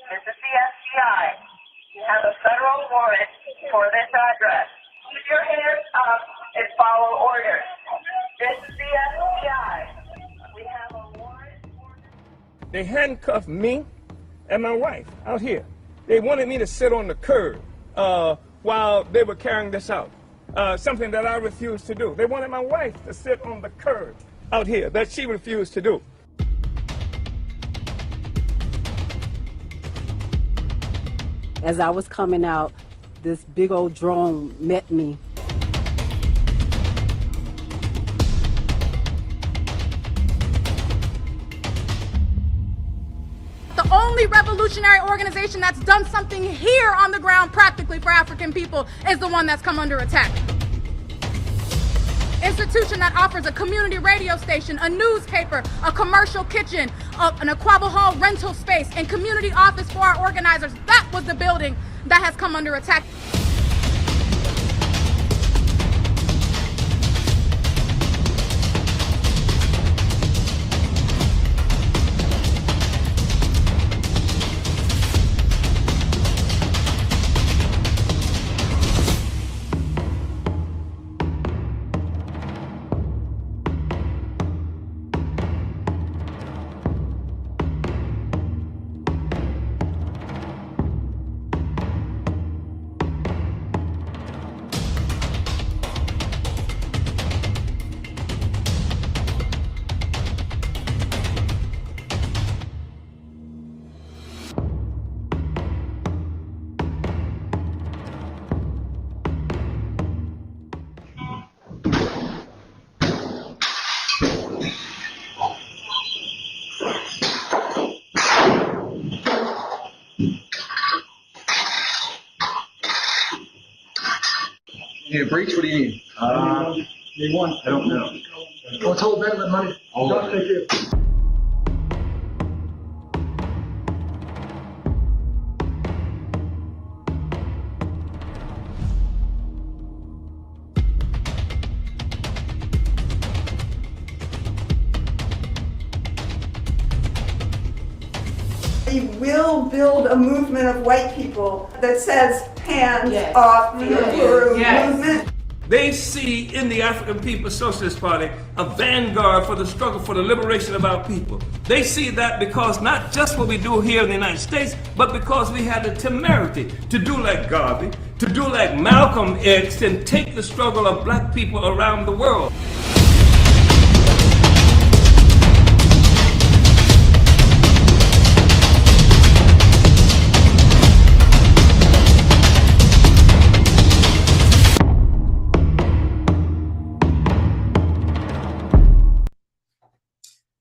This is the FBI. You have a federal warrant for this address. Keep your hands up and follow orders. This is the FBI. We have a warrant for this. They handcuffed me and my wife out here. They wanted me to sit on the curb while they were carrying this out, something that I refused to do. They wanted my wife to sit on the curb out here, that she refused to do. As I was coming out, this big old drone met me. The only revolutionary organization that's done something here on the ground practically for African people is the one that's come under attack. Institution that offers a community radio station, a newspaper, a commercial kitchen, an Aquaba Hall rental space, and community office for our organizers. That was the building that has come under attack. You need a breach? What do you need? Need one. I don't know. Oh, it's all better than money. Don't take it. We will build a movement of white people that says hands off the Uhuru movement. They see in the African People's Socialist Party a vanguard for the struggle for the liberation of our people. They see that because not just what we do here in the United States, but because we had the temerity to do like Garvey, to do like Malcolm X, and take the struggle of black people around the world.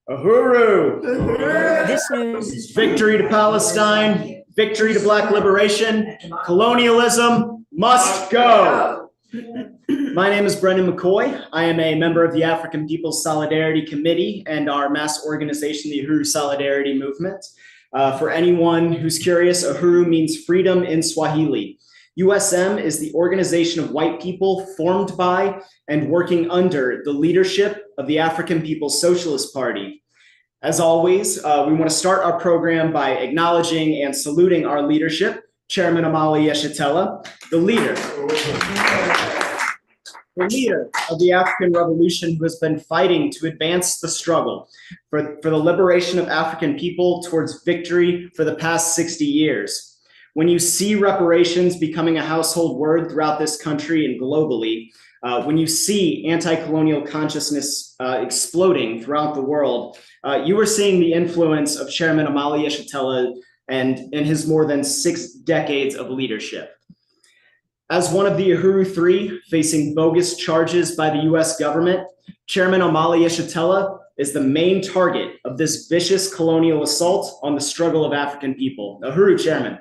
Uhuru! This news. Victory to Palestine, victory to black liberation, colonialism must go. My name is Brendan McCoy. I am a member of the African People's Solidarity Committee and our mass organization, the Uhuru Solidarity Movement. For anyone who's curious, Uhuru means freedom in Swahili. USM is the organization of white people formed by and working under the leadership of the African People's Socialist Party. As always, we want to start our program by acknowledging and saluting our leadership, Chairman Amali Yeshitela, the leader of the African Revolution, who has been fighting to advance the struggle for the liberation of African people towards victory for the past 60 years. When you see reparations becoming a household word throughout this country and globally, when you see anti-colonial consciousness exploding throughout the world, you are seeing the influence of Chairman Amali Yeshitela and in his more than 6 decades of leadership. As one of the Uhuru Three facing bogus charges by the US government, Chairman Amali Yeshitela is the main target of this vicious colonial assault on the struggle of African people. Uhuru, Chairman.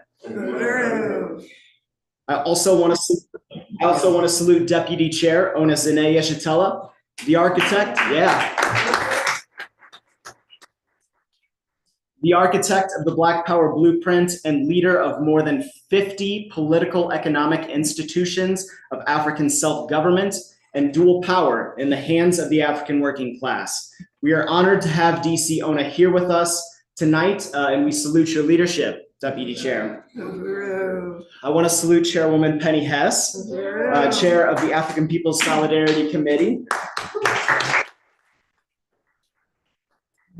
I also want to salute Deputy Chair Onezine Yeshitela, the architect. The architect of the Black Power Blueprint and leader of more than 50 political economic institutions of African self-government and dual power in the hands of the African working class. We are honored to have DC Ona here with us tonight, and we salute your leadership. Deputy Chair. Uhuru. I want to salute Chairwoman Penny Hess, Chair of the African People's Solidarity Committee.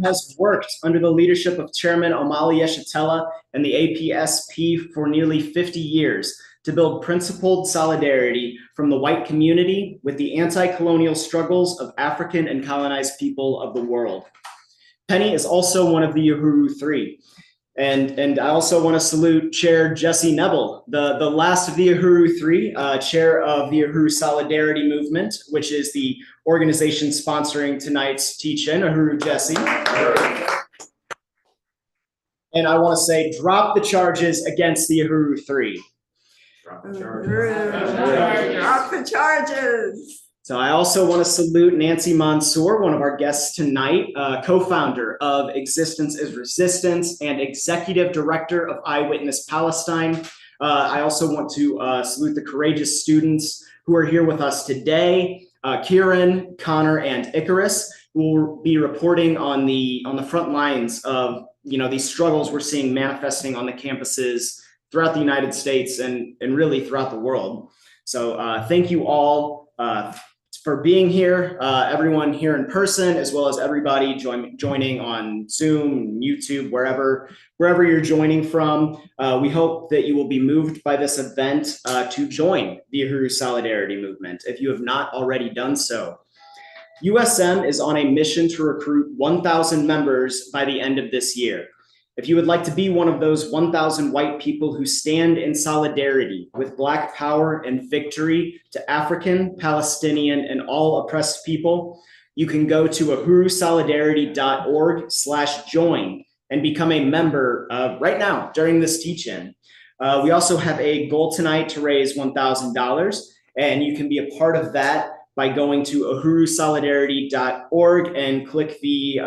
Has worked under the leadership of Chairman Omali Yeshitela and the APSP for nearly 50 years to build principled solidarity from the white community with the anti-colonial struggles of African and colonized people of the world. Penny is also one of the Uhuru Three. And I also want to salute Chair Jesse Neville, the last of the Uhuru Three, Chair of the Uhuru Solidarity Movement, which is the organization sponsoring tonight's teach-in. Uhuru, Jesse. And I want to say, drop the charges against the Uhuru Three. Drop the charges. So I also want to salute Nancy Mansour, one of our guests tonight, co-founder of Existence is Resistance and executive director of Eyewitness Palestine. I also want to salute the courageous students who are here with us today, Kieran, Connor, and Icarus, who will be reporting on the front lines of these struggles we're seeing manifesting on the campuses throughout the United States and really throughout the world. So thank you all for being here, everyone here in person, as well as everybody joining on Zoom, YouTube, wherever you're joining from. We hope that you will be moved by this event to join the Uhuru Solidarity Movement if you have not already done so. USM is on a mission to recruit 1,000 members by the end of this year. If you would like to be one of those 1,000 white people who stand in solidarity with Black power and victory to African, Palestinian, and all oppressed people, you can go to uhurusolidarity.org/join and become a member right now during this teach-in. We also have a goal tonight to raise $1,000, and you can be a part of that by going to uhurusolidarity.org and click the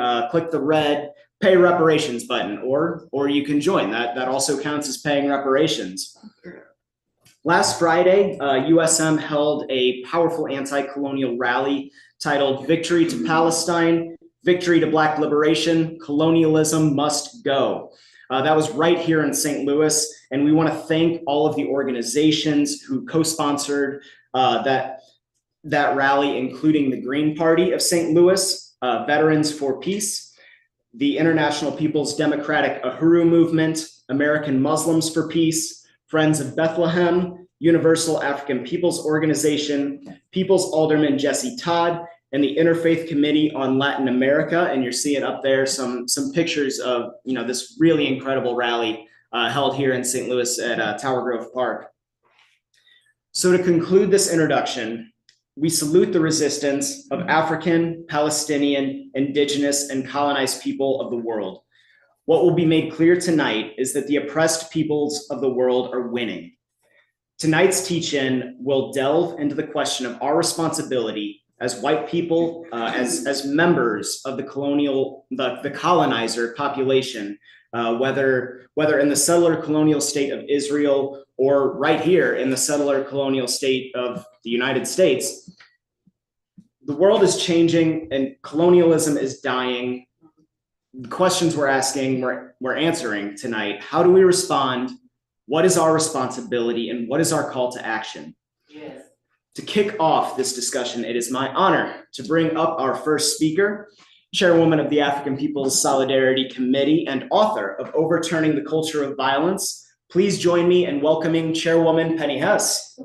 red pay reparations button, or you can join. That also counts as paying reparations. Last Friday, USM held a powerful anti-colonial rally titled Victory to Palestine, Victory to Black Liberation, Colonialism Must Go. That was right here in St. Louis, and we want to thank all of the organizations who co-sponsored that rally, including the Green Party of St. Louis, Veterans for Peace, the International People's Democratic Uhuru Movement, American Muslims for Peace, Friends of Bethlehem, Universal African Peoples Organization, People's Alderman Jesse Todd, and the Interfaith Committee on Latin America. And you're seeing up there some pictures of this really incredible rally held here in St. Louis at Tower Grove Park. So to conclude this introduction, we salute the resistance of African, Palestinian, Indigenous, and colonized people of the world. What will be made clear tonight is that the oppressed peoples of the world are winning. Tonight's teach-in will delve into the question of our responsibility as white people, as members of the colonizer population, whether in the settler colonial state of Israel or right here in the settler colonial state of the United States. The world is changing and colonialism is dying. The questions we're asking, we're answering tonight. How do we respond? What is our responsibility and what is our call to action? Yes. To kick off this discussion, it is my honor to bring up our first speaker, Chairwoman of the African People's Solidarity Committee and author of Overturning the Culture of Violence. Please join me in welcoming Chairwoman Penny Hess.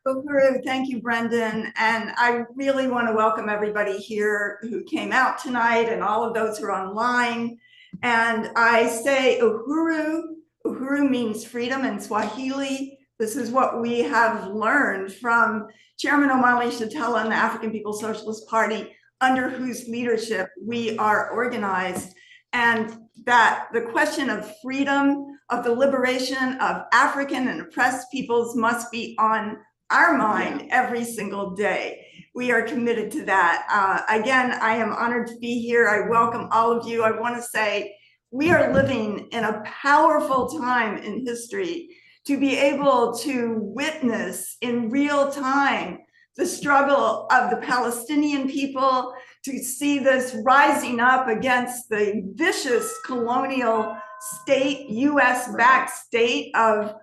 Uhuru, thank you, Brendan. And I really want to welcome everybody here who came out tonight and all of those who are online. And I say Uhuru. Uhuru means freedom in Swahili. This is what we have learned from Chairman Omali Yeshitela and the African People's Socialist Party, under whose leadership we are organized, and that the question of freedom, of the liberation of African and oppressed peoples must be on our mind every single day. We are committed to that. Again, I am honored to be here. I welcome all of you. I want to say we are living in a powerful time in history to be able to witness in real time the struggle of the Palestinian people, to see this rising up against the vicious colonial state, US-backed state of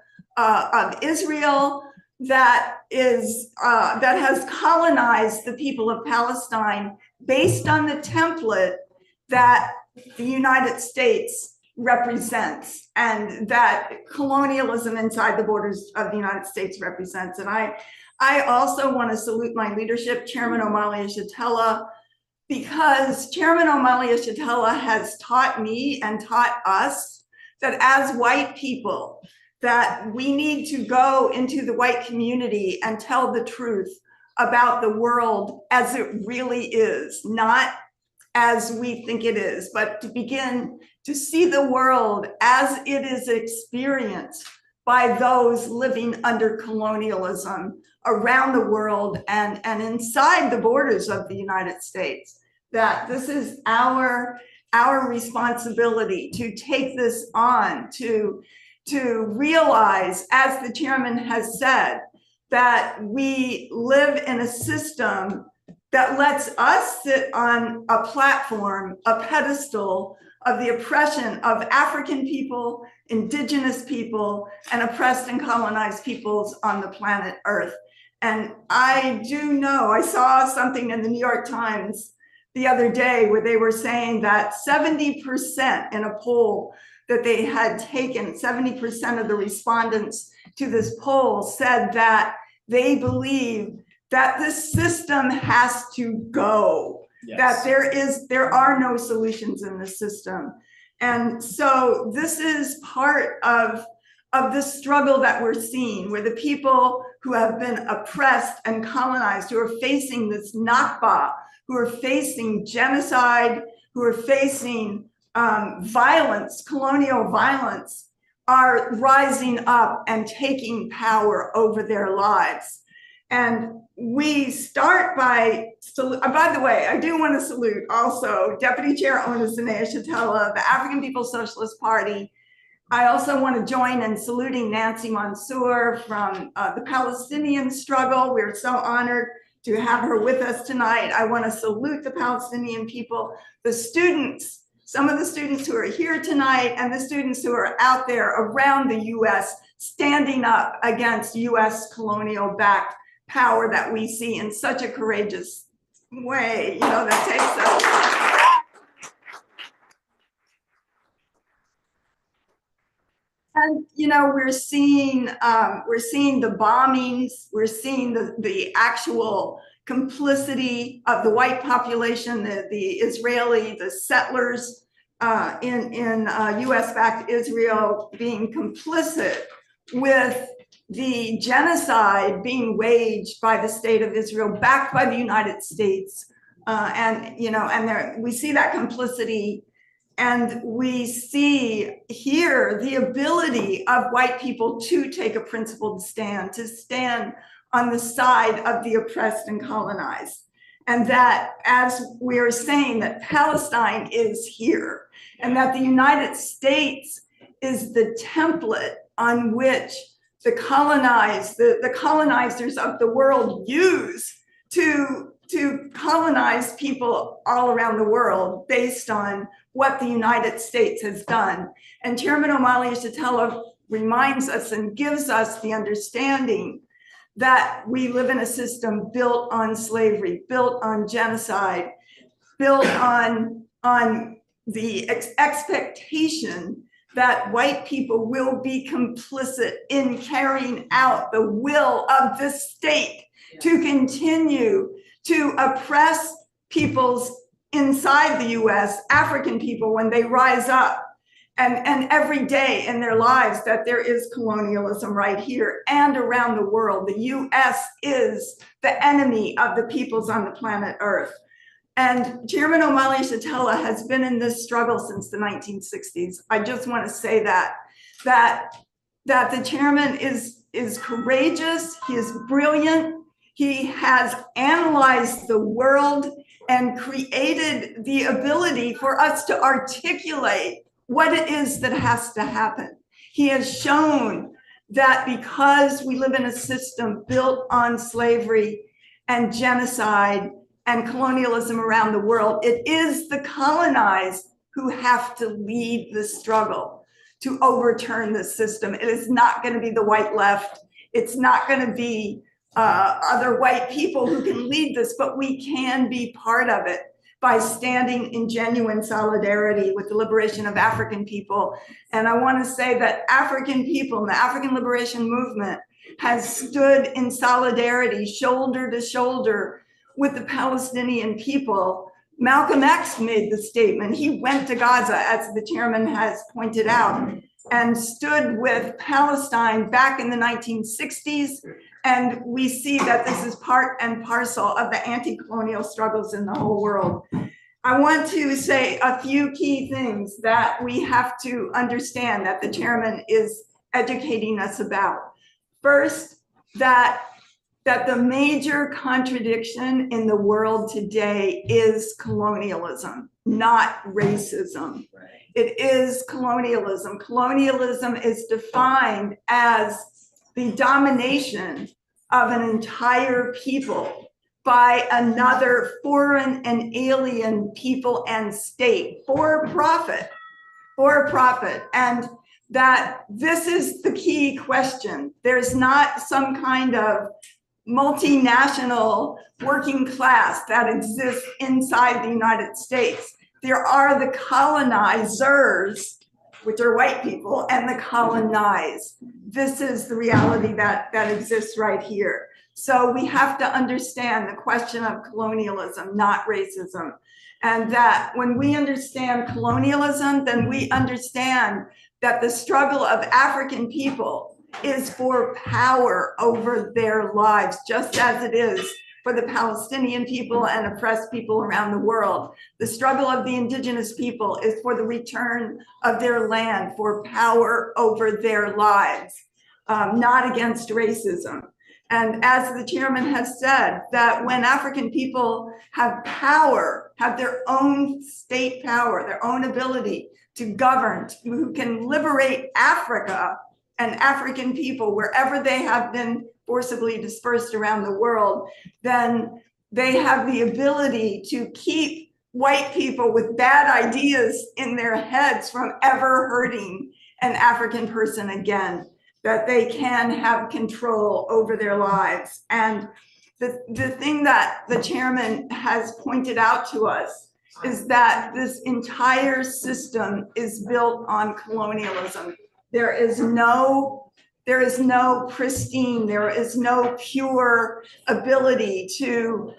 Israel that has colonized the people of Palestine based on the template that the United States represents and that colonialism inside the borders of the United States represents. And I also want to salute my leadership, Chairman Omali Yeshitela, because Chairman Omali Yeshitela has taught me and taught us that as white people, that we need to go into the white community and tell the truth about the world as it really is, not as we think it is, but to begin to see the world as it is experienced by those living under colonialism around the world and inside the borders of the United States. That this is our responsibility to take this on, to realize, as the chairman has said, that we live in a system that lets us sit on a platform, a pedestal of the oppression of African people, indigenous people, and oppressed and colonized peoples on the planet Earth. And I do know, I saw something in the New York Times the other day where they were saying that 70% in a poll that they had taken, 70% of the respondents to this poll said that they believe that this system has to go, yes, that there are no solutions in the system. And so this is part of the struggle that we're seeing, where the people who have been oppressed and colonized, who are facing this Nakba, who are facing genocide, who are facing violence, colonial violence, are rising up and taking power over their lives. And we start by the way, I do want to salute also Deputy Chair Onasene Yeshitela of the African People's Socialist Party. I also want to join in saluting Nancy Mansour from the Palestinian struggle. We're so honored to have her with us tonight. I want to salute the Palestinian people, the students, some of the students who are here tonight, and the students who are out there around the US standing up against US colonial-backed power that we see in such a courageous way, you know, that takes us. And, you know, we're seeing the bombings, we're seeing the actual complicity of the white population, the Israeli, the settlers in US-backed Israel being complicit with the genocide being waged by the state of Israel, backed by the United States. We see that complicity, and we see here the ability of white people to take a principled stand, to stand on the side of the oppressed and colonized. And that, as we are saying, that Palestine is here, and that the United States is the template on which the colonizers of the world use to colonize people all around the world based on what the United States has done. And Chairman Omali Yeshitela reminds us and gives us the understanding that we live in a system built on slavery, built on genocide, built on the expectation that white people will be complicit in carrying out the will of the state to continue to oppress peoples inside the US, African people, when they rise up. And every day in their lives that there is colonialism right here and around the world. The US is the enemy of the peoples on the planet Earth. And Chairman Omali Yeshitela has been in this struggle since the 1960s. I just want to say that the chairman is courageous, he is brilliant, he has analyzed the world and created the ability for us to articulate what it is that has to happen. He has shown that because we live in a system built on slavery and genocide and colonialism around the world, it is the colonized who have to lead the struggle to overturn the system. It is not going to be the white left. It's not going to be other white people who can lead this, but we can be part of it by standing in genuine solidarity with the liberation of African people. And I want to say that African people and the African liberation movement has stood in solidarity, shoulder to shoulder, with the Palestinian people. Malcolm X made the statement. He went to Gaza, as the chairman has pointed out, and stood with Palestine back in the 1960s. And we see that this is part and parcel of the anti-colonial struggles in the whole world. I want to say a few key things that we have to understand that the chairman is educating us about. First, that the major contradiction in the world today is colonialism, not racism. It is colonialism. Colonialism is defined as the domination of an entire people by another foreign and alien people and state for profit, and that this is the key question. There's not some kind of multinational working class that exists inside the United States. There are the colonizers, which are white people, and the colonized. This is the reality that exists right here. So we have to understand the question of colonialism, not racism. And that when we understand colonialism, then we understand that the struggle of African people is for power over their lives, just as it is for the Palestinian people and oppressed people around the world. The struggle of the indigenous people is for the return of their land, for power over their lives, not against racism. And as the chairman has said, that when African people have power, have their own state power, their own ability to govern, who can liberate Africa and African people wherever they have been forcibly dispersed around the world, then they have the ability to keep white people with bad ideas in their heads from ever hurting an African person again, that they can have control over their lives. And the thing that the chairman has pointed out to us is that this entire system is built on colonialism. There is no pristine, there is no pure ability to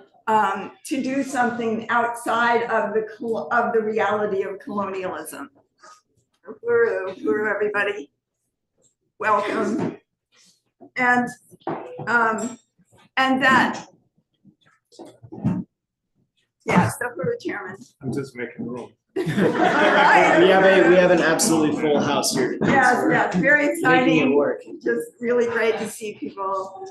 do something outside of the reality of colonialism. Uhuru, everybody, welcome. And that, yes, Uhuru, Chairman. I'm just making room. All right. We have an absolutely full house here today. Yes, very exciting. Making it work. Just really great to see people.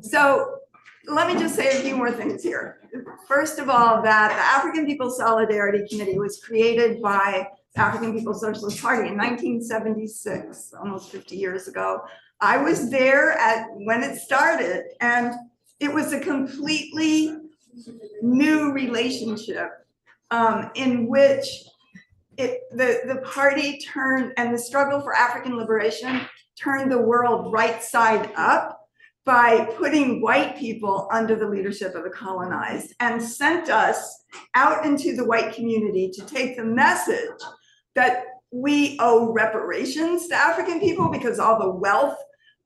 So let me just say a few more things here. First of all, that the African People's Solidarity Committee was created by the African People's Socialist Party in 1976, almost 50 years ago. I was there when it started, and it was a completely new relationship in which the party turned, and the struggle for African liberation turned the world right side up by putting white people under the leadership of the colonized, and sent us out into the white community to take the message that we owe reparations to African people because all the wealth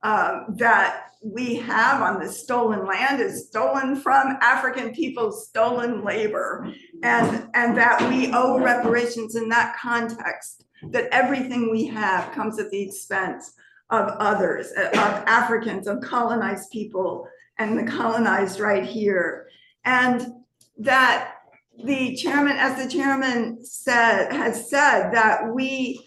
that we have on this stolen land is stolen from African people's stolen labor, and that we owe reparations in that context, that everything we have comes at the expense of others, of Africans, of colonized people, and the colonized right here. And that the chairman, as the chairman has said, that we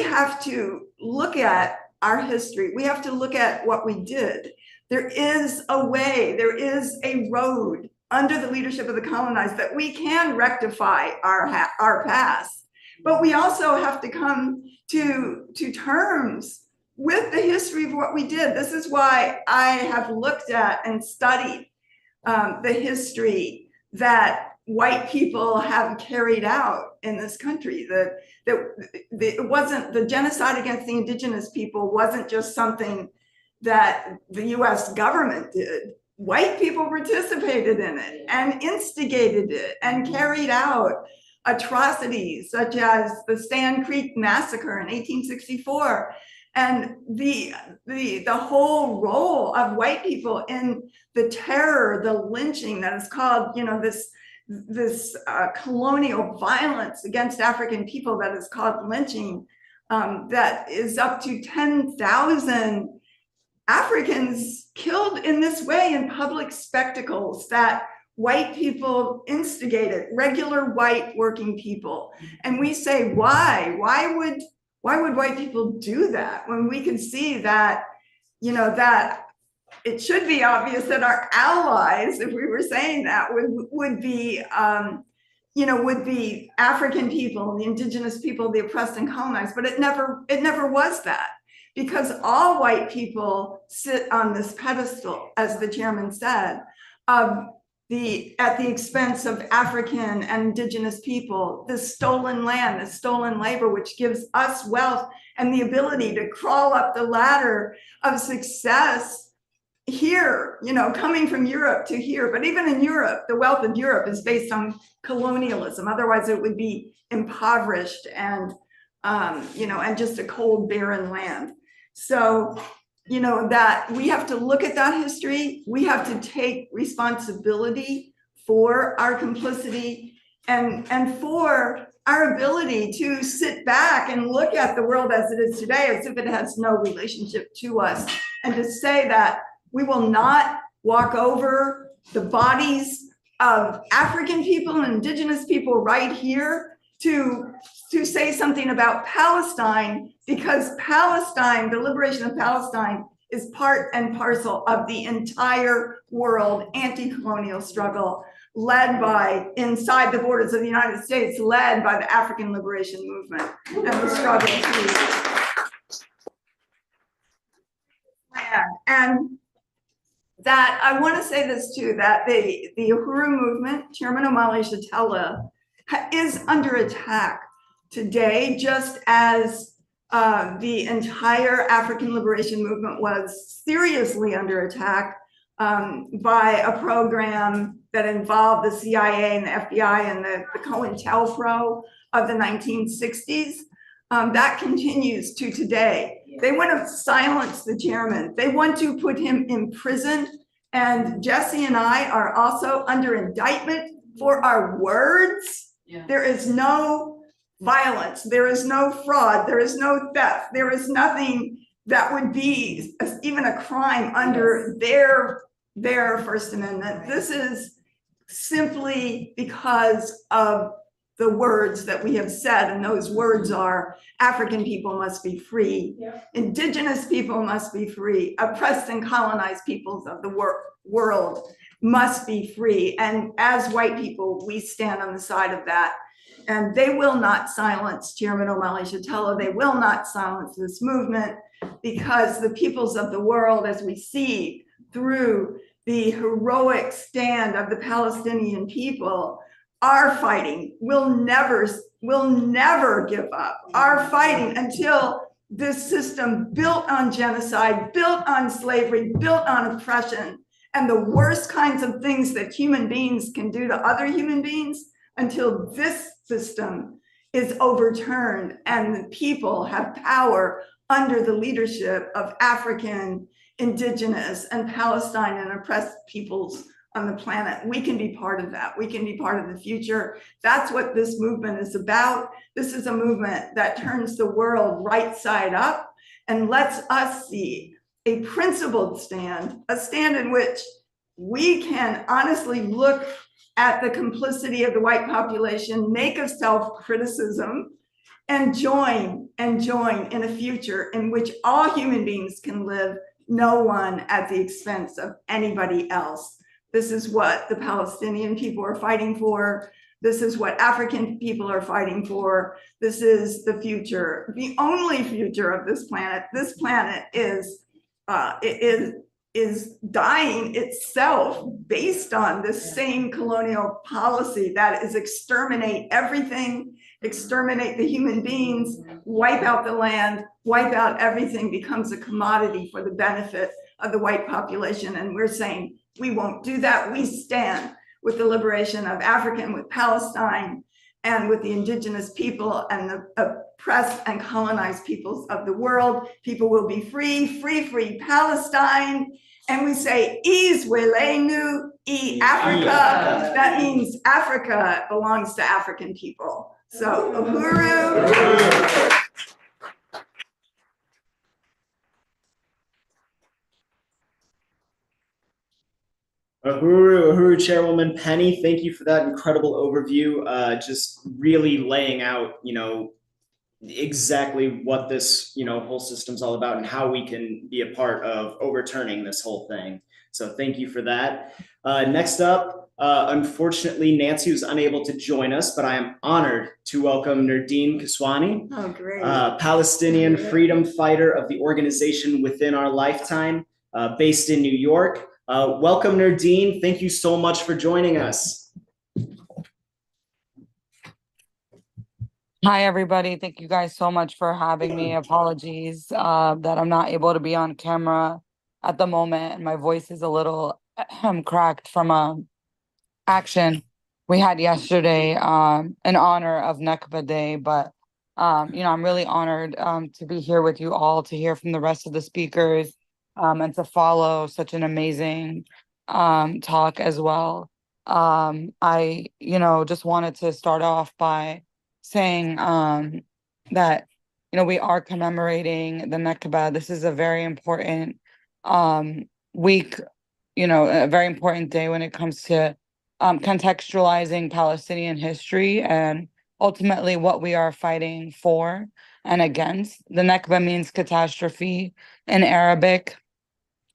have to look at our history. We have to look at what we did. There is a way, there is a road under the leadership of the colonized that we can rectify our past. But we also have to come to terms with the history of what we did. This is why I have looked at and studied the history that white people have carried out in this country. It wasn't, the genocide against the indigenous people wasn't just something that the US government did. White people participated in it and instigated it and carried out atrocities such as the Sand Creek Massacre in 1864. And the whole role of white people in the terror, the lynching that is called, this colonial violence against African people that is called lynching, that is up to 10,000 Africans killed in this way in public spectacles that white people instigated, regular white working people. And we say, why? Why would white people do that when we can see that, that it should be obvious that our allies, if we were saying that, would be African people, the indigenous people, the oppressed and colonized, but it never was that, because all white people sit on this pedestal, as the chairman said, at the expense of African and indigenous people, the stolen land, the stolen labor, which gives us wealth and the ability to crawl up the ladder of success here, coming from Europe to here. But even in Europe, the wealth of Europe is based on colonialism. Otherwise, it would be impoverished and, and just a cold, barren land. So, that we have to look at that history. We have to take responsibility for our complicity and for our ability to sit back and look at the world as it is today, as if it has no relationship to us, and to say that we will not walk over the bodies of African people and indigenous people right here to say something about Palestine, because Palestine, the liberation of Palestine, is part and parcel of the entire world anti-colonial struggle led by, inside the borders of the United States, led by the African liberation movement and the struggle to land. And that I want to say this too, that the Uhuru movement, Chairman Omali Yeshitela, is under attack today, just as the entire African liberation movement was seriously under attack by a program that involved the CIA and the FBI and the COINTELPRO of the 1960s. That continues to today. They want to silence the chairman. They want to put him in prison. And Jesse and I are also under indictment for our words. Yeah. There is no violence. There is no fraud. There is no theft. There is nothing that would be even a crime under their First Amendment. This is simply because of the words that we have said, and those words are: African people must be free, indigenous people must be free, oppressed and colonized peoples of the world must be free. And as white people, we stand on the side of that. And they will not silence Chairman Omali Yeshitela. They will not silence this movement, because the peoples of the world, as we see through the heroic stand of the Palestinian people, are fighting, will never give up, are fighting until this system built on genocide, built on slavery, built on oppression, and the worst kinds of things that human beings can do to other human beings, until this system is overturned and the people have power under the leadership of African, indigenous, and Palestine and oppressed peoples on the planet. We can be part of that. We can be part of the future. That's what this movement is about. This is a movement that turns the world right side up and lets us see a principled stand, a stand in which we can honestly look at the complicity of the white population, make a self-criticism, and join in a future in which all human beings can live, no one at the expense of anybody else. This is what the Palestinian people are fighting for. This is what African people are fighting for. This is the future, the only future of this planet. This planet is is dying itself based on this same colonial policy that is exterminate everything, exterminate the human beings, wipe out the land, wipe out everything, becomes a commodity for the benefit of the white population. And we're saying we won't do that. We stand with the liberation of Africa and with Palestine and with the indigenous people and the oppressed and colonized peoples of the world. People will be free, free, free Palestine. And we say, Israelenu, Africa. That means Africa belongs to African people. So, Uhuru. Uhuru Chairwoman Penny, thank you for that incredible overview. Just really laying out, exactly what this, whole system's all about and how we can be a part of overturning this whole thing. So thank you for that. Next up, unfortunately, Nancy was unable to join us, but I am honored to welcome Nardine Kiswani, Oh, great. Palestinian freedom fighter of the organization Within Our Lifetime, based in New York. Welcome, Nardine. Thank you so much for joining us. Hi, everybody. Thank you guys so much for having me. Apologies that I'm not able to be on camera at the moment, and my voice is a little cracked from action we had yesterday in honor of Nakba Day. But I'm really honored to be here with you all, to hear from the rest of the speakers, and to follow such an amazing talk as well. I just wanted to start off by saying that we are commemorating the Nakba. This is a very important week, a very important day when it comes to contextualizing Palestinian history and ultimately what we are fighting for and against. The Nakba means catastrophe in Arabic,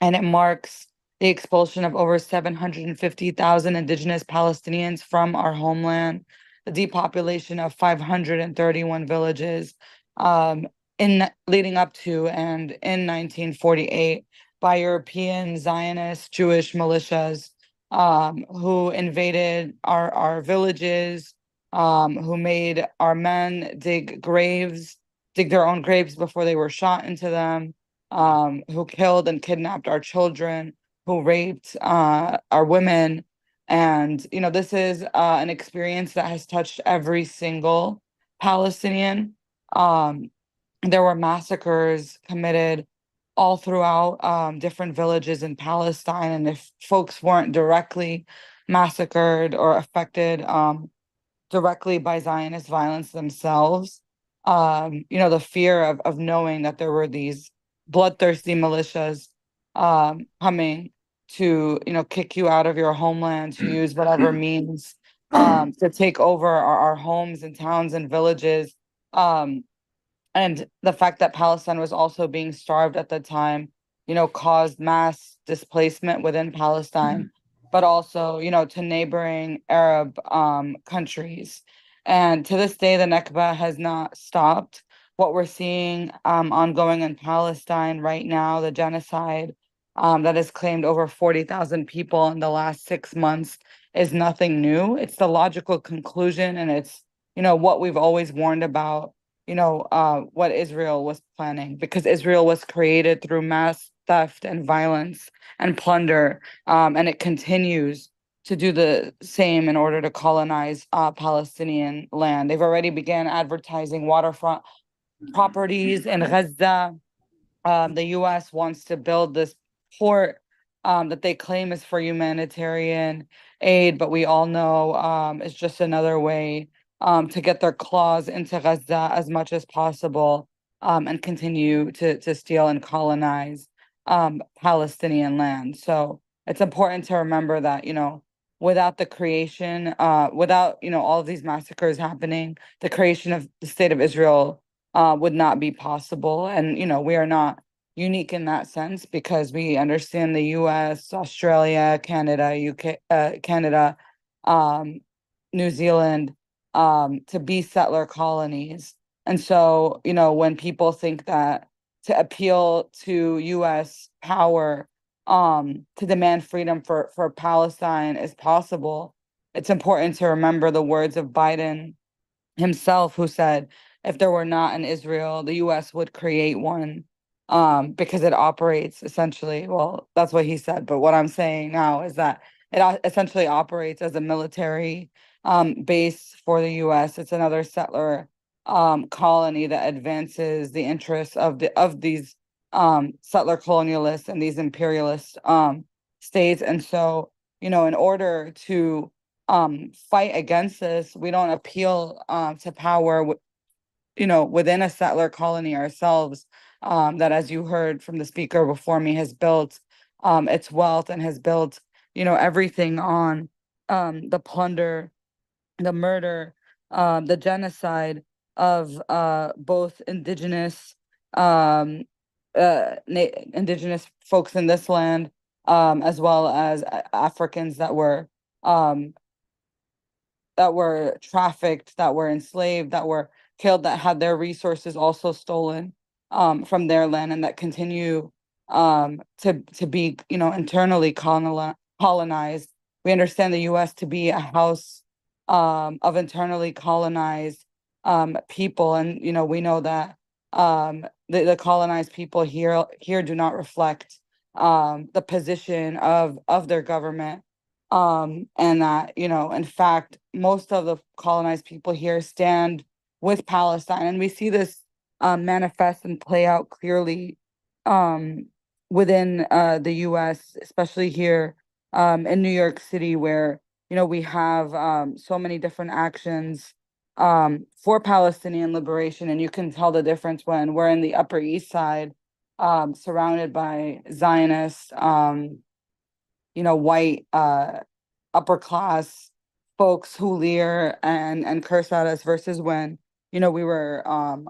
and it marks the expulsion of over 750,000 indigenous Palestinians from our homeland, the depopulation of 531 villages in leading up to and in 1948 by European Zionist Jewish militias who invaded our villages, who made our men dig their own graves before they were shot into them, who killed and kidnapped our children, who raped our women. And, this is an experience that has touched every single Palestinian. There were massacres committed all throughout different villages in Palestine. And if folks weren't directly massacred or affected directly by Zionist violence themselves, the fear of knowing that there were these bloodthirsty militias coming to, kick you out of your homeland, to use whatever means to take over our homes and towns and villages. And the fact that Palestine was also being starved at the time, caused mass displacement within Palestine, but also, to neighboring Arab countries. And to this day, the Nakba has not stopped. What we're seeing ongoing in Palestine right now, the genocide that has claimed over 40,000 people in the last 6 months, is nothing new. It's the logical conclusion, and it's, what we've always warned about, what Israel was planning, because Israel was created through mass theft and violence and plunder, and it continues to do the same in order to colonize Palestinian land. They've already began advertising waterfront properties in Gaza. The U.S. wants to build this port that they claim is for humanitarian aid, but we all know it's just another way to get their claws into Gaza as much as possible and continue to steal and colonize Palestinian land. So it's important to remember that, without the creation, without, all of these massacres happening, the creation of the state of Israel would not be possible. And, we are not unique in that sense, because we understand the US, Australia, Canada, UK, Canada, New Zealand, to be settler colonies. And so, when people think that to appeal to US power to demand freedom for Palestine is possible, it's important to remember the words of Biden himself, who said, if there were not an Israel, the US would create one, because it operates essentially, well, that's what he said. But what I'm saying now is that essentially operates as a military base for the US. It's another settler colony that advances the interests of these settler colonialists and these imperialist states. And so, in order to fight against this, we don't appeal to power, within a settler colony ourselves, that, as you heard from the speaker before me, has built its wealth and has built, everything on the plunder, the murder, the genocide of both indigenous folks in this land, as well as Africans um, that were trafficked, that were enslaved, that were killed, that had their resources also stolen from their land, and that continue to be, internally colonized. We understand the U.S. to be a house of internally colonized people, and we know that the colonized people here do not reflect the position of their government, and that, in fact, most of the colonized people here stand with Palestine. And we see this manifest and play out clearly within the US, especially here in New York City, where, we have so many different actions for Palestinian liberation. And you can tell the difference when we're in the Upper East Side, surrounded by Zionists, white upper class folks who leer and curse at us, versus when, we were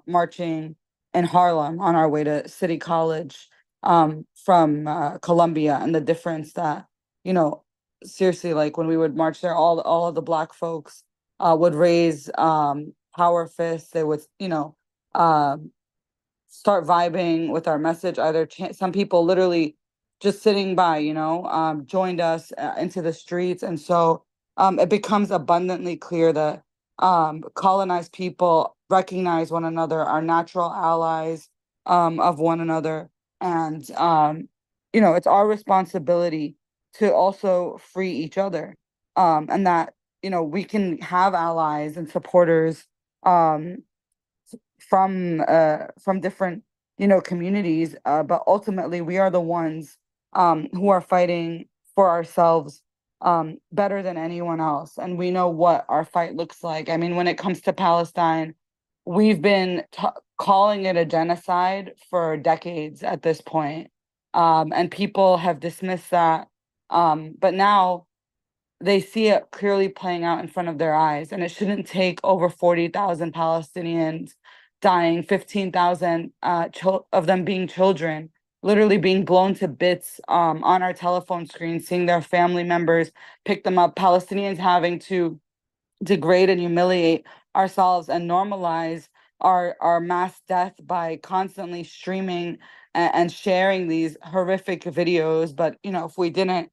marching in Harlem on our way to City College from Columbia. And the difference that, seriously, like when we would march there, all of the Black folks would raise power fists. They would, um start vibing with our message. Either some people literally just sitting by, joined us into the streets. And so it becomes abundantly clear that colonized people recognize one another, are natural allies of one another. And, it's our responsibility to also free each other. And that, we can have allies and supporters um, from different, communities, but ultimately we are the ones who are fighting for ourselves better than anyone else, and we know what our fight looks like. I mean, when it comes to Palestine, we've been calling it a genocide for decades at this point, and people have dismissed that, but now they see it clearly playing out in front of their eyes. And it shouldn't take over 40,000 Palestinians dying, 15,000 of them being children, literally being blown to bits on our telephone screen, seeing their family members pick them up, Palestinians having to degrade and humiliate ourselves and normalize our mass death by constantly streaming and sharing these horrific videos. But if we didn't,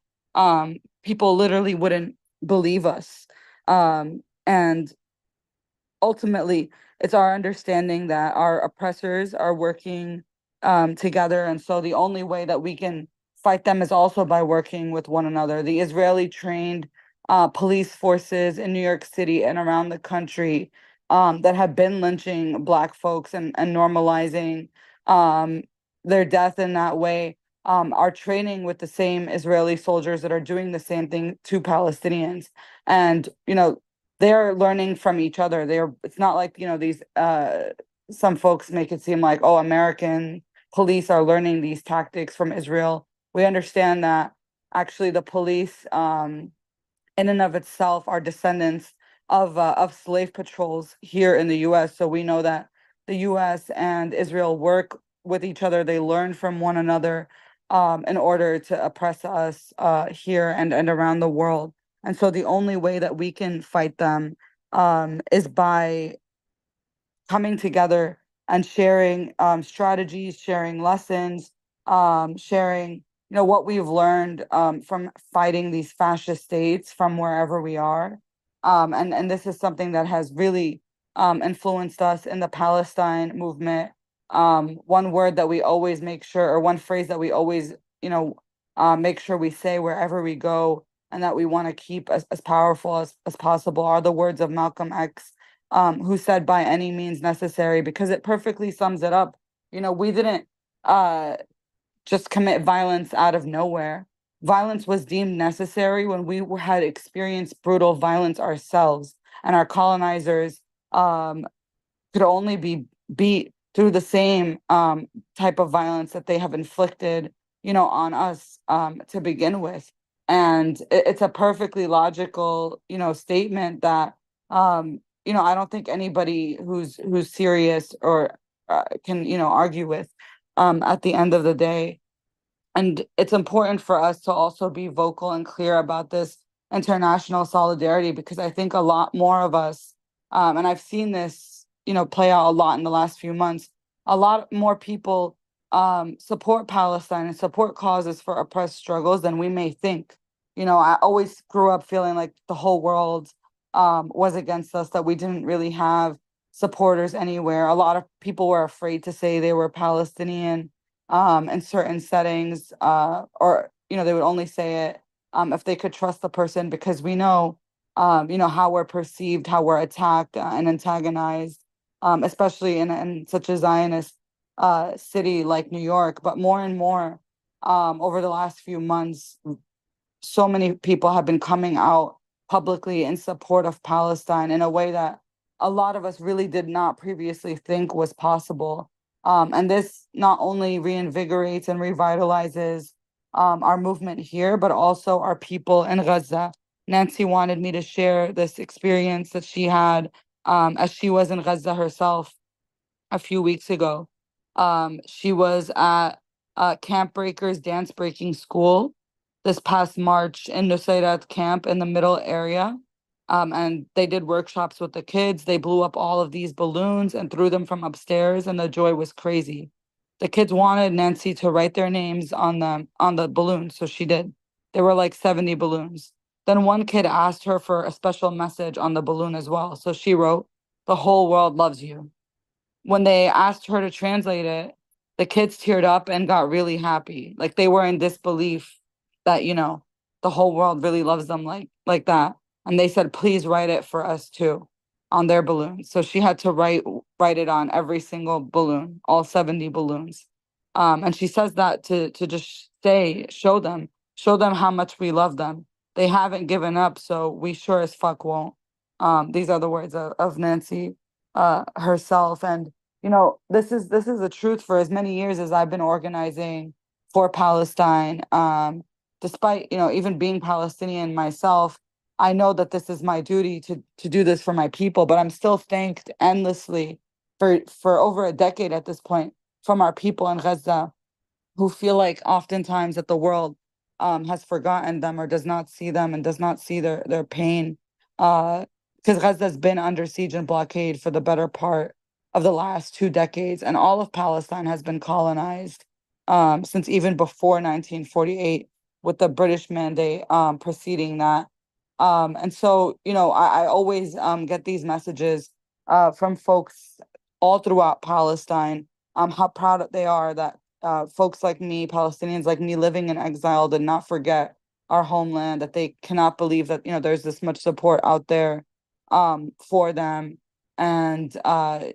people literally wouldn't believe us. And ultimately, it's our understanding that our oppressors are working together. And so the only way that we can fight them is also by working with one another. The Israeli trained police forces in New York City and around the country that have been lynching Black folks and normalizing their death in that way are training with the same Israeli soldiers that are doing the same thing to Palestinians. And, they're learning from each other. It's not like, these, some folks make it seem like, oh, American police are learning these tactics from Israel. We understand that actually the police, in and of itself, are descendants of slave patrols here in the U.S. So we know that the U.S. and Israel work with each other. They learn from one another in order to oppress us here and around the world. And so the only way that we can fight them is by coming together and sharing strategies, sharing lessons, sharing what we've learned from fighting these fascist states from wherever we are. And this is something that has really influenced us in the Palestine movement. One word that we always make sure, or one phrase that we always, make sure we say wherever we go, and that we want to keep as powerful as possible, are the words of Malcolm X, who said, "By any means necessary," because it perfectly sums it up. We didn't just commit violence out of nowhere. Violence was deemed necessary when we had experienced brutal violence ourselves, and our colonizers could only be beat through the same type of violence that they have inflicted, on us to begin with. And it's a perfectly logical, statement that, I don't think anybody who's serious or can, argue with at the end of the day. And it's important for us to also be vocal and clear about this international solidarity, because I think a lot more of us, and I've seen this, play out a lot in the last few months, a lot more people support Palestine and support causes for oppressed struggles than we may think. I always grew up feeling like the whole world was against us, that we didn't really have supporters anywhere. A lot of people were afraid to say they were Palestinian in certain settings, or they would only say it if they could trust the person, because we know, how we're perceived, how we're attacked and antagonized, especially in such a Zionist city like New York. But more and more, over the last few months, so many people have been coming out publicly in support of Palestine in a way that a lot of us really did not previously think was possible. And this not only reinvigorates and revitalizes our movement here, but also our people in Gaza. Nancy wanted me to share this experience that she had as she was in Gaza herself a few weeks ago. She was at Camp Breakers dance breaking school this past March in Nusayrat camp in the middle area. And they did workshops with the kids. They blew up all of these balloons and threw them from upstairs, and the joy was crazy. The kids wanted Nancy to write their names on them, on the balloons, so she did. There were like 70 balloons. Then one kid asked her for a special message on the balloon as well. So she wrote, "The whole world loves you." When they asked her to translate it, the kids teared up and got really happy. Like they were in disbelief that, the whole world really loves them like that. And they said, "Please write it for us too," on their balloon. So she had to write it on every single balloon, all 70 balloons. And she says that to just show them how much we love them. They haven't given up, so we sure as fuck won't. These are the words of Nancy herself. And this is the truth. For as many years as I've been organizing for Palestine, despite even being Palestinian myself, I know that this is my duty to do this for my people. But I'm still thanked endlessly for over a decade at this point from our people in Gaza, who feel like oftentimes that the world has forgotten them or does not see them and does not see their pain. Because Gaza's been under siege and blockade for the better part of the last 2 decades, and all of Palestine has been colonized since even before 1948, with the British mandate preceding that. And so, I always get these messages from folks all throughout Palestine, how proud they are that folks like me, Palestinians like me living in exile, did not forget our homeland, that they cannot believe that, there's this much support out there for them. And,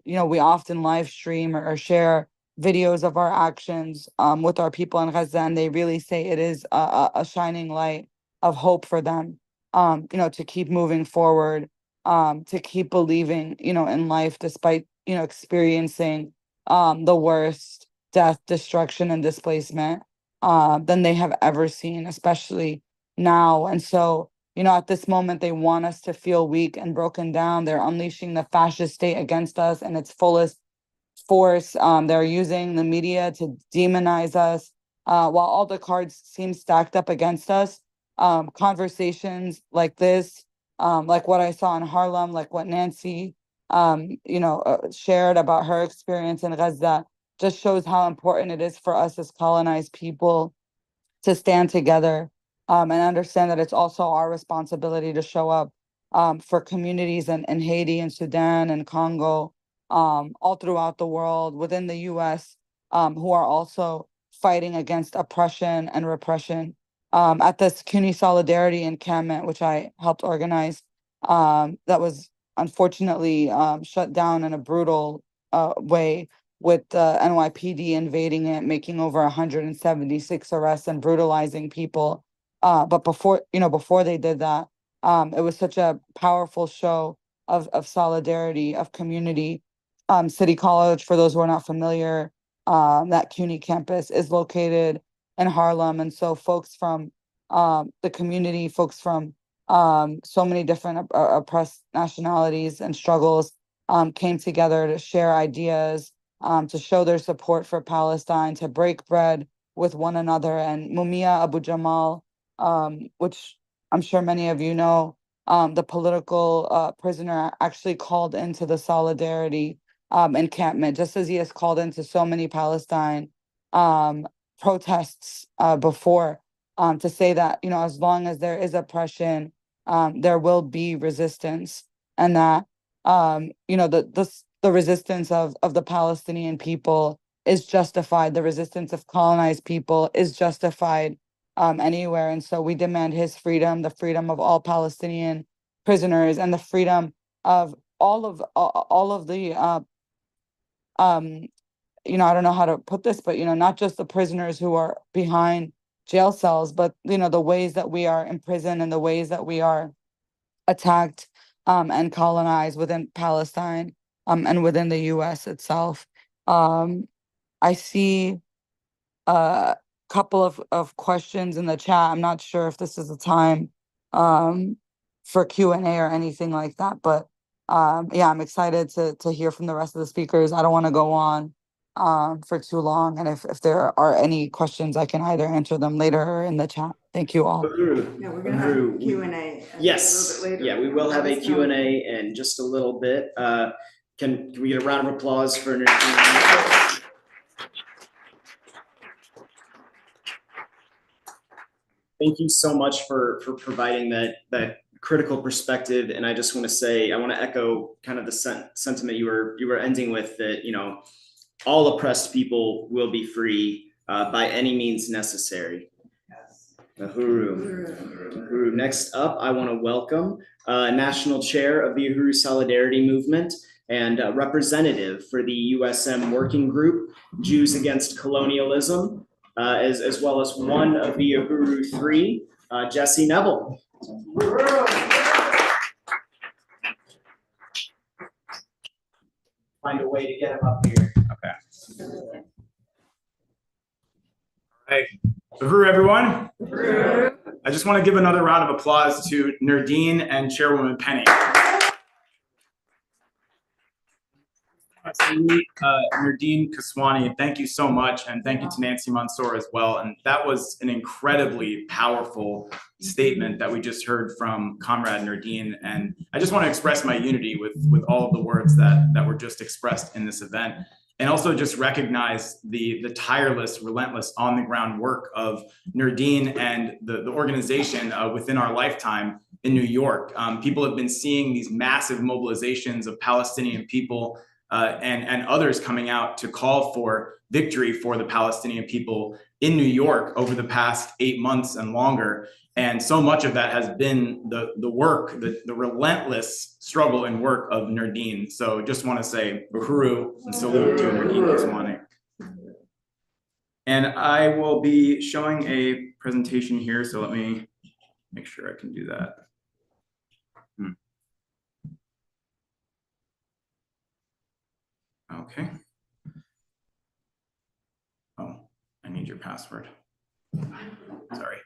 we often live stream or share videos of our actions with our people in Gaza, and they really say it is a shining light of hope for them, to keep moving forward, to keep believing, in life, despite, experiencing the worst death, destruction, and displacement than they have ever seen, especially now. And so, at this moment, they want us to feel weak and broken down. They're unleashing the fascist state against us in its fullest force. They're using the media to demonize us. While all the cards seem stacked up against us, conversations like this, like what I saw in Harlem, like what Nancy, shared about her experience in Gaza, just shows how important it is for us as colonized people to stand together and understand that it's also our responsibility to show up for communities in Haiti and Sudan and Congo, all throughout the world, within the US, who are also fighting against oppression and repression. At this CUNY Solidarity encampment, which I helped organize, that was unfortunately shut down in a brutal way, with the NYPD invading it, making over 176 arrests and brutalizing people. But before they did that, it was such a powerful show of solidarity, of community. City College, for those who are not familiar, that CUNY campus is located in Harlem. And so folks from the community, folks from so many different oppressed nationalities and struggles came together to share ideas, to show their support for Palestine, to break bread with one another. And Mumia Abu Jamal, which I'm sure many of you know, the political prisoner, actually called into the solidarity encampment, just as he has called into so many Palestine protests before, to say that, as long as there is oppression, there will be resistance, and that, the resistance of the Palestinian people is justified. The resistance of colonized people is justified anywhere. And so we demand his freedom, the freedom of all Palestinian prisoners, and the freedom of all of the I don't know how to put this, but not just the prisoners who are behind jail cells, but the ways that we are imprisoned and the ways that we are attacked and colonized within Palestine and within the US itself. I see a couple of questions in the chat. I'm not sure if this is the time for Q&A or anything like that, but yeah, I'm excited to hear from the rest of the speakers. I don't want to go on for too long, and if there are any questions, I can either answer them later or in the chat. Thank you all. Yeah, we're gonna have Q&A. Yes, a little bit later. yeah, we will have a Q&A in just a little bit. Can we get a round of applause for Nadine? Thank you so much for providing that critical perspective. And I just want to say, I want to echo kind of the sentiment you were ending with, that all oppressed people will be free by any means necessary. Yes. Uhuru. Next up, I want to welcome National Chair of the Uhuru Solidarity Movement and representative for the USM Working Group, Jews Against Colonialism, as well as one of the Uhuru Three, Jesse Neville. Find a way to get him up here. Okay. Hey, Uhuru, everyone. Uhuru. I just want to give another round of applause to Nadine and Chairwoman Penny. Nadine Kaswani, thank you so much, and thank you to Nancy Mansour as well. And that was an incredibly powerful statement that we just heard from Comrade Nadine. And I just want to express my unity with all of the words that were just expressed in this event. And also just recognize the tireless, relentless, on-the-ground work of Nadine and the organization within our lifetime in New York. People have been seeing these massive mobilizations of Palestinian people and others coming out to call for victory for the Palestinian people in New York over the past 8 months and longer. And so much of that has been the work, the relentless struggle and work of Nadine. So just want to say Uhuru and salute to Nadine Kaswani. And I will be showing a presentation here, so let me make sure I can do that. Okay. Oh, I need your password. Sorry.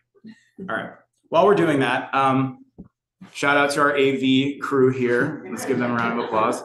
All right. While we're doing that, shout out to our AV crew here. Let's give them a round of applause.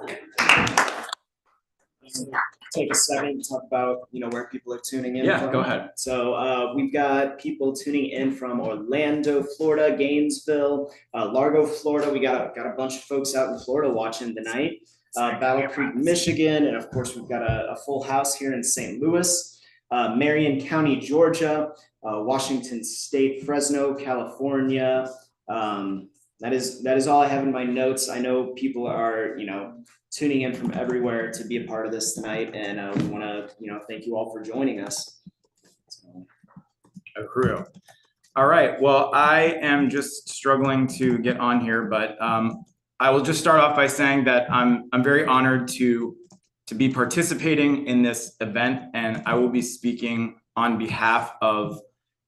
Take a second to talk about where people are tuning in. Yeah, from. Go ahead. So we've got people tuning in from Orlando, Florida, Gainesville, Largo, Florida. We got a bunch of folks out in Florida watching tonight. Battle Creek, Michigan, and of course we've got a full house here in St. Louis, Marion County, Georgia, Washington State, Fresno, California. That is all I have in my notes. I know people are, tuning in from everywhere to be a part of this tonight, and we want to, thank you all for joining us. Uhuru. All right. Well, I am just struggling to get on here, but I will just start off by saying that I'm very honored to be participating in this event, and I will be speaking on behalf of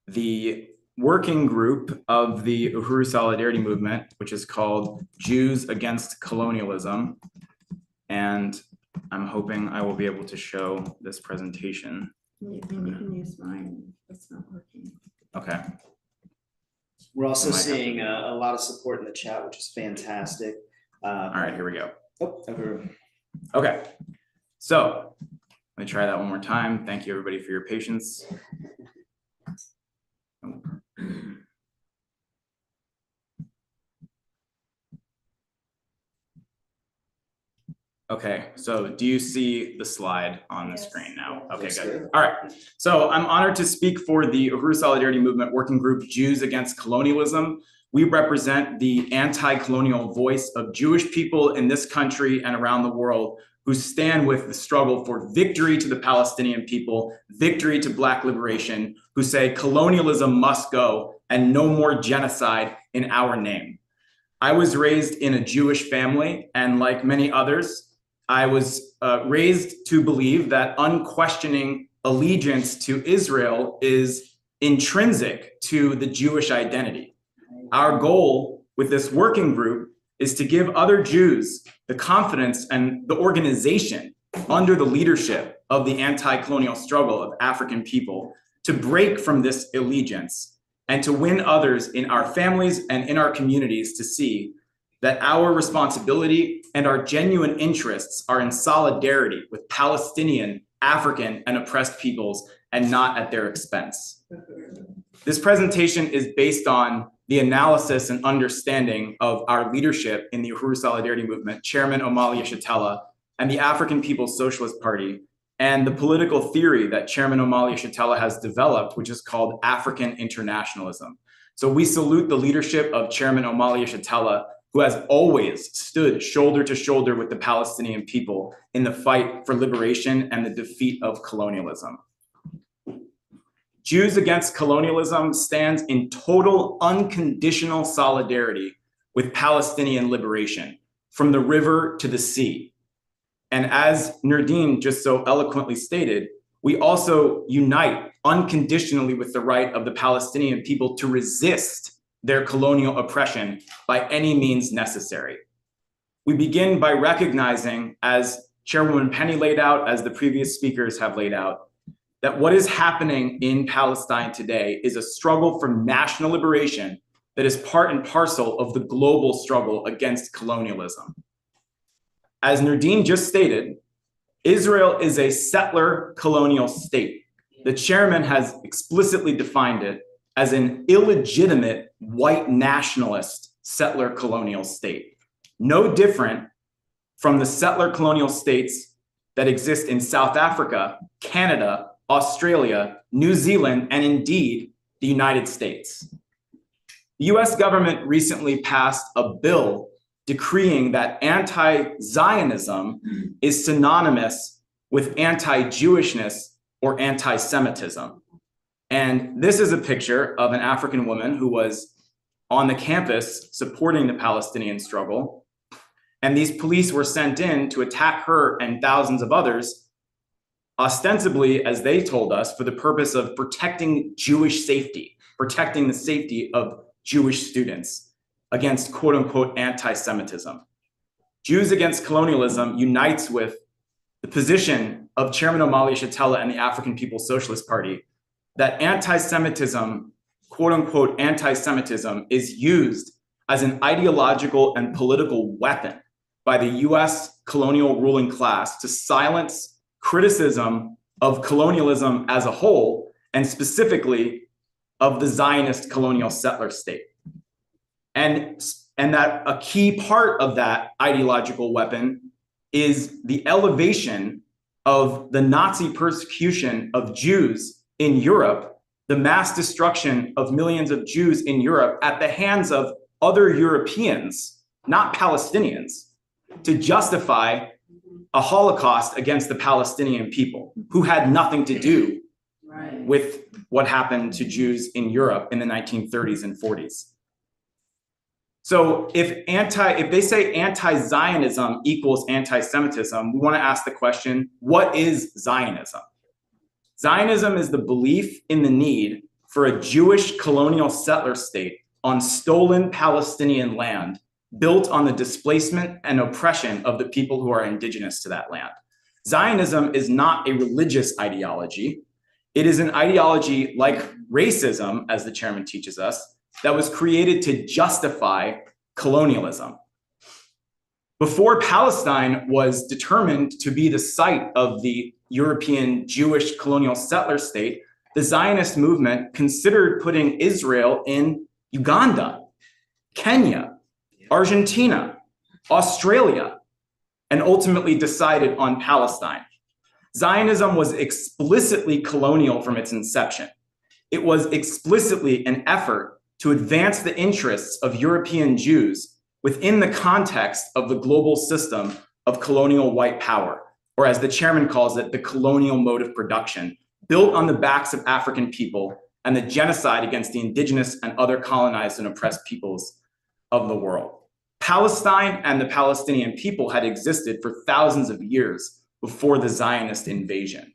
the working group of the Uhuru Solidarity Movement, which is called Jews Against Colonialism. And I'm hoping I will be able to show this presentation. You can use mine. It's not working. Okay. We're also seeing a lot of support in the chat, which is fantastic. All right, here we go. Oh, okay. Okay. So let me try that one more time. Thank you, everybody, for your patience. Okay, so do you see the slide on the screen now? Okay, good. All right, so I'm honored to speak for the Uhuru Solidarity Movement Working Group Jews Against Colonialism. We represent the anti-colonial voice of Jewish people in this country and around the world who stand with the struggle for victory to the Palestinian people, victory to Black liberation, who say colonialism must go and no more genocide in our name. I was raised in a Jewish family, and like many others, I was raised to believe that unquestioning allegiance to Israel is intrinsic to the Jewish identity. Our goal with this working group is to give other Jews the confidence and the organization under the leadership of the anti-colonial struggle of African people to break from this allegiance and to win others in our families and in our communities to see that our responsibility and our genuine interests are in solidarity with Palestinian, African, and oppressed peoples and not at their expense. This presentation is based on the analysis and understanding of our leadership in the Uhuru Solidarity Movement, Chairman Omali Yeshitela, and the African People's Socialist Party, and the political theory that Chairman Omali Yeshitela has developed, which is called African internationalism. So we salute the leadership of Chairman Omali Yeshitela, who has always stood shoulder to shoulder with the Palestinian people in the fight for liberation and the defeat of colonialism. Jews Against Colonialism stands in total unconditional solidarity with Palestinian liberation, from the river to the sea. And as Nurdine just so eloquently stated, we also unite unconditionally with the right of the Palestinian people to resist their colonial oppression by any means necessary. We begin by recognizing, as Chairwoman Penny laid out, as the previous speakers have laid out, that what is happening in Palestine today is a struggle for national liberation that is part and parcel of the global struggle against colonialism. As Nurdine just stated, Israel is a settler colonial state. The chairman has explicitly defined it as an illegitimate white nationalist settler colonial state, no different from the settler colonial states that exist in South Africa, Canada, Australia, New Zealand, and indeed the United States. The US government recently passed a bill decreeing that anti-Zionism is synonymous with anti-Jewishness or anti-Semitism. And this is a picture of an African woman who was on the campus supporting the Palestinian struggle. And these police were sent in to attack her and thousands of others, ostensibly, as they told us, for the purpose of protecting Jewish safety, protecting the safety of Jewish students against quote unquote anti-Semitism. Jews Against Colonialism unites with the position of Chairman Omali Yeshitela and the African People's Socialist Party that anti-Semitism, quote unquote anti-Semitism, is used as an ideological and political weapon by the US colonial ruling class to silence criticism of colonialism as a whole, and specifically of the Zionist colonial settler state. And that a key part of that ideological weapon is the elevation of the Nazi persecution of Jews in Europe, the mass destruction of millions of Jews in Europe at the hands of other Europeans, not Palestinians, to justify a Holocaust against the Palestinian people who had nothing to do with what happened to Jews in Europe in the 1930s and 40s. So if they say anti-Zionism equals anti-Semitism, we want to ask the question, what is Zionism? Zionism is the belief in the need for a Jewish colonial settler state on stolen Palestinian land built on the displacement and oppression of the people who are indigenous to that land. Zionism is not a religious ideology. It is an ideology like racism, as the chairman teaches us, that was created to justify colonialism. Before Palestine was determined to be the site of the European Jewish colonial settler state, the Zionist movement considered putting Israel in Uganda, Kenya, Argentina, Australia, and ultimately decided on Palestine. Zionism was explicitly colonial from its inception. It was explicitly an effort to advance the interests of European Jews within the context of the global system of colonial white power, or as the chairman calls it, the colonial mode of production, built on the backs of African people and the genocide against the indigenous and other colonized and oppressed peoples of the world. Palestine and the Palestinian people had existed for thousands of years before the Zionist invasion.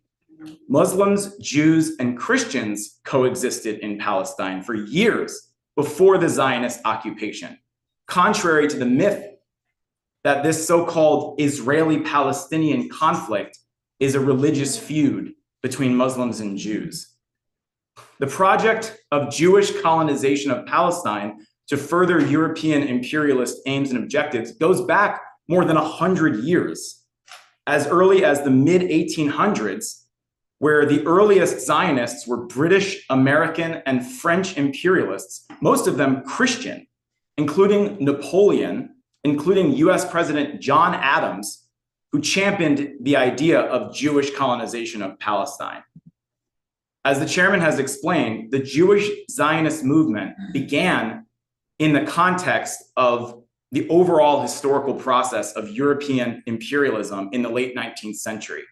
Muslims, Jews, and Christians coexisted in Palestine for years before the Zionist occupation, contrary to the myth that this so-called Israeli-Palestinian conflict is a religious feud between Muslims and Jews. The project of Jewish colonization of Palestine to further European imperialist aims and objectives goes back more than 100 years, as early as the mid-1800s, where the earliest Zionists were British, American, and French imperialists, most of them Christian, including Napoleon, including US President John Adams, who championed the idea of Jewish colonization of Palestine. As the chairman has explained, the Jewish Zionist movement began in the context of the overall historical process of European imperialism in the late 19th century.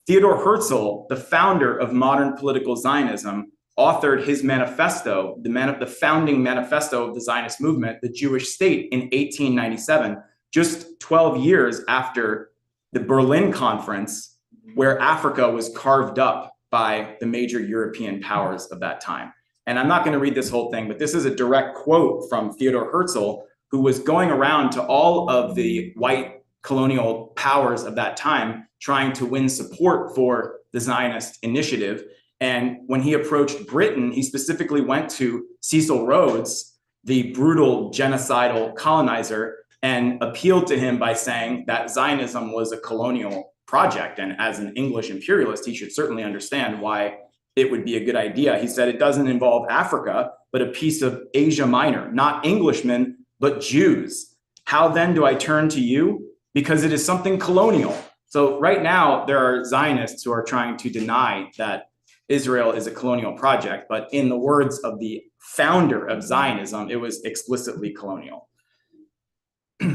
Theodor Herzl, the founder of modern political Zionism, authored his manifesto, the founding manifesto of the Zionist movement, the Jewish state, in 1897, just 12 years after the Berlin Conference, where Africa was carved up by the major European powers of that time. And I'm not going to read this whole thing, but this is a direct quote from Theodor Herzl, who was going around to all of the white colonial powers of that time, trying to win support for the Zionist initiative. And when he approached Britain, he specifically went to Cecil Rhodes, the brutal genocidal colonizer, and appealed to him by saying that Zionism was a colonial project. And as an English imperialist, he should certainly understand why it would be a good idea. He said it doesn't involve Africa, but a piece of Asia Minor, not Englishmen, but Jews. How then do I turn to you? Because it is something colonial. So right now, there are Zionists who are trying to deny that Israel is a colonial project, but in the words of the founder of Zionism, it was explicitly colonial.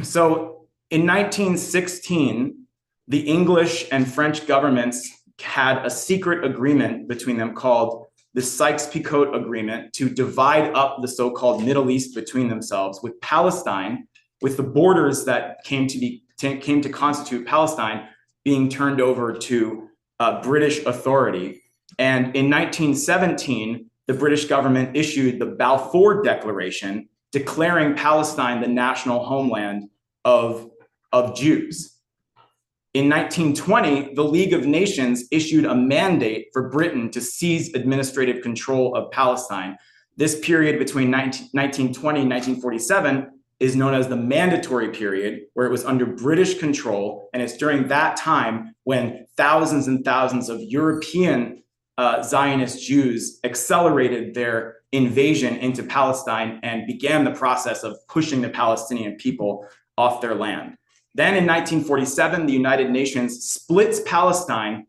So in 1916, the English and French governments had a secret agreement between them called the Sykes-Picot Agreement to divide up the so-called Middle East between themselves, with Palestine, with the borders that came to constitute Palestine being turned over to British authority. And in 1917, the British government issued the Balfour Declaration, declaring Palestine the national homeland of Jews. In 1920, the League of Nations issued a mandate for Britain to seize administrative control of Palestine. This period between 1920 and 1947 is known as the mandatory period, where it was under British control. And it's during that time when thousands and thousands of European Zionist Jews accelerated their invasion into Palestine and began the process of pushing the Palestinian people off their land. Then in 1947, the United Nations splits Palestine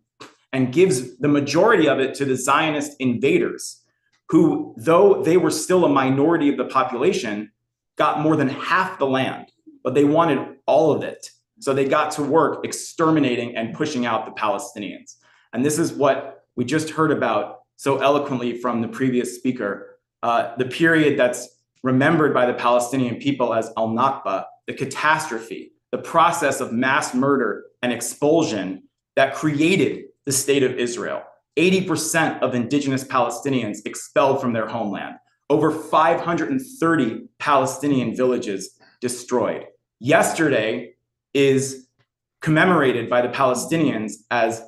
and gives the majority of it to the Zionist invaders, who, though they were still a minority of the population, got more than half the land, but they wanted all of it. So they got to work exterminating and pushing out the Palestinians. And this is what we just heard about so eloquently from the previous speaker, the period that's remembered by the Palestinian people as al-Nakba, the catastrophe, the process of mass murder and expulsion that created the state of Israel. 80% of indigenous Palestinians expelled from their homeland. Over 530 Palestinian villages destroyed. Yesterday is commemorated by the Palestinians as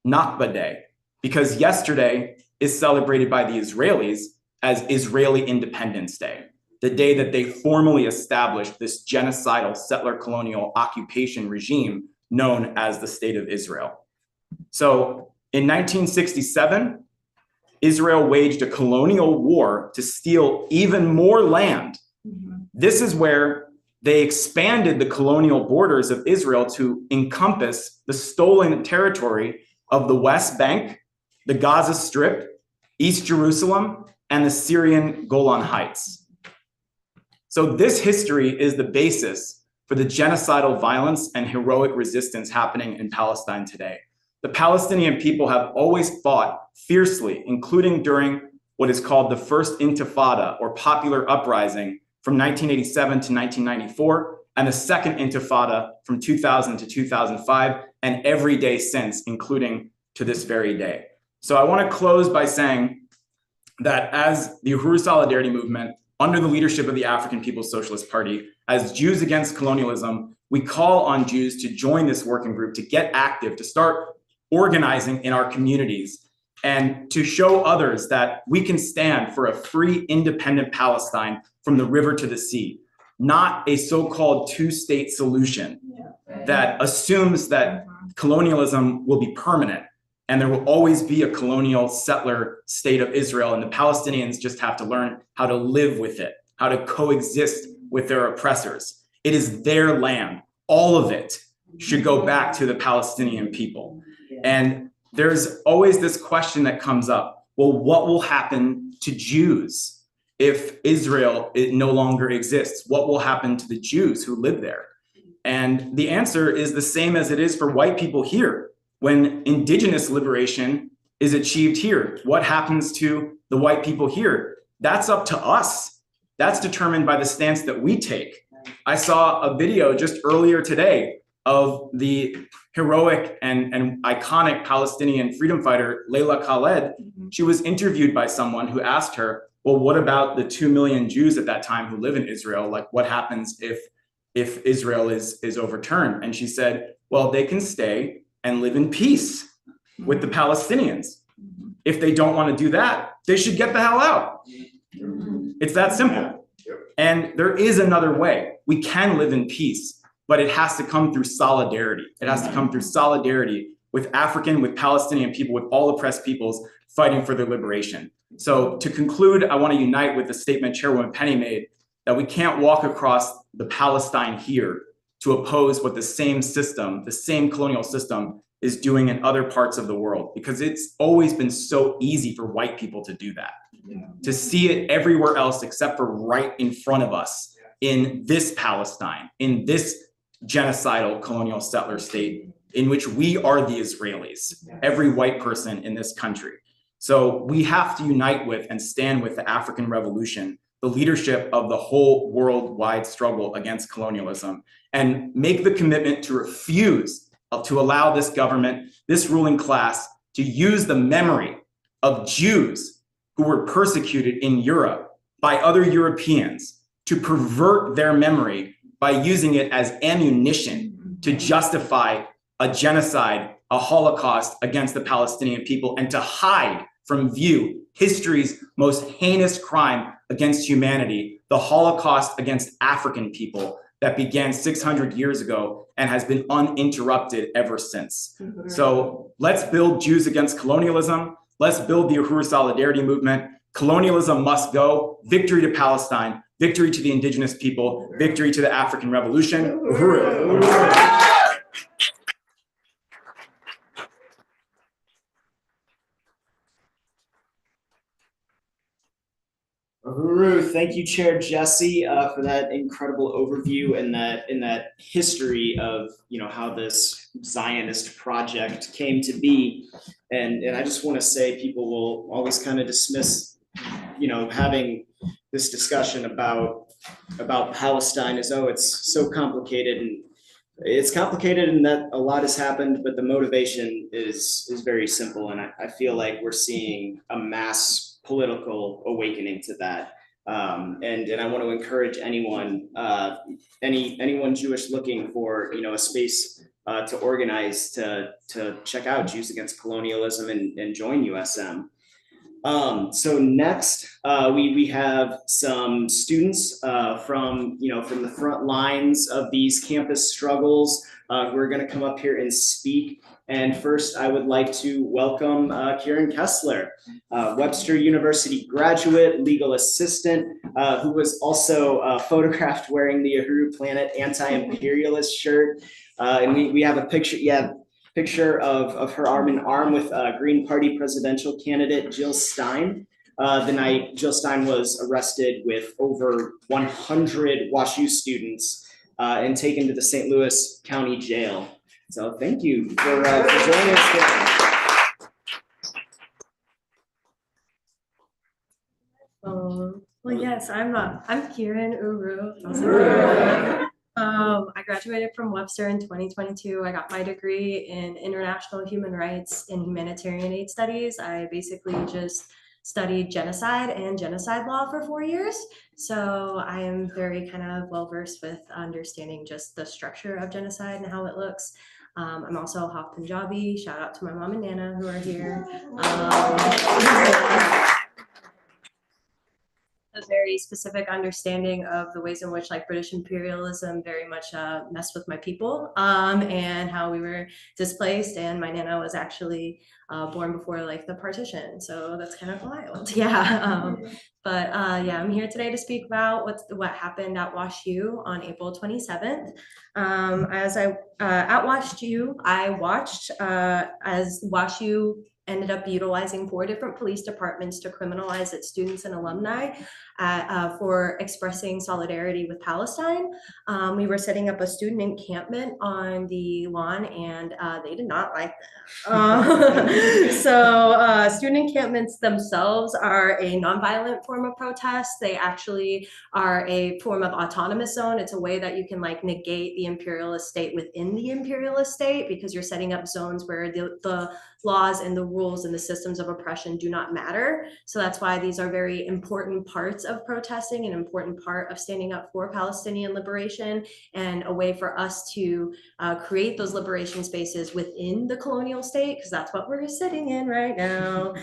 Nakba Day, because yesterday is celebrated by the Israelis as Israeli Independence Day, the day that they formally established this genocidal settler colonial occupation regime known as the State of Israel. So in 1967, Israel waged a colonial war to steal even more land. This is where they expanded the colonial borders of Israel to encompass the stolen territory of the West Bank, the Gaza Strip, East Jerusalem, and the Syrian Golan Heights. So this history is the basis for the genocidal violence and heroic resistance happening in Palestine today. The Palestinian people have always fought fiercely, including during what is called the First Intifada, or popular uprising, from 1987 to 1994, and the Second Intifada from 2000 to 2005, and every day since, including to this very day. So I want to close by saying that as the Uhuru Solidarity Movement, under the leadership of the African People's Socialist Party, as Jews Against Colonialism, we call on Jews to join this working group, to get active, to start organizing in our communities, and to show others that we can stand for a free, independent Palestine from the river to the sea, not a so-called two-state solution that assumes that colonialism will be permanent and there will always be a colonial settler state of Israel, and the Palestinians just have to learn how to live with it, how to coexist with their oppressors. It is their land. All of it should go back to the Palestinian people. And there's always this question that comes up, well, what will happen to Jews if Israel no longer exists? What will happen to the Jews who live there? And the answer is the same as it is for white people here. When indigenous liberation is achieved here, what happens to the white people here? That's up to us. That's determined by the stance that we take. I saw a video just earlier today of the heroic and iconic Palestinian freedom fighter, Layla Khaled. She was interviewed by someone who asked her, well, what about the 2 million Jews at that time who live in Israel? Like, what happens if Israel is overturned? And she said, well, they can stay and live in peace with the Palestinians. If they don't want to do that, they should get the hell out. It's that simple. And there is another way. We can live in peace, but it has to come through solidarity. It has to come through solidarity with African, with Palestinian people, with all oppressed peoples fighting for their liberation. So to conclude, I want to unite with the statement Chairwoman Penny made, that we can't walk across the Palestine here to oppose what the same system, the same colonial system, is doing in other parts of the world, because it's always been so easy for white people to do that, to see it everywhere else except for right in front of us in this Palestine, in this genocidal colonial settler state in which we are the Israelis, every white person in this country. So we have to unite with and stand with the African Revolution, the leadership of the whole worldwide struggle against colonialism, and make the commitment to refuse to allow this government, this ruling class, to use the memory of Jews who were persecuted in Europe by other Europeans, to pervert their memory by using it as ammunition to justify a genocide, a Holocaust against the Palestinian people, and to hide from view history's most heinous crime against humanity, the Holocaust against African people that began 600 years ago and has been uninterrupted ever since. So let's build Jews Against Colonialism. Let's build the Uhuru Solidarity Movement. Colonialism must go. Victory to Palestine. Victory to the indigenous people. Victory to the African Revolution. Uhuru. Uhuru, thank you, Chair Jesse, for that incredible overview and that history of how this Zionist project came to be. And I just want to say, people will always kind of dismiss, having this discussion about Palestine as, oh, it's so complicated, and it's complicated in that a lot has happened, but the motivation is very simple, and I feel like we're seeing a mass political awakening to that. And I want to encourage anyone, anyone Jewish looking for a space to organize, to check out Jews Against Colonialism and join USM. So next, we have some students from the front lines of these campus struggles who are going to come up here and speak. And first, I would like to welcome Kieran Kessler, Webster University graduate, legal assistant, who was also photographed wearing the Uhuru Planet anti-imperialist shirt. And we have a picture of her arm in arm with Green Party presidential candidate Jill Stein. The night Jill Stein was arrested with over 100 WashU students and taken to the St. Louis County Jail. So thank you for joining us today. Well, yes, I'm Kieran Uhuru. I graduated from Webster in 2022. I got my degree in international human rights and humanitarian aid studies. I basically just studied genocide and genocide law for 4 years. So I am very kind of well-versed with understanding just the structure of genocide and how it looks. I'm also half Punjabi. Shout out to my mom and Nana who are here. A very specific understanding of the ways in which British imperialism very much messed with my people and how we were displaced. And my Nana was actually born before the partition. So that's kind of wild. Yeah. Yeah, I'm here today to speak about what happened at WashU on April 27th. At WashU, I watched as WashU ended up utilizing 4 different police departments to criminalize its students and alumni for expressing solidarity with Palestine. We were setting up a student encampment on the lawn, and they did not like that. So student encampments themselves are a nonviolent form of protest. They actually are a form of autonomous zone. It's a way that you can negate the imperialist state within the imperialist state, because you're setting up zones where the laws and the rules and the systems of oppression do not matter. So that's why these are very important parts of protesting, an important part of standing up for Palestinian liberation, and a way for us to create those liberation spaces within the colonial state, because that's what we're sitting in right now.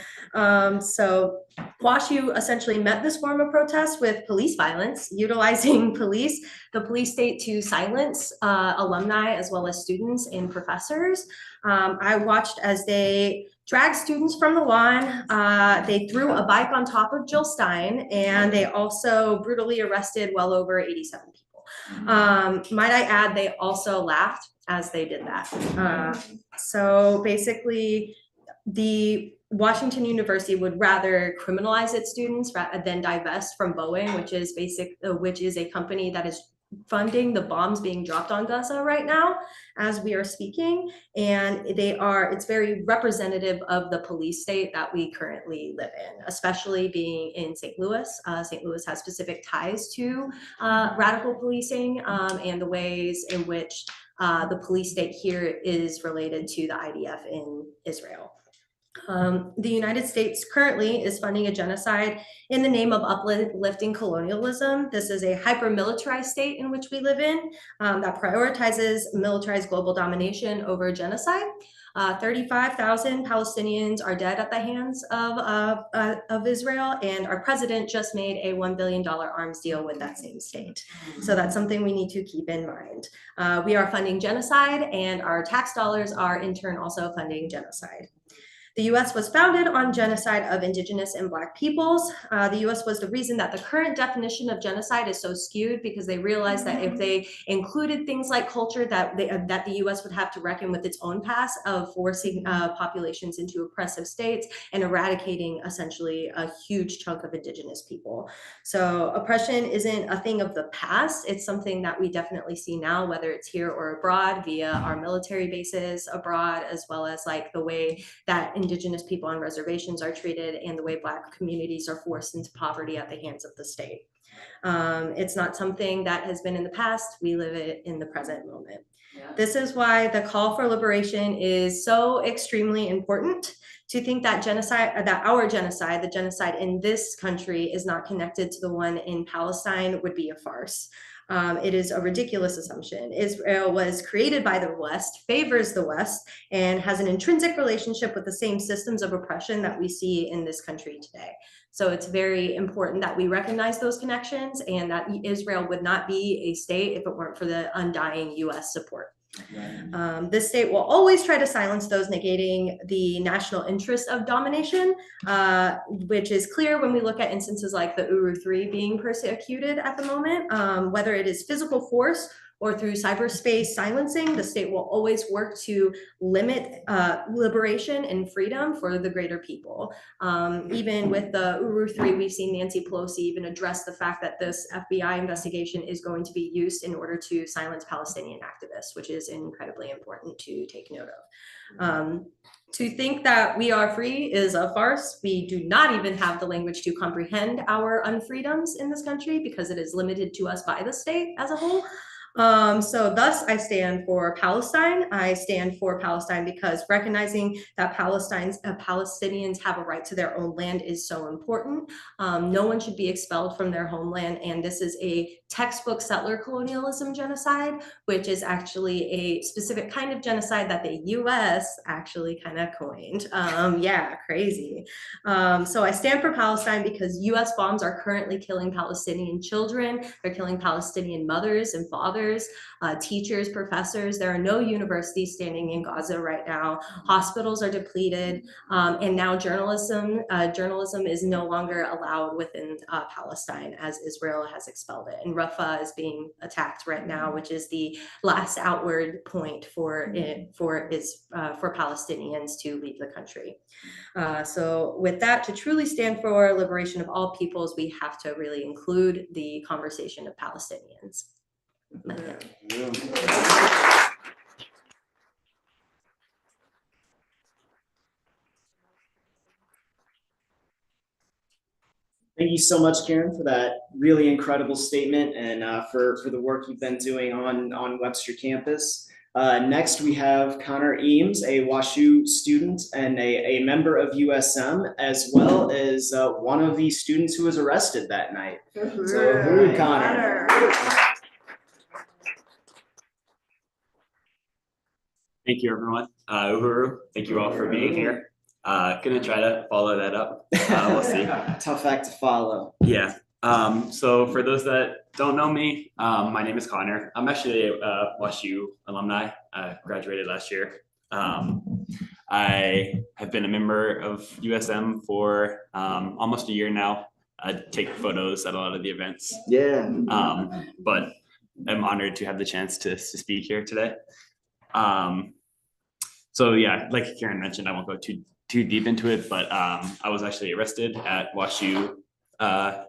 So WashU essentially met this form of protest with police violence, utilizing the police state to silence alumni as well as students and professors. I watched as they dragged students from the lawn. They threw a bike on top of Jill Stein, and they also brutally arrested well over 87 people. Might I add, they also laughed as they did that. So basically, the Washington University would rather criminalize its students than divest from Boeing, which is a company that is funding the bombs being dropped on Gaza right now as we are speaking. And it's very representative of the police state that we currently live in, especially being in St. Louis. St. Louis has specific ties to radical policing and the ways in which the police state here is related to the IDF in Israel. The United States currently is funding a genocide in the name of uplifting colonialism. This is a hyper-militarized state in which we live in that prioritizes militarized global domination over genocide. 35,000 Palestinians are dead at the hands of Israel, and our president just made a $1 billion arms deal with that same state. So that's something we need to keep in mind. We are funding genocide, and our tax dollars are in turn also funding genocide. The US was founded on genocide of Indigenous and Black peoples. The US was the reason that the current definition of genocide is so skewed, because they realized that if they included things like culture, that the US would have to reckon with its own past of forcing populations into oppressive states and eradicating essentially a huge chunk of Indigenous people. So oppression isn't a thing of the past. It's something that we definitely see now, whether it's here or abroad via our military bases abroad, as well as like the way that Indigenous people on reservations are treated and the way Black communities are forced into poverty at the hands of the state. It's not something that has been in the past. We live it in the present moment. This is why the call for liberation is so extremely important. To think that genocide, that our genocide, the genocide in this country, is not connected to the one in Palestine would be a farce. It is a ridiculous assumption. Israel was created by the West, favors the West, and has an intrinsic relationship with the same systems of oppression that we see in this country today. So it's very important that we recognize those connections, and that Israel would not be a state if it weren't for the undying US support. This state will always try to silence those negating the national interest of domination, which is clear when we look at instances like the Uru 3 being persecuted at the moment. Whether it is physical force or through cyberspace silencing, the state will always work to limit liberation and freedom for the greater people. Even with the Uru 3, we've seen Nancy Pelosi even address the fact that this FBI investigation is going to be used in order to silence Palestinian activists, which is incredibly important to take note of. To think that we are free is a farce. We do not even have the language to comprehend our unfreedoms in this country, because it is limited to us by the state as a whole. So thus I stand for Palestine. I stand for Palestine because recognizing that Palestinians have a right to their own land is so important. No one should be expelled from their homeland, and this is a textbook settler colonialism genocide, which is actually a specific kind of genocide that the US actually kind of coined. Yeah, crazy. So I stand for Palestine because US bombs are currently killing Palestinian children. They're killing Palestinian mothers and fathers, teachers, professors. There are no universities standing in Gaza right now. Hospitals are depleted, and now journalism is no longer allowed within Palestine, as Israel has expelled it. And Rafah is being attacked right now, which is the last outward point for Palestinians to leave the country. So with that, to truly stand for liberation of all peoples, we have to really include the conversation of Palestinians. Thank you so much, Karen, for that really incredible statement, and for the work you've been doing on Webster campus. Next, we have Connor Eames, a WashU student and a member of USM, as well as one of the students who was arrested that night. So, Uhuru, Connor. Thank you, everyone. Uhuru, thank you all for being here. Gonna try to follow that up. We'll see. Tough act to follow. Yeah. So for those that don't know me, my name is Connor. I'm actually a WashU alumni. Graduated last year. I have been a member of USM for almost a year now. I take photos at a lot of the events. Yeah. But I'm honored to have the chance to speak here today. So yeah, like Karen mentioned, I won't go too deep into it, but I was actually arrested at WashU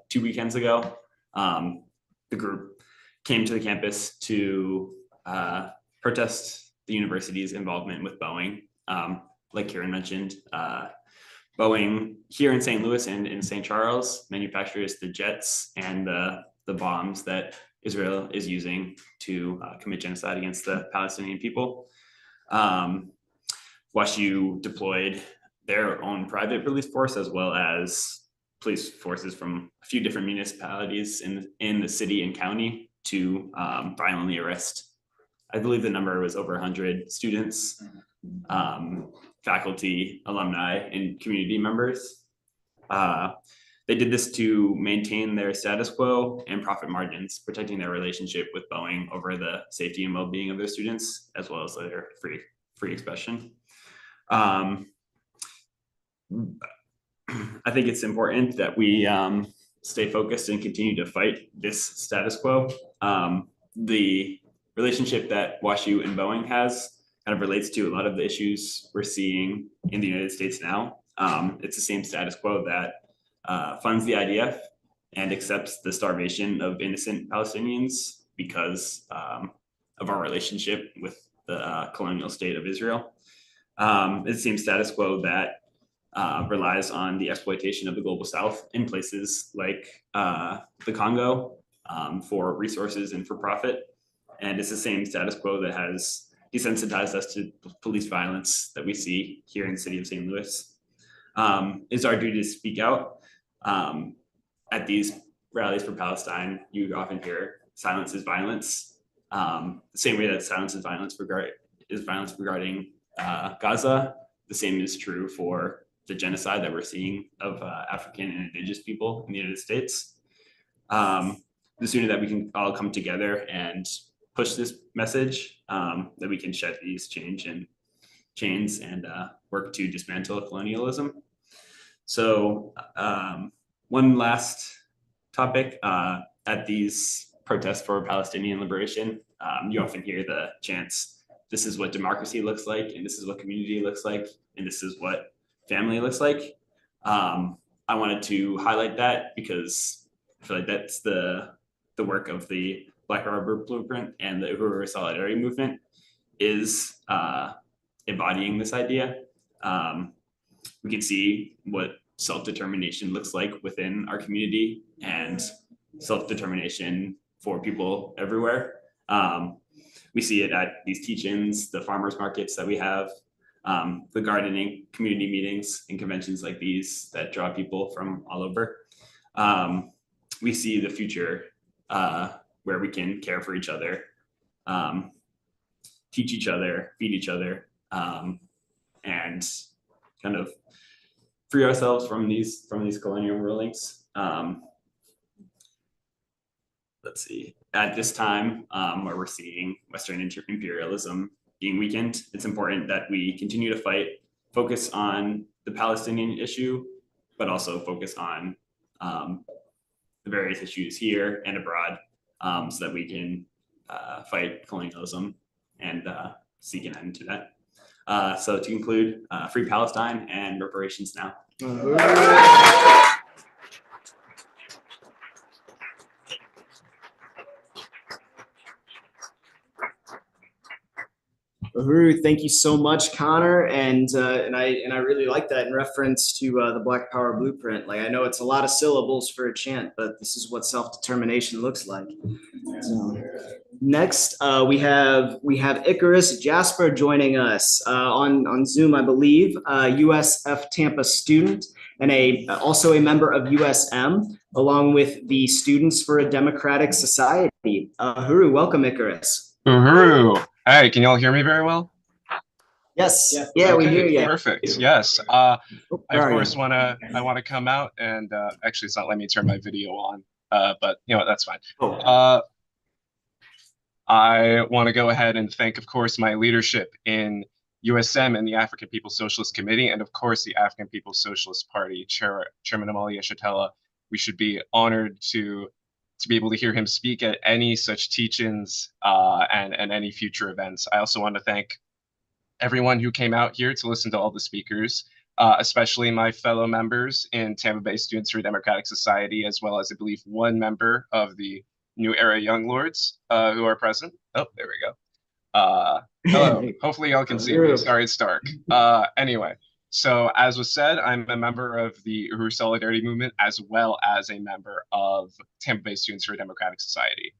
2 weekends ago. The group came to the campus to protest the university's involvement with Boeing. Like Karen mentioned, Boeing here in St. Louis and in St. Charles manufactures the jets and the bombs that Israel is using to commit genocide against the Palestinian people. WashU deployed their own private police force, as well as police forces from a few different municipalities in the city and county to violently arrest. I believe the number was over 100 students, faculty, alumni, and community members. They did this to maintain their status quo and profit margins, protecting their relationship with Boeing over the safety and well-being of their students, as well as their free expression. I think it's important that we stay focused and continue to fight this status quo. The relationship that WashU and Boeing has kind of relates to a lot of the issues we're seeing in the United States now. It's the same status quo that funds the IDF and accepts the starvation of innocent Palestinians because of our relationship with the colonial state of Israel. It's the same status quo that relies on the exploitation of the global south in places like the Congo for resources and for profit. And it's the same status quo that has desensitized us to police violence that we see here in the city of St. Louis. It's our duty to speak out. At these rallies for Palestine, you often hear silence is violence. The same way that silence is violence regarding Gaza, the same is true for the genocide that we're seeing of African and indigenous people in the United States. The sooner that we can all come together and push this message, that we can shed these chains and work to dismantle colonialism. So one last topic, at these protests for Palestinian liberation, you often hear the chants, this is what democracy looks like, and this is what community looks like, and this is what family looks like. I wanted to highlight that because I feel like that's the work of the Black Power Blueprint and the Uhuru Solidarity Movement is embodying this idea. We can see what self-determination looks like within our community and self-determination for people everywhere. We see it at these teach-ins, the farmers markets that we have, the gardening community meetings and conventions like these that draw people from all over. We see the future where we can care for each other, teach each other, feed each other, and kind of free ourselves from these colonial rulings. Let's see. At this time, where we're seeing Western imperialism being weakened, it's important that we continue to fight, focus on the Palestinian issue, but also focus on the various issues here and abroad, so that we can fight colonialism and seek an end to that. So to conclude, free Palestine and reparations now. Uhuru, thank you so much, Connor, and I really like that in reference to the Black Power Blueprint. Like, I know it's a lot of syllables for a chant, but this is what self-determination looks like. So, next, we have Icarus Jasper joining us on Zoom, I believe, USF Tampa student and also a member of USM, along with the Students for a Democratic Society. Uhuru, welcome, Icarus. Uhuru. Hey, can y'all hear me very well? Yes. Yeah, we hear you. Perfect. Yes. I of course want to come out and actually it's not letting me turn my video on, but you know, that's fine. I want to go ahead and thank, of course, my leadership in USM and the African People's Socialist Committee, and of course the African People's Socialist Party, Chairman Amalia Shatella. We should be honored to be able to hear him speak at any such teach-ins and any future events. I also want to thank everyone who came out here to listen to all the speakers, especially my fellow members in Tampa Bay Students for a Democratic Society, as well as I believe one member of the New Era Young Lords who are present. Oh, there we go. Hello, hopefully y'all can see me. Sorry, it's dark. Anyway. So as was said, I'm a member of the Uhuru Solidarity Movement, as well as a member of Tampa Bay Students for a Democratic Society.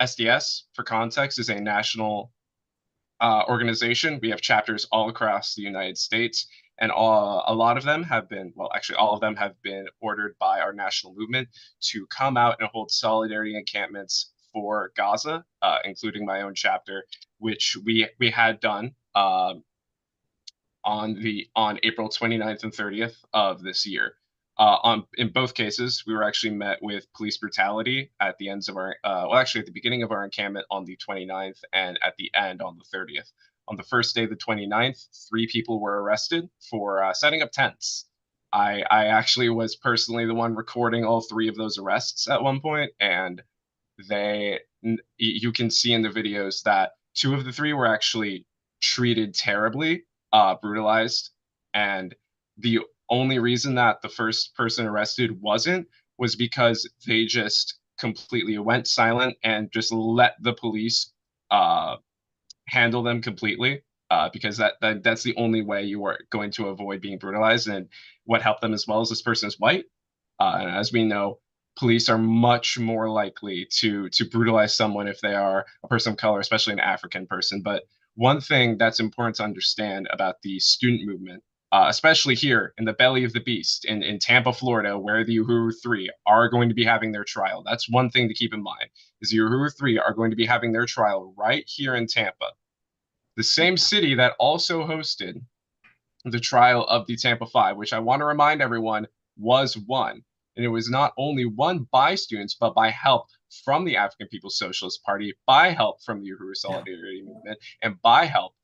SDS, for context, is a national organization. We have chapters all across the United States, and a lot of them have been, well, actually all of them have been ordered by our national movement to come out and hold solidarity encampments for Gaza, including my own chapter, which we had done on April 29th and 30th of this year. In both cases, we were actually met with police brutality at the ends of our, well, actually at the beginning of our encampment on the 29th and at the end on the 30th. On the first day, the 29th, 3 people were arrested for setting up tents. I actually was personally the one recording all 3 of those arrests at one point, and you can see in the videos that 2 of the 3 were actually treated terribly, brutalized, and the only reason that the first person arrested wasn't was because they just completely went silent and just let the police handle them completely, because that's the only way you are going to avoid being brutalized. And what helped them as well is this person is white, and as we know, police are much more likely to brutalize someone if they are a person of color, especially an African person. But one thing that's important to understand about the student movement, especially here in the belly of the beast in Tampa, Florida, where the Uhuru 3 are going to be having their trial. That's one thing to keep in mind, is the Uhuru 3 are going to be having their trial right here in Tampa, the same city that also hosted the trial of the Tampa 5, which I want to remind everyone was won. And it was not only won by students, but by help from the African People's Socialist Party, by help from the Uhuru Solidarity Movement, and by help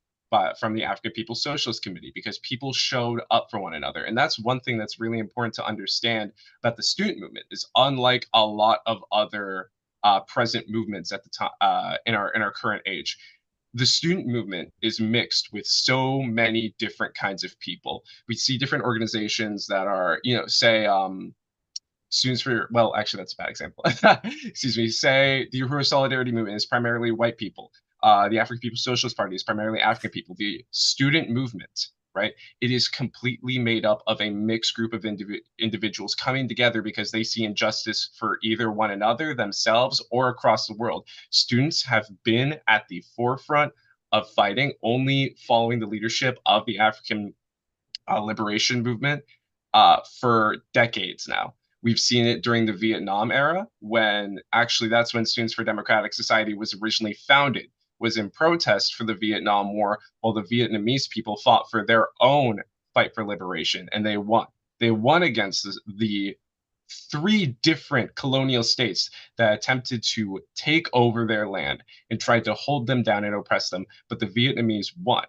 from the African People's Socialist Committee, because people showed up for one another. And that's one thing that's really important to understand about the student movement, is unlike a lot of other present movements at the time in our current age, the student movement is mixed with so many different kinds of people. We see different organizations that are, say, students for, well, actually, that's a bad example. Excuse me. Say the Uhuru Solidarity Movement is primarily white people. The African People's Socialist Party is primarily African people. The student movement, right? It is completely made up of a mixed group of individuals coming together because they see injustice for either one another, themselves, or across the world. Students have been at the forefront of fighting, only following the leadership of the African liberation movement for decades now. We've seen it during the Vietnam era, when actually that's when Students for Democratic Society was originally founded, was in protest for the Vietnam War, while the Vietnamese people fought for their own fight for liberation, and they won. They won against the 3 different colonial states that attempted to take over their land and tried to hold them down and oppress them, but the Vietnamese won.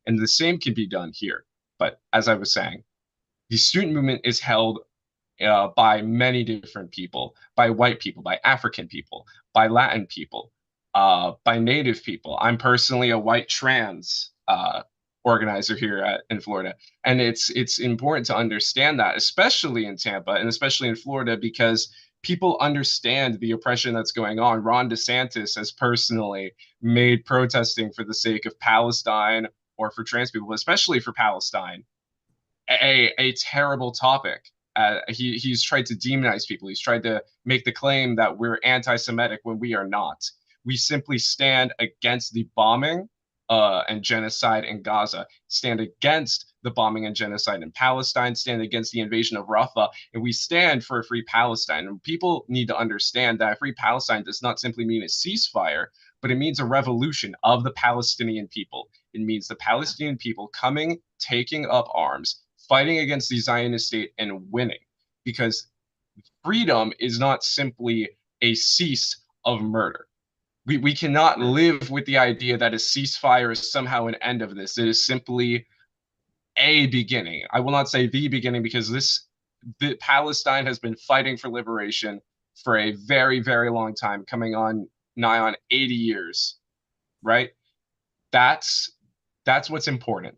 And the same can be done here. But as I was saying, the student movement is held by many different people, by white people, by African people, by Latin people, by Native people. I'm personally a white trans organizer here in Florida, and it's important to understand that, especially in Tampa and especially in Florida, because people understand the oppression that's going on. Ron DeSantis has personally made protesting for the sake of Palestine, or for trans people, especially for Palestine, a terrible topic. He's tried to demonize people. He's tried to make the claim that we're anti-Semitic when we are not. We simply stand against the bombing and genocide in Gaza, stand against the bombing and genocide in Palestine, stand against the invasion of Rafah, and we stand for a free Palestine. And people need to understand that a free Palestine does not simply mean a ceasefire, but it means a revolution of the Palestinian people. It means the Palestinian people coming, taking up arms, fighting against the Zionist state, and winning. Because freedom is not simply a cease of murder. We cannot live with the idea that a ceasefire is somehow an end of this. It is simply a beginning. I will not say the beginning, because Palestine has been fighting for liberation for a very, very long time, coming on nigh on 80 years, right? That's what's important,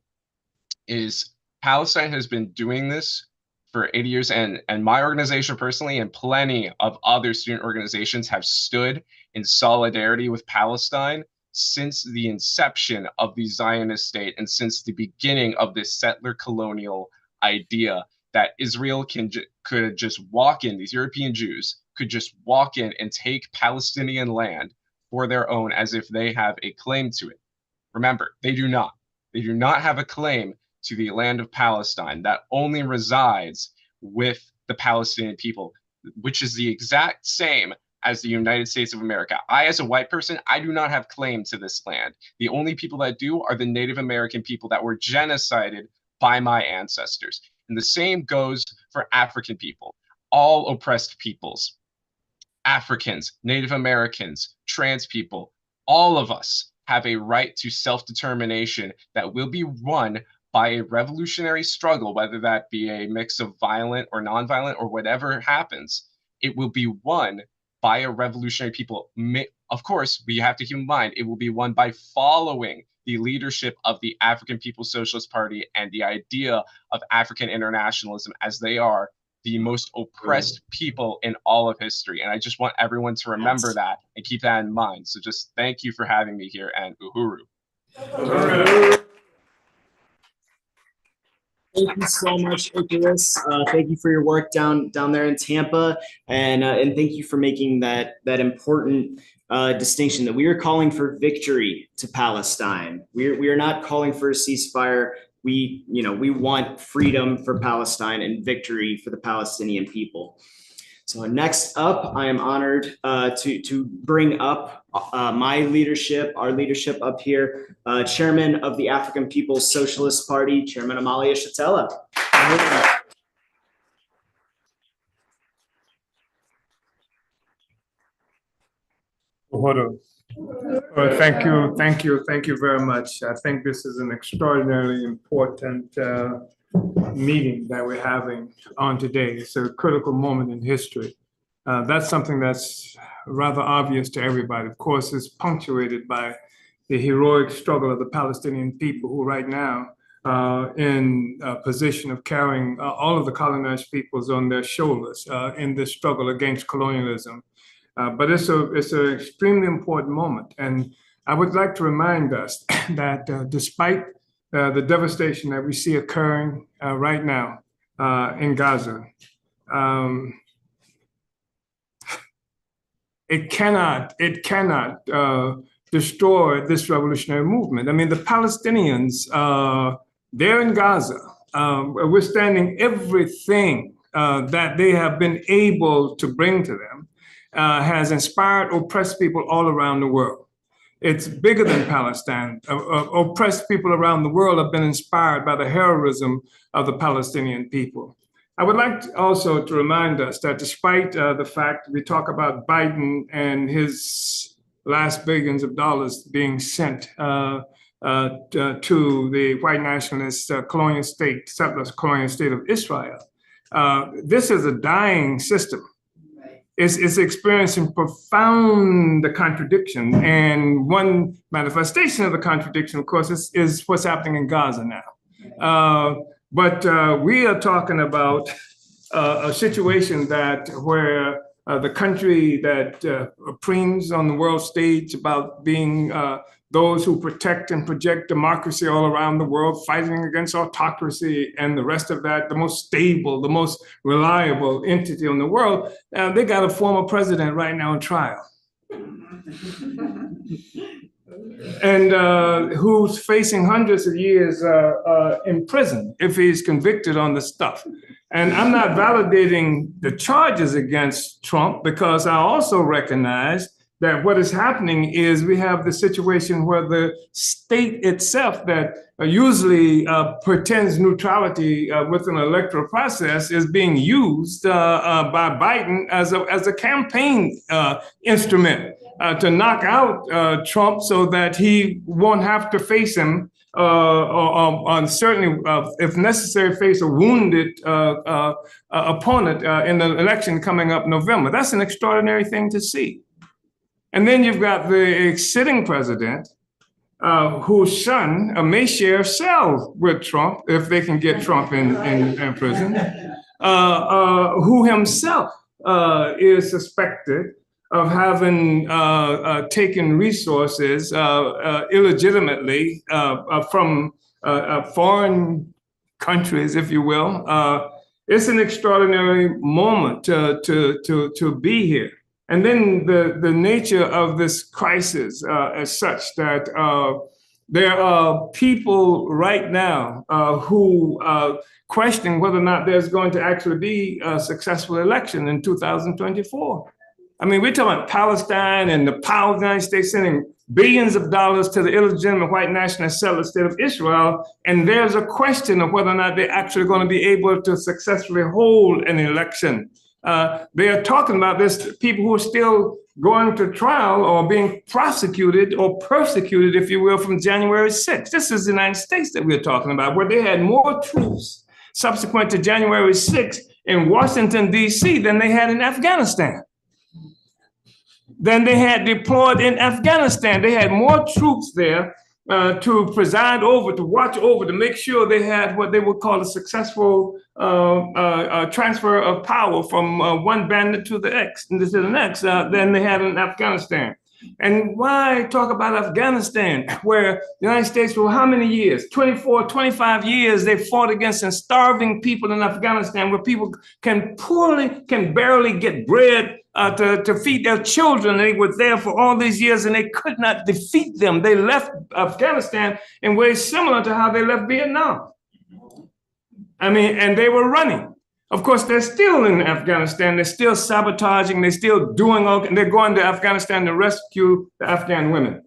is Palestine has been doing this for 80 years, and my organization personally, and plenty of other student organizations, have stood in solidarity with Palestine since the inception of the Zionist state, and since the beginning of this settler colonial idea that Israel could just walk in, these European Jews could just walk in and take Palestinian land for their own, as if they have a claim to it. Remember, they do not. They do not have a claim to the land of Palestine. That only resides with the Palestinian people, which is the exact same as the United States of America. I, as a white person, I do not have claim to this land. The only people that do are the Native American people that were genocided by my ancestors. And the same goes for African people, all oppressed peoples, Africans, Native Americans, trans people, all of us have a right to self-determination that will be won by a revolutionary struggle, whether that be a mix of violent or nonviolent or whatever happens. It will be won by a revolutionary people. Of course, we have to keep in mind, it will be won by following the leadership of the African People's Socialist Party and the idea of African internationalism, as they are the most oppressed people in all of history. And I just want everyone to remember that and keep that in mind. So just thank you for having me here, and Uhuru. Thank you so much, Icarus. Thank you for your work down there in Tampa, and thank you for making that important distinction that we are calling for victory to Palestine. We are not calling for a ceasefire. We want freedom for Palestine and victory for the Palestinian people. So next up, I am honored to bring up our leadership up here, Chairman of the African People's Socialist Party, Chairman Amalia Shatella. Uhuru. Well, thank you very much. I think this is an extraordinarily important meeting that we're having on today. It's a critical moment in history. That's something that's rather obvious to everybody. Of course, it's punctuated by the heroic struggle of the Palestinian people, who right now in a position of carrying all of the colonized peoples on their shoulders in this struggle against colonialism. But it's an extremely important moment. And I would like to remind us that despite the devastation that we see occurring right now in Gaza, it cannot destroy this revolutionary movement. I mean, the Palestinians, they're in Gaza, withstanding everything that they have been able to bring to them, has inspired oppressed people all around the world. It's bigger than Palestine. Oppressed people around the world have been inspired by the heroism of the Palestinian people. I would like also to remind us that despite the fact we talk about Biden and his last billions of dollars being sent to the white nationalist colonial state, settlers colonial state of Israel, this is a dying system. It's experiencing profound contradiction. And one manifestation of the contradiction, of course, is what's happening in Gaza now. But we are talking about a situation where the country that preems on the world stage about being those who protect and project democracy all around the world, fighting against autocracy and the rest of that, the most stable, the most reliable entity in the world, they got a former president right now on trial. And who's facing hundreds of years in prison if he's convicted on the stuff. And I'm not validating the charges against Trump, because I also recognize that what is happening is we have the situation where the state itself that usually pretends neutrality with an electoral process is being used by Biden as a campaign instrument to knock out Trump so that he won't have to face him or certainly, if necessary, face a wounded opponent in the election coming up November. That's an extraordinary thing to see. And then you've got the sitting president, whose son may share a cell with Trump if they can get Trump in prison, who himself is suspected of having taken resources illegitimately from foreign countries, if you will. It's an extraordinary moment to be here. And then the nature of this crisis is such that there are people right now who question whether or not there's going to actually be a successful election in 2024. I mean, we're talking about Palestine and the power of the United States sending billions of dollars to the illegitimate white nationalist settler state of Israel. And there's a question of whether or not they're actually going to be able to successfully hold an election. They are talking about this, people who are still going to trial or being prosecuted or persecuted, if you will, from January 6th. This is the United States that we're talking about, where they had more troops subsequent to January 6th in Washington, D.C. than they had in Afghanistan. Than they had deployed in Afghanistan. They had more troops there to preside over, to watch over, to make sure they had what they would call a successful transfer of power from one bandit to the next, than they had in Afghanistan. And why talk about Afghanistan, where the United States for how many years? 24, 25 years, they fought against and starving people in Afghanistan, where people can barely get bread to feed their children. They were there for all these years and they could not defeat them. They left Afghanistan in ways similar to how they left Vietnam. I mean, and they were running. Of course, they're still in Afghanistan. They're still sabotaging. They're still doing all. And they're going to Afghanistan to rescue the Afghan women,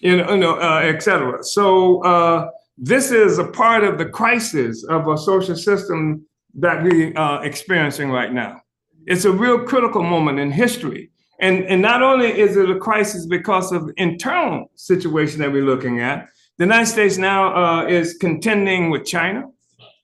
et cetera. So this is a part of the crisis of a social system that we are experiencing right now. It's a real critical moment in history. And not only is it a crisis because of internal situation that we're looking at, the United States now is contending with China.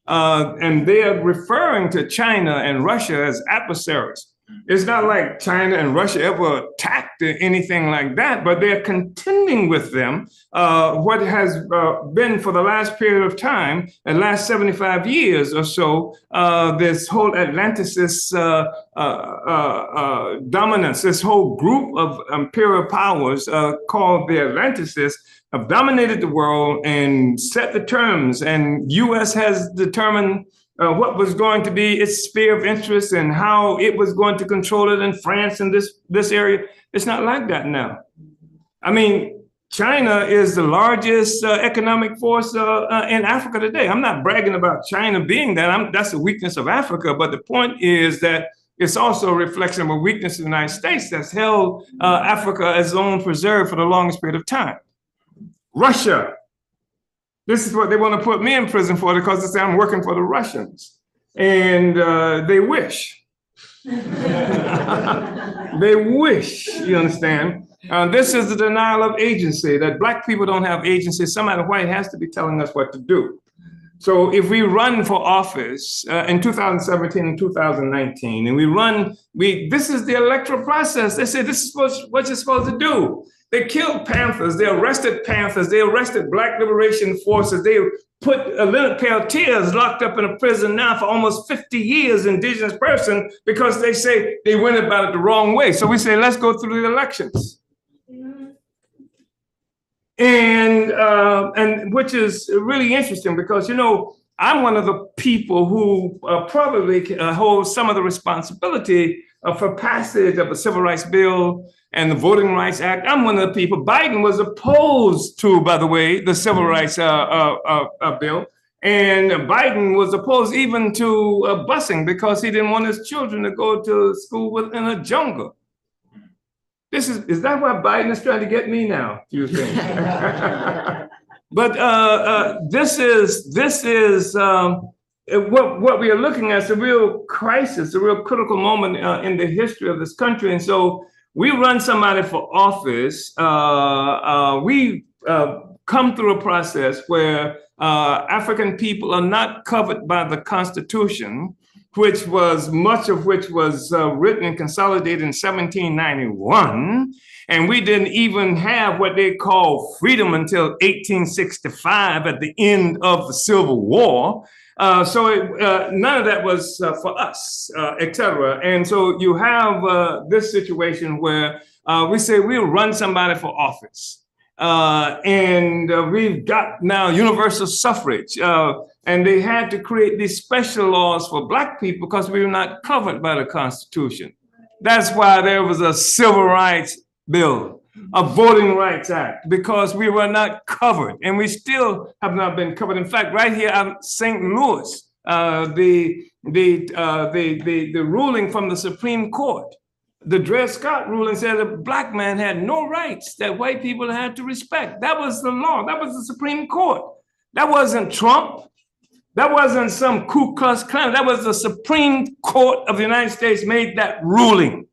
And they are referring to China and Russia as adversaries. It's not like China and Russia ever attacked anything like that, but they're contending with them. What has been for the last period of time, the last 75 years or so, this whole Atlanticist dominance, this whole group of imperial powers called the Atlanticists, have dominated the world and set the terms, and U.S. has determined what was going to be its sphere of interest and how it was going to control it in France and this area. It's not like that now. I mean, China is the largest economic force in Africa today. I'm not bragging about China being that. That's a weakness of Africa, but the point is that it's also a reflection of a weakness of the United States that's held Africa as its own preserve for the longest period of time. Russia. This is what they want to put me in prison for, because they say I'm working for the Russians. And they wish. They wish, you understand? This is the denial of agency, that Black people don't have agency. Somebody white has to be telling us what to do. So if we run for office in 2017 and 2019, and this is the electoral process. They say this is what you're supposed to do. They killed Panthers, they arrested Panthers, they arrested Black liberation forces, they put Leonard Peltier's locked up in a prison now for almost 50 years, indigenous person, because they say they went about it the wrong way. So we say, let's go through the elections. And which is really interesting because, I'm one of the people who probably hold some of the responsibility for passage of the Civil Rights Bill and the Voting Rights Act. I'm one of the people. Biden was opposed to, by the way, the Civil Rights Bill. And Biden was opposed even to busing because he didn't want his children to go to school in a jungle. Is that why Biden is trying to get me now, do you think? But this is what we are looking at is a real crisis, a real critical moment in the history of this country. And so we run somebody for office. We come through a process where African people are not covered by the Constitution, much of which was written and consolidated in 1791. And we didn't even have what they call freedom until 1865 at the end of the Civil War. So none of that was for us, et cetera. And so you have this situation where we say we'll run somebody for office. And we've got now universal suffrage. And they had to create these special laws for Black people because we were not covered by the Constitution. That's why there was a Civil Rights Bill, a Voting Rights Act, because we were not covered, and we still have not been covered. In fact, right here in St. Louis, the ruling from the Supreme Court, the Dred Scott ruling said a Black man had no rights that white people had to respect. That was the law. That was the Supreme Court. That wasn't Trump. That wasn't some Ku Klux Klan. That was the Supreme Court of the United States made that ruling.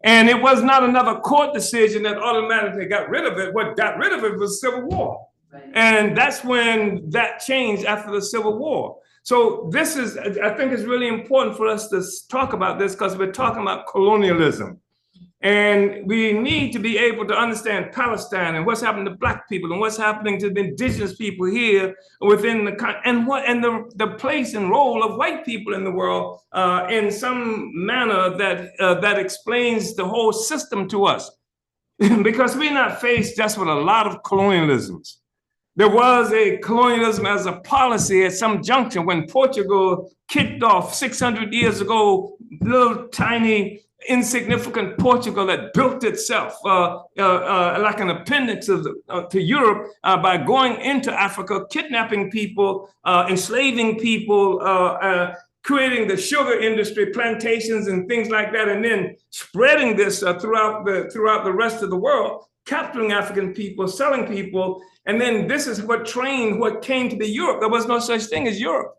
And it was not another court decision that automatically got rid of it. What got rid of it was civil war. And that's when that changed after the Civil War. So this is, I think it's really important for us to talk about this because we're talking about colonialism. And we need to be able to understand Palestine and what's happening to Black people and what's happening to the indigenous people here within the the place and role of white people in the world in some manner that explains the whole system to us. Because we're not faced just with a lot of colonialisms. There was a colonialism as a policy at some juncture when Portugal kicked off 600 years ago, little tiny insignificant Portugal that built itself like an appendix to Europe by going into Africa, kidnapping people, enslaving people, creating the sugar industry, plantations and things like that, and then spreading this throughout the rest of the world, capturing African people, selling people. And then this is what trained what came to be Europe. There was no such thing as Europe.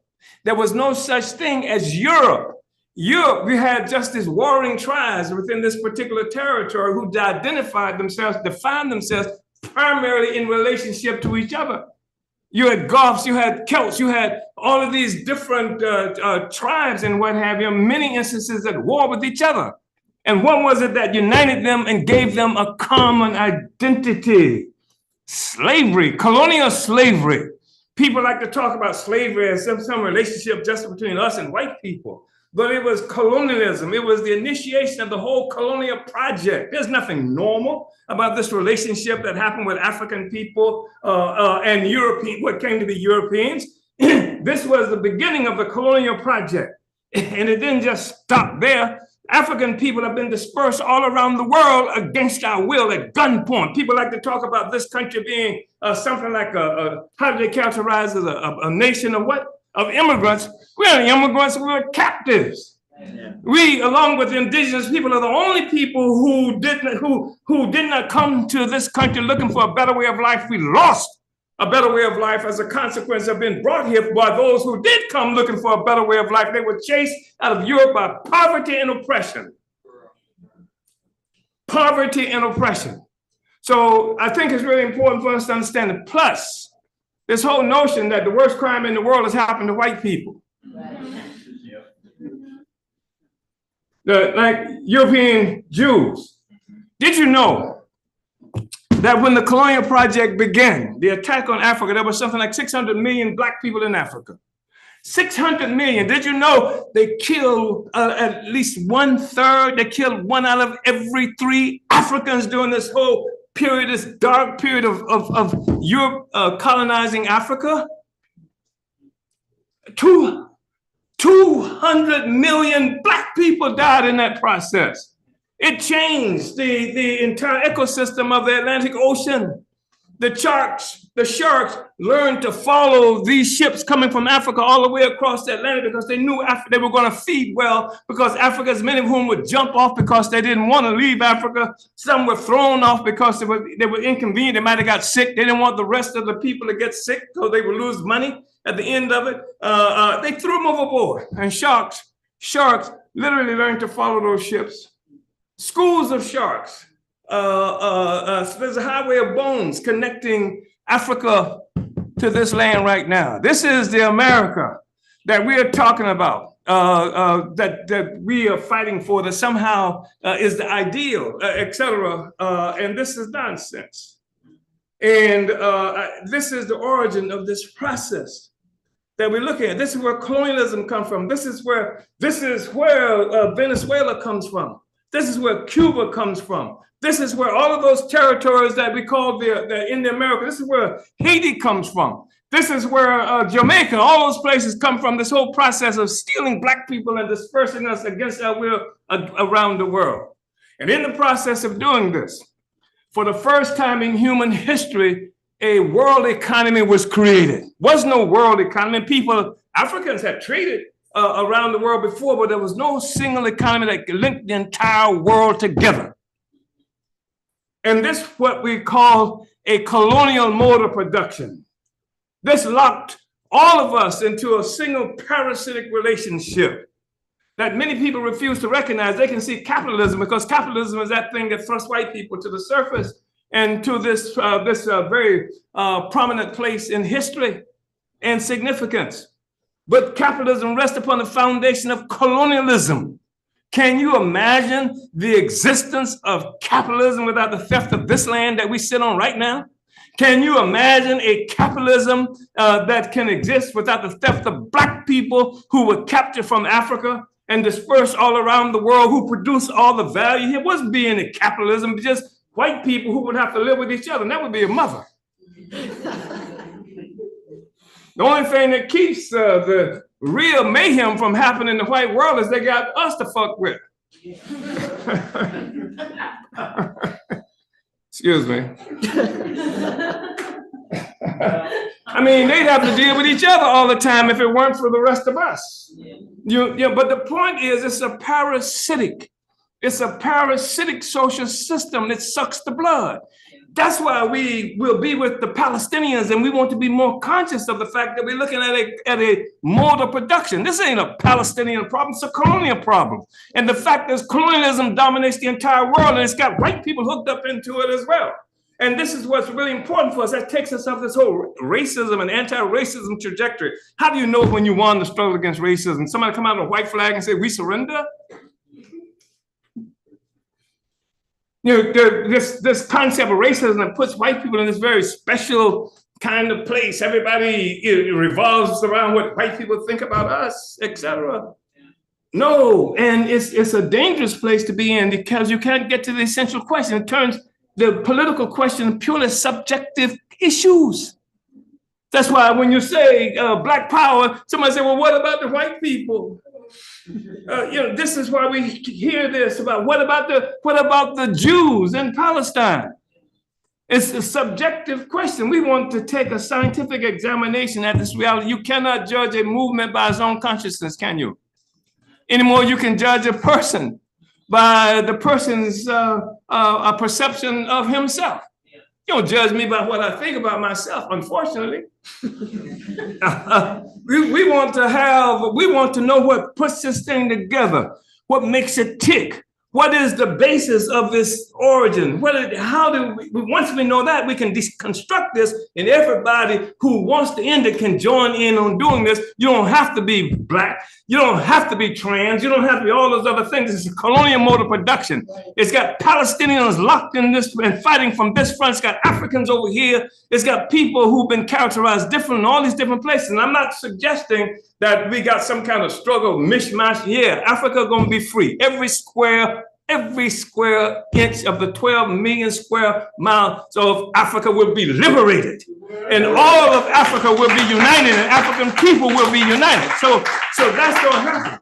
There was no such thing as Europe. Europe, we had just these warring tribes within this particular territory who identified themselves, defined themselves primarily in relationship to each other. You had Goths, you had Celts, you had all of these different tribes and what have you, many instances at war with each other. And what was it that united them and gave them a common identity? Slavery, colonial slavery. People like to talk about slavery as some relationship just between us and white people. But it was colonialism. It was the initiation of the whole colonial project. There's nothing normal about this relationship that happened with African people and European, what came to be Europeans. This was the beginning of the colonial project. And it didn't just stop there. African people have been dispersed all around the world against our will at gunpoint. People like to talk about this country being something like how do they characterize it, a nation of what? Of immigrants. We are immigrants, we were captives. Yeah. We, along with the indigenous people, are the only people who did not come to this country looking for a better way of life. We lost a better way of life as a consequence of being brought here by those who did come looking for a better way of life. They were chased out of Europe by poverty and oppression. Poverty and oppression. So I think it's really important for us to understand it. Plus, this whole notion that the worst crime in the world has happened to white people. Like European Jews. Did you know that when the colonial project began, the attack on Africa, there was something like 600 million Black people in Africa? 600 million. Did you know they killed at least 1/3? They killed 1 out of every 3 Africans during this whole period, this dark period of Europe colonizing Africa. 200 million Black people died in that process. It changed the entire ecosystem of the Atlantic Ocean. The sharks learned to follow these ships coming from Africa all the way across the Atlantic because they knew they were going to feed well, because Africans, many of whom would jump off because they didn't want to leave Africa. Some were thrown off because they were inconvenient. They might have got sick. They didn't want the rest of the people to get sick so they would lose money at the end of it. They threw them overboard. And sharks literally learned to follow those ships. Schools of sharks. There's a highway of bones connecting Africa to this land right now. This is the America that we are talking about, that we are fighting for, that somehow is the ideal, etc. And this is nonsense. And this is the origin of this process that we're looking at. This is where colonialism comes from. This is where Venezuela comes from. This is where Cuba comes from. This is where all of those territories that we call the Indian America, this is where Haiti comes from. This is where Jamaica, all those places come from, this whole process of stealing Black people and dispersing us against our will around the world. And in the process of doing this, for the first time in human history, a world economy was created. Was no world economy. Africans had traded around the world before, but there was no single economy that linked the entire world together. And this is what we call a colonial mode of production. This locked all of us into a single parasitic relationship. that many people refuse to recognize. They can see capitalism because capitalism is that thing that thrusts white people to the surface and to this very prominent place in history and significance. But capitalism rests upon the foundation of colonialism. Can you imagine the existence of capitalism without the theft of this land that we sit on right now? Can you imagine a capitalism that can exist without the theft of Black people who were captured from Africa and dispersed all around the world, who produce all the value? It wasn't being a capitalism, but just white people who would have to live with each other, and that would be a mother. The only thing that keeps the real mayhem from happening in the white world is they got us to fuck with. Excuse me. I mean, they'd have to deal with each other all the time if it weren't for the rest of us. But the point is, it's a parasitic social system that sucks the blood. That's why we will be with the Palestinians, and we want to be more conscious of the fact that we're looking at a mode of production. This ain't a Palestinian problem, it's a colonial problem. And the fact is colonialism dominates the entire world, and it's got white people hooked up into it as well. And this is what's really important for us. That takes us off this whole racism and anti-racism trajectory. How do you know when you won the struggle against racism? Somebody come out with a white flag and say, we surrender? This concept of racism that puts white people in this very special kind of place. Everybody revolves around what white people think about us, etc. No, and it's a dangerous place to be in because you can't get to the essential question. It turns the political question purely subjective issues. That's why when you say Black power, somebody say, well, what about the white people? This is why we hear this about what about the Jews in Palestine? It's a subjective question. We want to take a scientific examination at this reality. You cannot judge a movement by its own consciousness, can you? Anymore, you can judge a person by the person's a perception of himself. You don't judge me by what I think about myself, unfortunately. We want to know what puts this thing together, what makes it tick. What is the basis of this origin? Once we know that, we can deconstruct this, and everybody who wants to end it can join in on doing this. You don't have to be Black. You don't have to be trans. You don't have to be all those other things. It's a colonial mode of production. It's got Palestinians locked in this and fighting from this front. It's got Africans over here. It's got people who've been characterized different in all these different places. And I'm not suggesting that we got some kind of struggle, mishmash. Yeah, Africa gonna be free. Every square inch of the 12 million square miles of Africa will be liberated. And all of Africa will be united, and African people will be united. So that's gonna happen.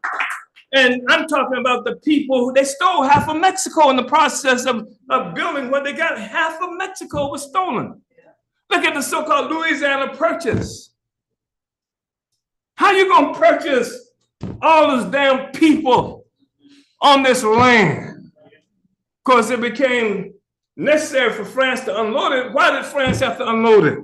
And I'm talking about the people who they stole half of Mexico in the process of building what they got. Half of Mexico was stolen. Look at the so-called Louisiana Purchase. How you gonna purchase all those damn people on this land? Because it became necessary for France to unload it. Why did France have to unload it?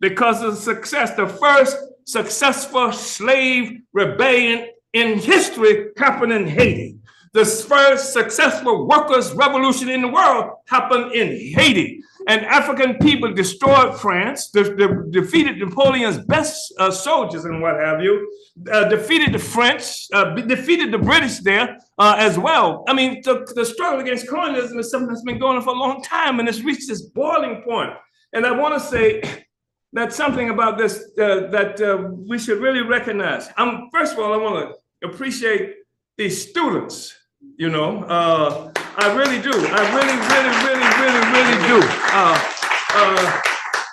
Because of the success. The first successful slave rebellion in history happened in Haiti. The first successful workers' revolution in the world happened in Haiti. And African people destroyed France, defeated Napoleon's best soldiers and what have you, defeated the French, defeated the British there as well. I mean, the struggle against colonialism is something that's been going on for a long time, and it's reached this boiling point. And I want to say that something about this that we should really recognize. First of all, I want to appreciate these students. You know, I really do. I really do.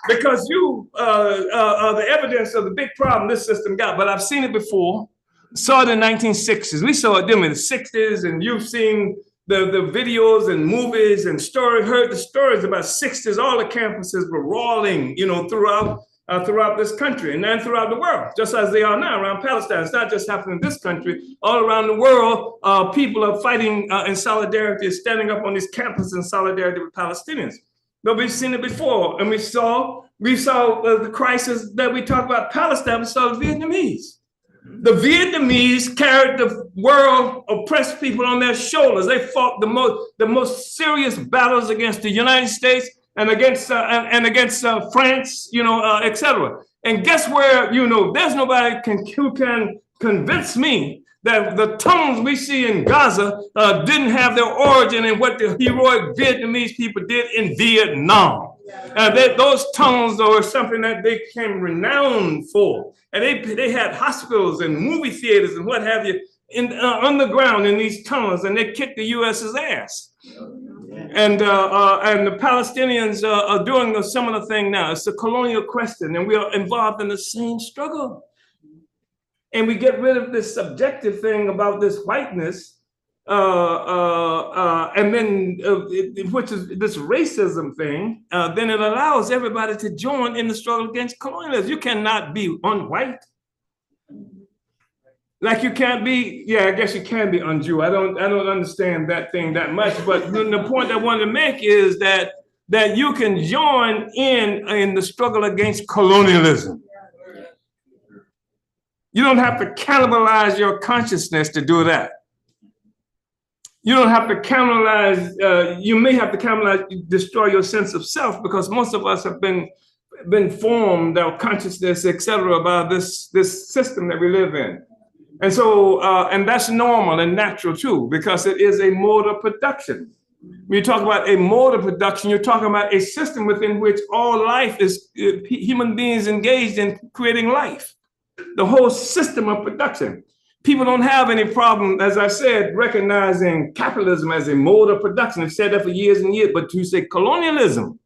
Because you are the evidence of the big problem this system got. But I've seen it before. Saw it in the 1960s. We saw it in the 60s, and you've seen the videos and movies and heard the stories about 60s. All the campuses were rolling, you know, throughout this country and then throughout the world, just as they are now around Palestine. It's not just happening in this country. All around the world, people are fighting in solidarity, standing up on these campuses in solidarity with Palestinians. But we've seen it before, and we saw the crisis that we talk about Palestine. We saw the Vietnamese. The Vietnamese carried the world oppressed people on their shoulders. They fought the most serious battles against the United States and against France, etc. And guess where, there's nobody who can convince me that the tunnels we see in Gaza didn't have their origin in what the heroic Vietnamese people did in Vietnam. Those tunnels were something that they became renowned for. And they had hospitals and movie theaters and what have you underground in these tunnels, and they kicked the U.S.'s ass. And the Palestinians are doing a similar thing now. It's a colonial question, and we are involved in the same struggle. And we get rid of this subjective thing about this whiteness, and then which is this racism thing, then it allows everybody to join in the struggle against colonialism. You cannot be unwhite. Like you can't be, I guess you can be un-Jew. I don't understand that thing that much, but the point I wanted to make is that you can join in the struggle against colonialism. You don't have to cannibalize your consciousness to do that. You don't have to cannibalize, you may have to cannibalize, destroy your sense of self, because most of us have been formed, our consciousness, etc., by this system that we live in. And so, and that's normal and natural too, because it is a mode of production. When you talk about a mode of production, you're talking about a system within which all life is, human beings engaged in creating life. The whole system of production. People don't have any problem, as I said, recognizing capitalism as a mode of production. They've said that for years and years, but to say colonialism.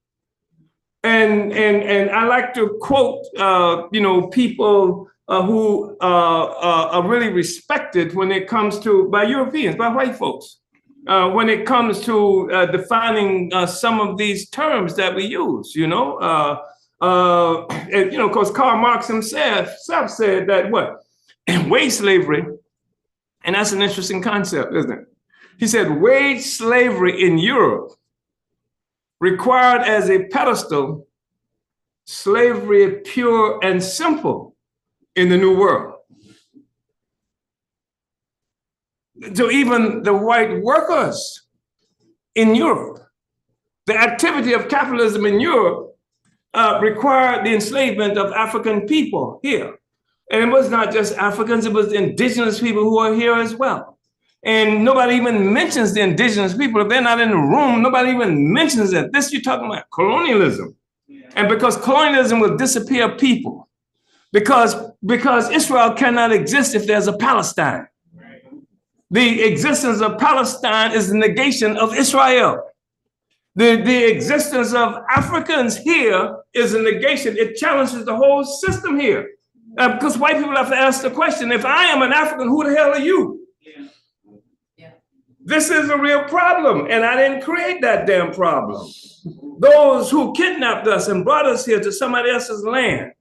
And I like to quote, people who are really respected when it comes to, by Europeans, by white folks, when it comes to defining some of these terms that we use, because Karl Marx himself said that wage slavery, and that's an interesting concept, isn't it? He said wage slavery in Europe required as a pedestal slavery pure and simple in the New World. So even the white workers in Europe, the activity of capitalism in Europe required the enslavement of African people here. And it was not just Africans, it was the indigenous people who are here as well. And nobody even mentions the indigenous people. If they're not in the room, nobody even mentions it. This, you're talking about colonialism. And because colonialism will disappear people, because Israel cannot exist if there's a Palestine. The existence of Palestine is the negation of Israel. The existence of Africans here is a negation. It challenges the whole system here. Because white people have to ask the question, if I am an African, who the hell are you? Yeah. This is a real problem, and I didn't create that damn problem. Those who kidnapped us and brought us here to somebody else's land.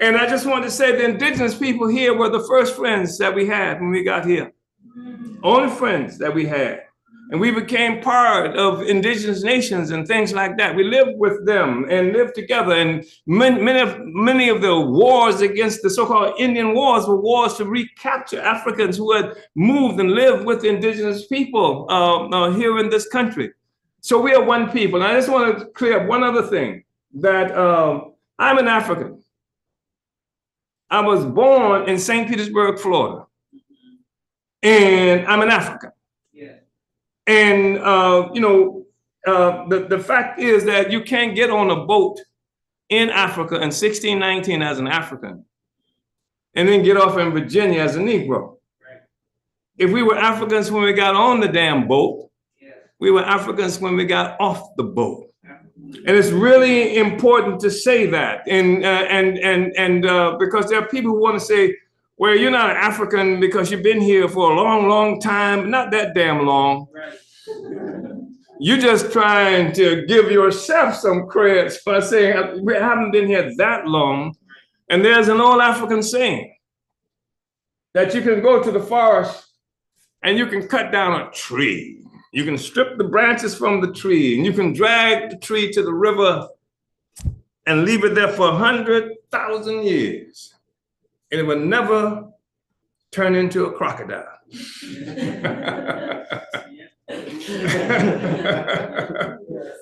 And I just want to say the indigenous people here were the first friends that we had when we got here. Only friends that we had. And we became part of indigenous nations and things like that. We lived with them and lived together. And many of the wars against the so-called Indian wars were wars to recapture Africans who had moved and lived with indigenous people here in this country. So we are one people. And I just want to clear up one other thing, that I'm an African. I was born in St. Petersburg, Florida. And I'm an African. And, the fact is that you can't get on a boat in Africa in 1619 as an African and then get off in Virginia as a Negro. Right. If we were Africans when we got on the damn boat, we were Africans when we got off the boat. And it's really important to say that. And because there are people who want to say, well, you're not an African because you've been here for a long, long time, not that damn long. Right. You're just trying to give yourself some credit for saying, we haven't been here that long. And there's an old African saying that you can go to the forest and you can cut down a tree. You can strip the branches from the tree and you can drag the tree to the river and leave it there for 100,000 years. And it will never turn into a crocodile.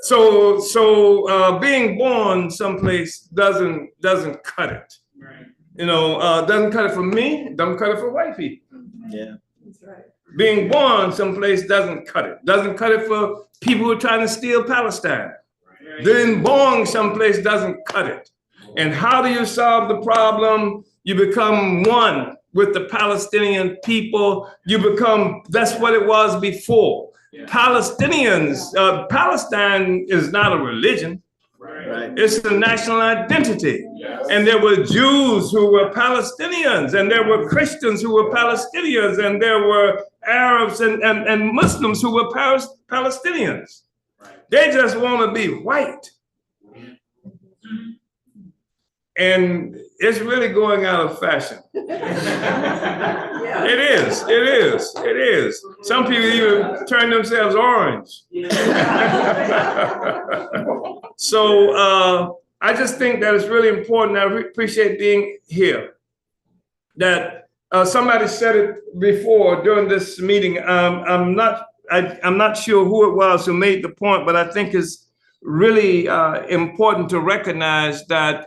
So being born someplace doesn't cut it. You know, doesn't cut it for me, doesn't cut it for white people. Yeah. That's right. Being born someplace doesn't cut it. Doesn't cut it for people who are trying to steal Palestine. Being born someplace doesn't cut it. And how do you solve the problem? You become one with the Palestinian people. You become, that's what it was before. Palestinians, Palestine is not a religion. It's a national identity. And there were Jews who were Palestinians, and there were Christians who were Palestinians, and there were Arabs and Muslims who were Palestinians. They just want to be white. And it's really going out of fashion. It is. Some people even turn themselves orange. So I just think that it's really important. I appreciate being here. That somebody said it before during this meeting. I'm not sure who it was who made the point, but I think it's really important to recognize that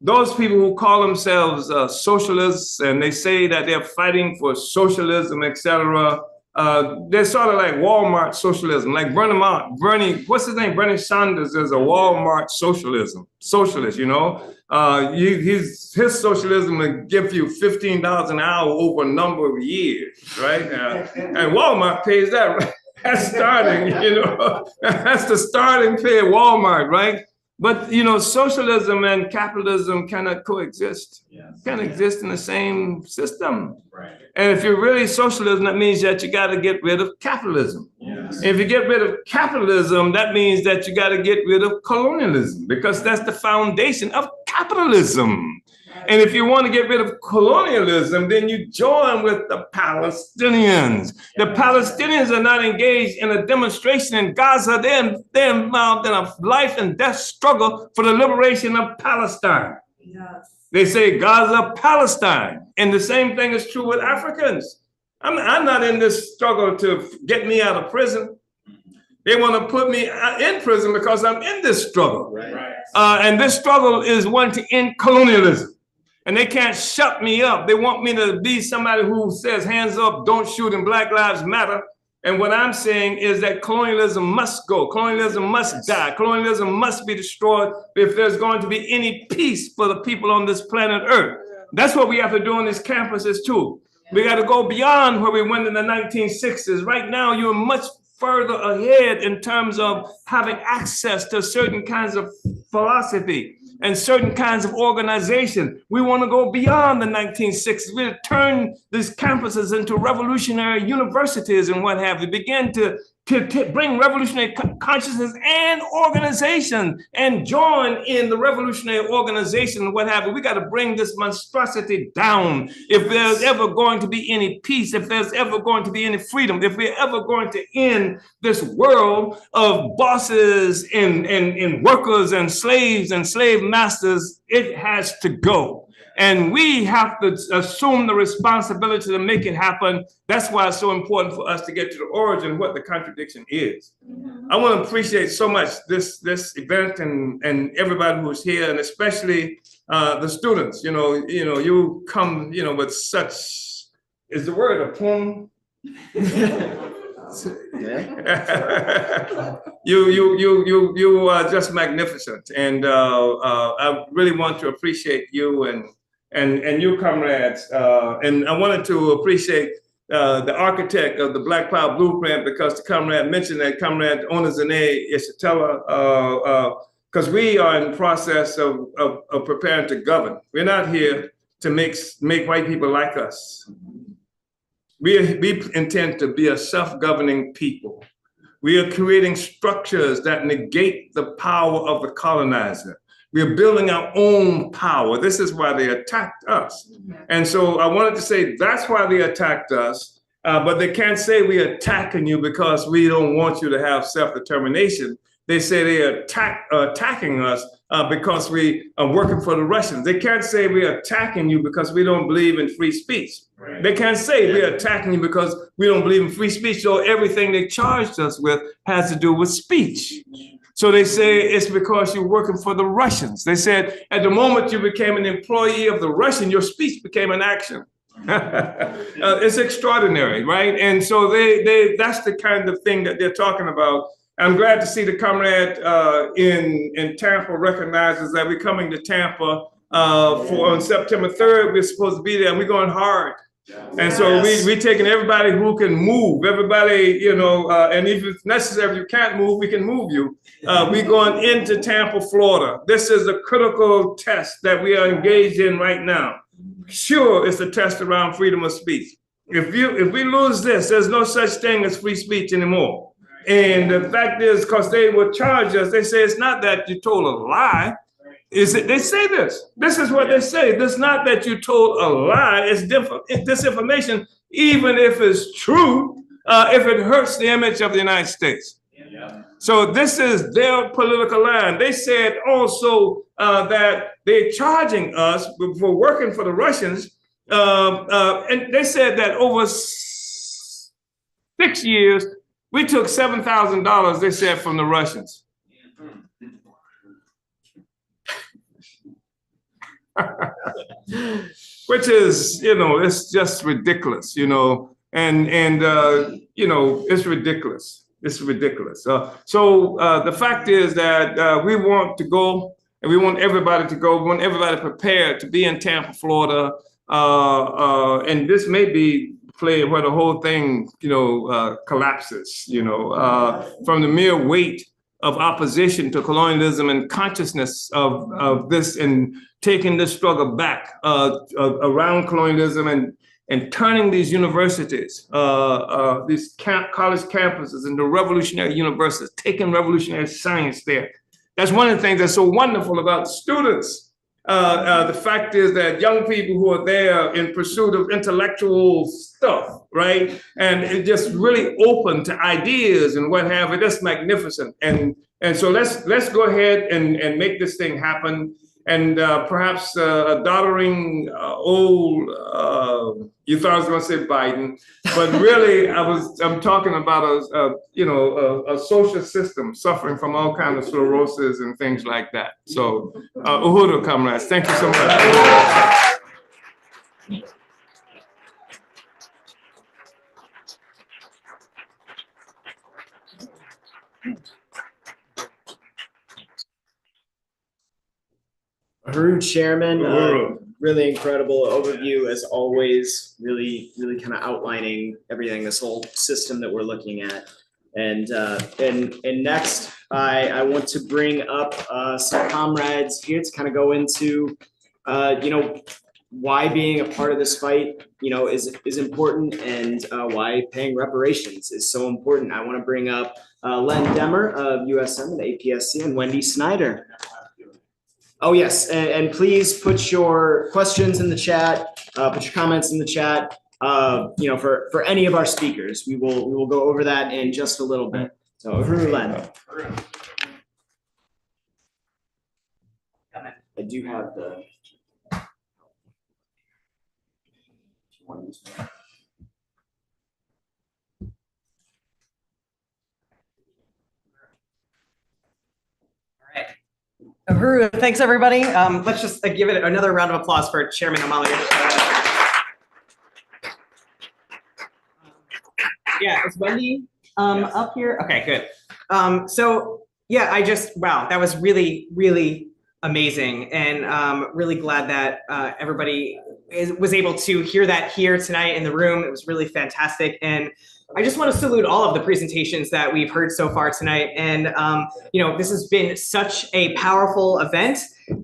those people who call themselves socialists and they say that they're fighting for socialism, etc., they're sort of like Walmart socialism. Like Bernie, what's his name? Bernie Sanders is a Walmart socialist, you know. His socialism will give you $15 an hour over a number of years, right? And Walmart pays that, right? That's starting, you know. That's the starting pay at Walmart, right? But, you know, socialism and capitalism cannot coexist. Can't exist in the same system. Right. And if you're really socialism, that means that you got to get rid of capitalism. Yes. If you get rid of capitalism, that means that you got to get rid of colonialism, because that's the foundation of capitalism. And if you want to get rid of colonialism, then you join with the Palestinians. The Palestinians are not engaged in a demonstration in Gaza. They're involved in a life and death struggle for the liberation of Palestine. Yes. They say Gaza, Palestine. And the same thing is true with Africans. I'm not in this struggle to get me out of prison. They want to put me in prison because I'm in this struggle. Right. And this struggle is one to end colonialism. And they can't shut me up. They want me to be somebody who says, hands up, don't shoot, and Black Lives Matter. And what I'm saying is that colonialism must go. Colonialism must die. Colonialism must be destroyed if there's going to be any peace for the people on this planet Earth. That's what we have to do on these campuses too. We got to go beyond where we went in the 1960s. Right now, you're much further ahead in terms of having access to certain kinds of philosophy and certain kinds of organization. We want to go beyond the 1960s. We turn these campuses into revolutionary universities and what have you. Begin to bring revolutionary consciousness and organization and join in the revolutionary organization and what have you. We got to bring this monstrosity down. If there's ever going to be any peace, if there's ever going to be any freedom, if we're ever going to end this world of bosses and workers and slaves and slave masters, it has to go. And we have to assume the responsibility to make it happen. That's why it's so important for us to get to the origin of what the contradiction is. I want to appreciate so much this event and everybody who's here, and especially the students. You come, with such, is the word aplomb? You are just magnificent, and I really want to appreciate you and you comrades, and I wanted to appreciate the architect of the Black Power Blueprint, because the comrade mentioned that, Comrade Onizane Yeshitela, because we are in the process of preparing to govern. We're not here to make white people like us. We intend to be a self-governing people. We are creating structures that negate the power of the colonizer. We are building our own power. This is why they attacked us. And so I wanted to say that's why they attacked us, but they can't say we're attacking you because we don't want you to have self-determination. They say they are attacking us because we are working for the Russians. They can't say we're attacking you because we don't believe in free speech. Right. They can't say we're attacking you because we don't believe in free speech. So everything they charged us with has to do with speech. So they say it's because you're working for the Russians. They said at the moment you became an employee of the Russian, your speech became an action. It's extraordinary, right? And so that's the kind of thing that they're talking about. I'm glad to see the comrade in Tampa recognizes that we're coming to Tampa on September 3rd. We're supposed to be there, and we're going hard. And so we're taking everybody who can move, everybody, and if it's necessary, if you can't move, we can move you. We're going into Tampa, Florida. This is a critical test that we are engaged in right now. Sure, it's a test around freedom of speech. If we lose this, there's no such thing as free speech anymore. And the fact is, because they will charge us, they say it's not that you told a lie. They say this. This is what they say. It's not that you told a lie. It's disinformation, even if it's true, if it hurts the image of the United States. Yeah. So this is their political line. They said also that they're charging us for working for the Russians. And they said that over 6 years, we took $7,000, they said, from the Russians. Which is, it's just ridiculous, and it's ridiculous. It's ridiculous. So the fact is that we want to go, and we want everybody to go. We want everybody prepared to be in Tampa, Florida, and this may be play where the whole thing, collapses. From the mere weight of opposition to colonialism and consciousness of this and taking this struggle back around colonialism and turning these universities, these college campuses into revolutionary universities, taking revolutionary science there. That's one of the things that's so wonderful about students. The fact is that young people who are there in pursuit of intellectual stuff, right? And it's just really open to ideas and what have you. That's magnificent. And so let's go ahead and make this thing happen. And perhaps a doddering old, you thought I was going to say Biden, but really I'm talking about a social system suffering from all kinds of sclerosis and things like that. So Uhuru, comrades, thank you so much. Uhuru, Chairman, really incredible overview as always, really kind of outlining everything, this whole system that we're looking at. And next, I want to bring up some comrades here to kind of go into, why being a part of this fight, is important, and why paying reparations is so important. I want to bring up Len Demmer of USM and APSC and Wendy Snyder. Oh, yes. And please put your questions in the chat, put your comments in the chat, for any of our speakers. We will go over that in just a little bit. So, Uhuru, Len. I do have the. Uhuru, thanks everybody. Let's just give it another round of applause for Chairman Amalia. Yeah, is Wendy up here? Okay, good. So yeah, wow, that was really, really amazing, and really glad that everybody was able to hear that here tonight in the room. It was really fantastic, and I just want to salute all of the presentations that we've heard so far tonight. And, this has been such a powerful event.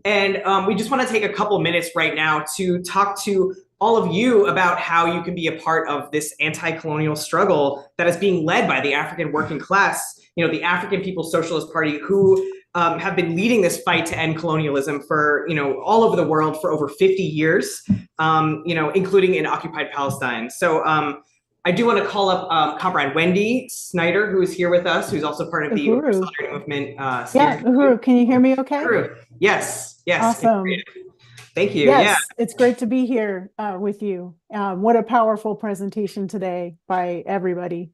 And we just want to take a couple minutes right now to talk to all of you about how you can be a part of this anti-colonial struggle that is being led by the African working class, the African People's Socialist Party, who have been leading this fight to end colonialism for, all over the world for over 50 years, including in occupied Palestine. So, I do want to call up Comrade Wendy Snyder, who is here with us, who's also part of the Uhuru. Solidarity Movement. Yeah, Uhuru, can you hear me okay? Uhuru. Yes, yes. Awesome. Thank you. Yes, Yeah. it's great to be here with you. What a powerful presentation today by everybody.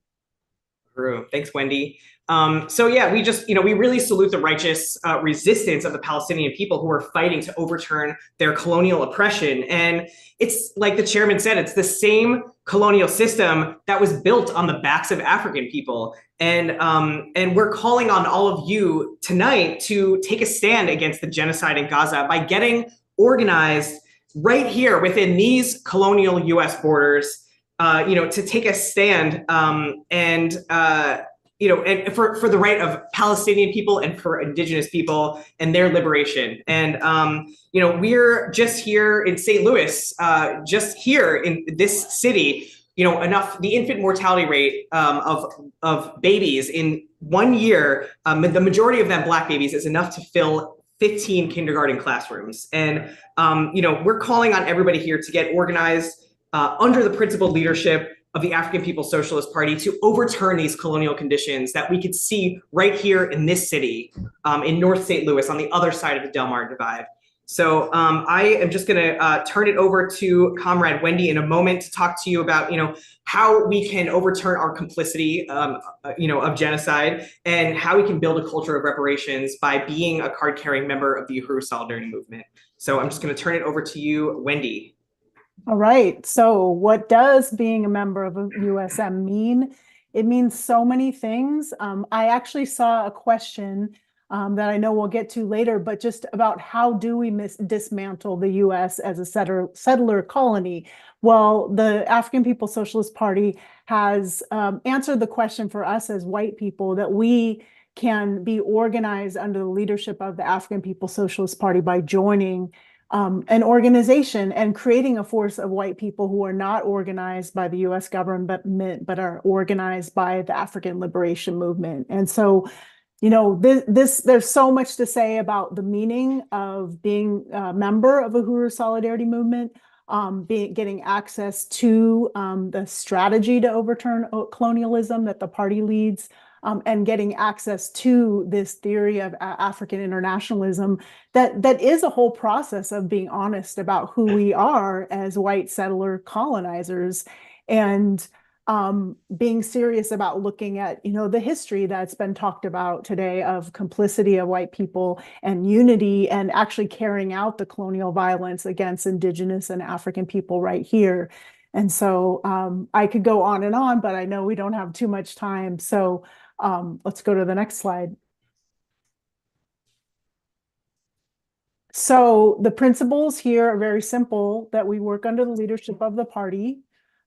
Thanks, Wendy. So yeah, we just, we really salute the righteous resistance of the Palestinian people who are fighting to overturn their colonial oppression. And it's like the chairman said, it's the same colonial system that was built on the backs of African people. And we're calling on all of you tonight to take a stand against the genocide in Gaza by getting organized right here within these colonial US borders, to take a stand and for the right of Palestinian people and for indigenous people and their liberation. And, we're just here in St. Louis, just here in this city, the infant mortality rate of babies in 1 year, the majority of them Black babies, is enough to fill 15 kindergarten classrooms. And, we're calling on everybody here to get organized under the principled leadership of the African People's Socialist Party to overturn these colonial conditions that we could see right here in this city, in North St. Louis, on the other side of the Del Mar Divide. So I am just going to turn it over to Comrade Wendy in a moment to talk to you about, how we can overturn our complicity, of genocide, and how we can build a culture of reparations by being a card-carrying member of the Uhuru Solidarity Movement. So I'm just going to turn it over to you, Wendy. All right. So what does being a member of a USM mean? It means so many things. I actually saw a question that I know we'll get to later, but just about how do we dismantle the US as a settler colony? Well, the African People's Socialist Party has answered the question for us as white people that we can be organized under the leadership of the African People's Socialist Party by joining an organization and creating a force of white people who are not organized by the US government, but are organized by the African Liberation Movement. And so, there's so much to say about the meaning of being a member of Uhuru Solidarity Movement, getting access to the strategy to overturn colonialism that the party leads, and getting access to this theory of African internationalism that is a whole process of being honest about who we are as white settler colonizers, and being serious about looking at, the history that's been talked about today of complicity of white people and unity, and actually carrying out the colonial violence against indigenous and African people right here. And so I could go on, but I know we don't have too much time. So let's go to the next slide. So the principles here are very simple: that we work under the leadership of the party,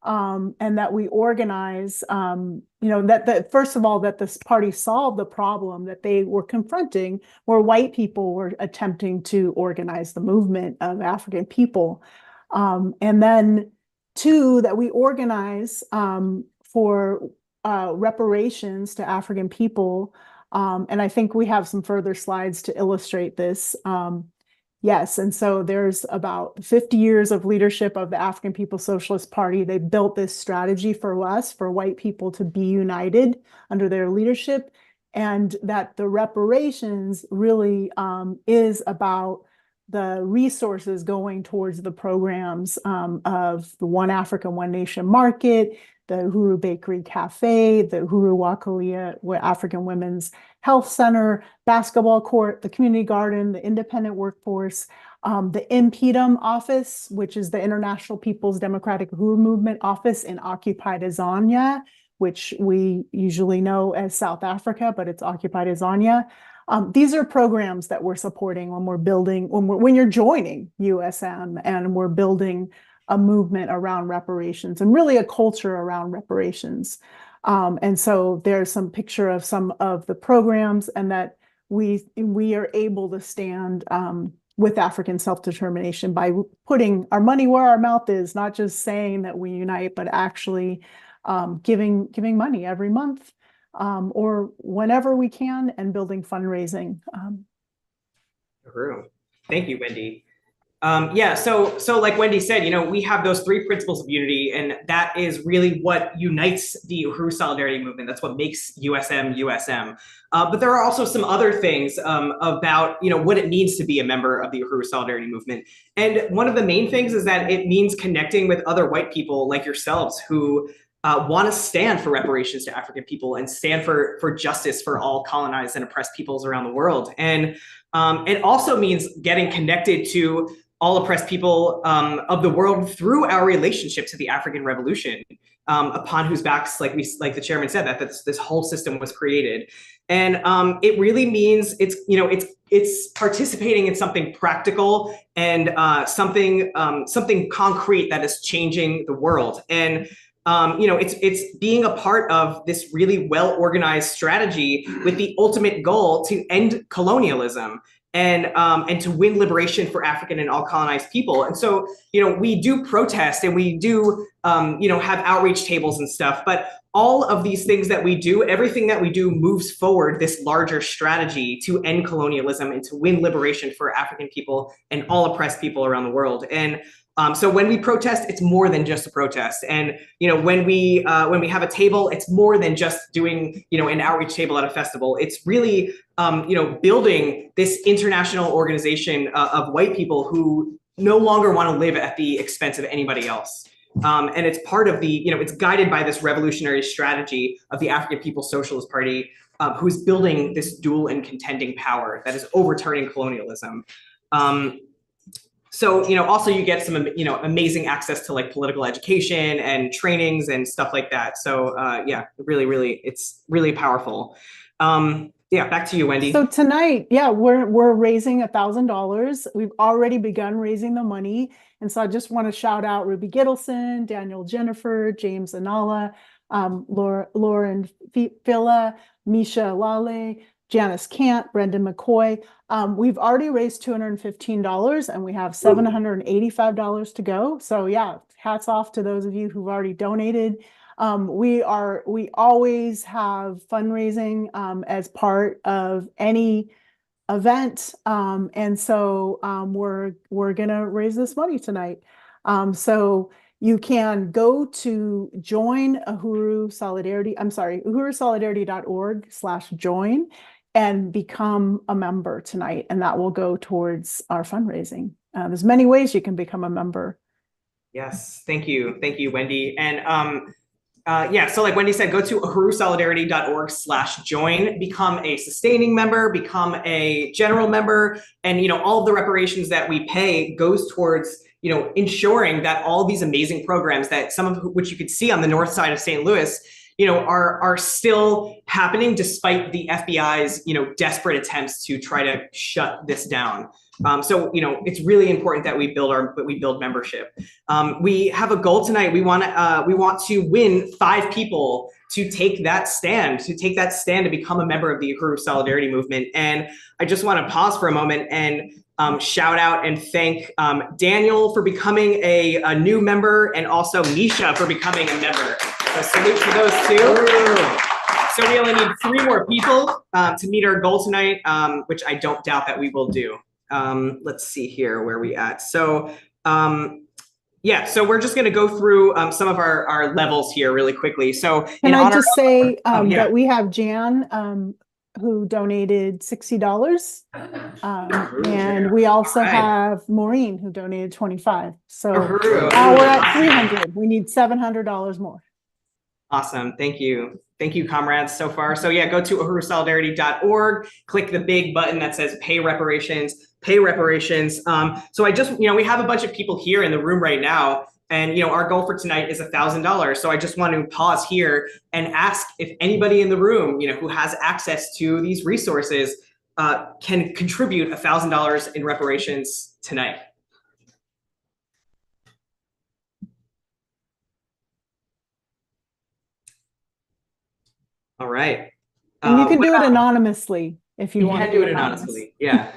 and that we organize, that first of all, that this party solved the problem that they were confronting, where white people were attempting to organize the movement of African people. And then two, that we organize for reparations to African people. And I think we have some further slides to illustrate this. Yes, and so there's about 50 years of leadership of the African People's Socialist Party. They built this strategy for us, for white people to be united under their leadership, and that the reparations really is about the resources going towards the programs of the One Africa, One Nation Market, the Uhuru Bakery Cafe, the Uhuru Wakalia African Women's Health Center, basketball court, the community garden, the independent workforce, the IMPEDUM office, which is the International People's Democratic Uhuru Movement office in occupied Azania, which we usually know as South Africa, but it's occupied Azania. These are programs that we're supporting when we're building, when you're joining USM, and we're building a movement around reparations and really a culture around reparations. And so there's some picture of some of the programs, and that we are able to stand with African self-determination by putting our money where our mouth is, not just saying that we unite, but actually giving money every month or whenever we can, and building fundraising. Thank you, Wendy. Yeah, so like Wendy said, we have those 3 principles of unity, and that is really what unites the Uhuru Solidarity Movement. That's what makes USM USM. But there are also some other things about what it means to be a member of the Uhuru Solidarity Movement. And one of the main things is that it means connecting with other white people like yourselves who want to stand for reparations to African people and stand for justice for all colonized and oppressed peoples around the world. And it also means getting connected to all oppressed people of the world through our relationship to the African Revolution, upon whose backs, like the chairman said, that this whole system was created. And it really means it's participating in something practical and something concrete that is changing the world. And it's being a part of this really well-organized strategy with the ultimate goal to end colonialism and to win liberation for African and all colonized people. And so, we do protest and we do, have outreach tables and stuff, but all of these things that we do, everything that we do moves forward this larger strategy to end colonialism and to win liberation for African people and all oppressed people around the world. And so when we protest, it's more than just a protest. And when we have a table, it's more than just doing an outreach table at a festival. It's really building this international organization of white people who no longer want to live at the expense of anybody else. And it's part of the it's guided by this revolutionary strategy of the African People's Socialist Party, who's building this dual and contending power that is overturning colonialism. So, also you get some, amazing access to like political education and trainings and stuff like that. So, yeah, really, it's really powerful. Yeah, back to you, Wendy. So tonight, yeah, we're raising $1,000. We've already begun raising the money. And so I just want to shout out Ruby Gittleson, Daniel Jennifer, James Anala, Lauren Fila, Misha Lale, Janice Kant, Brendan McCoy. We've already raised $215 and we have $785 to go. So yeah, hats off to those of you who've already donated. We always have fundraising as part of any event. And so we're gonna raise this money tonight. So you can go to join Uhuru Solidarity, uhurusolidarity.org/join and become a member tonight. And that will go towards our fundraising. There's many ways you can become a member. Yes, thank you, Wendy. And yeah, so like Wendy said, go to uhurusolidarity.org/join, become a sustaining member, become a general member, and all of the reparations that we pay goes towards ensuring that all these amazing programs that some of which you could see on the north side of St. Louis, are still happening despite the FBI's desperate attempts to try to shut this down. So it's really important that we build membership. We have a goal tonight. We want to win 5 people to take that stand, to become a member of the Uhuru Solidarity Movement. And I just want to pause for a moment and shout out and thank Daniel for becoming a new member, and also Misha for becoming a member. So salute to those 2. So we only need 3 more people to meet our goal tonight, which I don't doubt that we will do. Let's see here where we at. So yeah, so we're just going to go through some of our levels here really quickly. So can I just say that we have Jan who donated $60, and we also have Maureen who donated $25. So now we're at $300. We need $700 more. Awesome. Thank you. Thank you, comrades, so far. So yeah, go to uhurusolidarity.org, click the big button that says pay reparations. So I just, we have a bunch of people here in the room right now, and our goal for tonight is $1,000. So I just want to pause here and ask if anybody in the room, who has access to these resources, can contribute $1,000 in reparations tonight. All right. And you can do it anonymously if you want to do it anonymously. Yeah.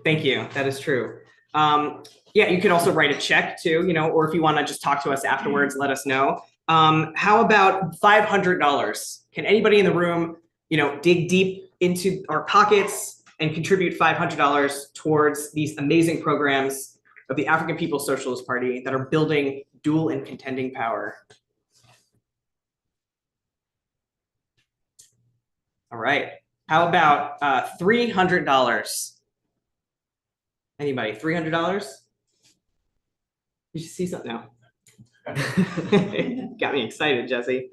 Thank you. That is true. Yeah, you could also write a check too, or if you want to just talk to us afterwards, let us know. How about $500? Can anybody in the room, dig deep into our pockets and contribute $500 towards these amazing programs of the African People's Socialist Party that are building dual and contending power. All right. How about $300? Anybody? $300? You should see something now. Got me excited, Jesse.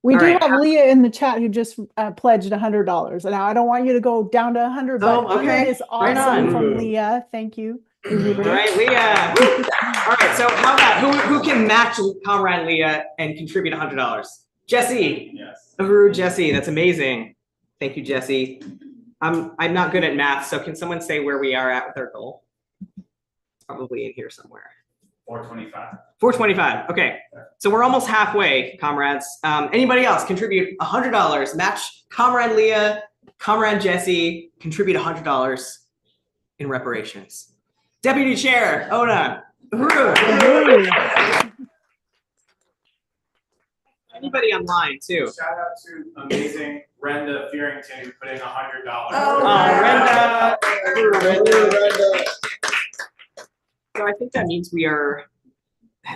We All do right. have Leah in the chat who just pledged $100. Now I don't want you to go down to 100, but Oh, okay. 100 is Right awesome on. from Leah. Thank you. All right, Leah. All right, so how about who can match Comrade Leah and contribute $100? Jesse. Yes. Uhuru, Jesse, that's amazing. Thank you, Jesse. I'm not good at math, so can someone say where we are at with our goal? It's probably in here somewhere. 425. 425. Okay, so we're almost halfway, comrades. Anybody else contribute $100? Match Comrade Leah, Comrade Jesse. Contribute $100 in reparations. Deputy Chair Ona. Uhuru. Anybody online too? Shout out to amazing Brenda Fearington who put in $100. Brenda. Brenda. So I think that means we are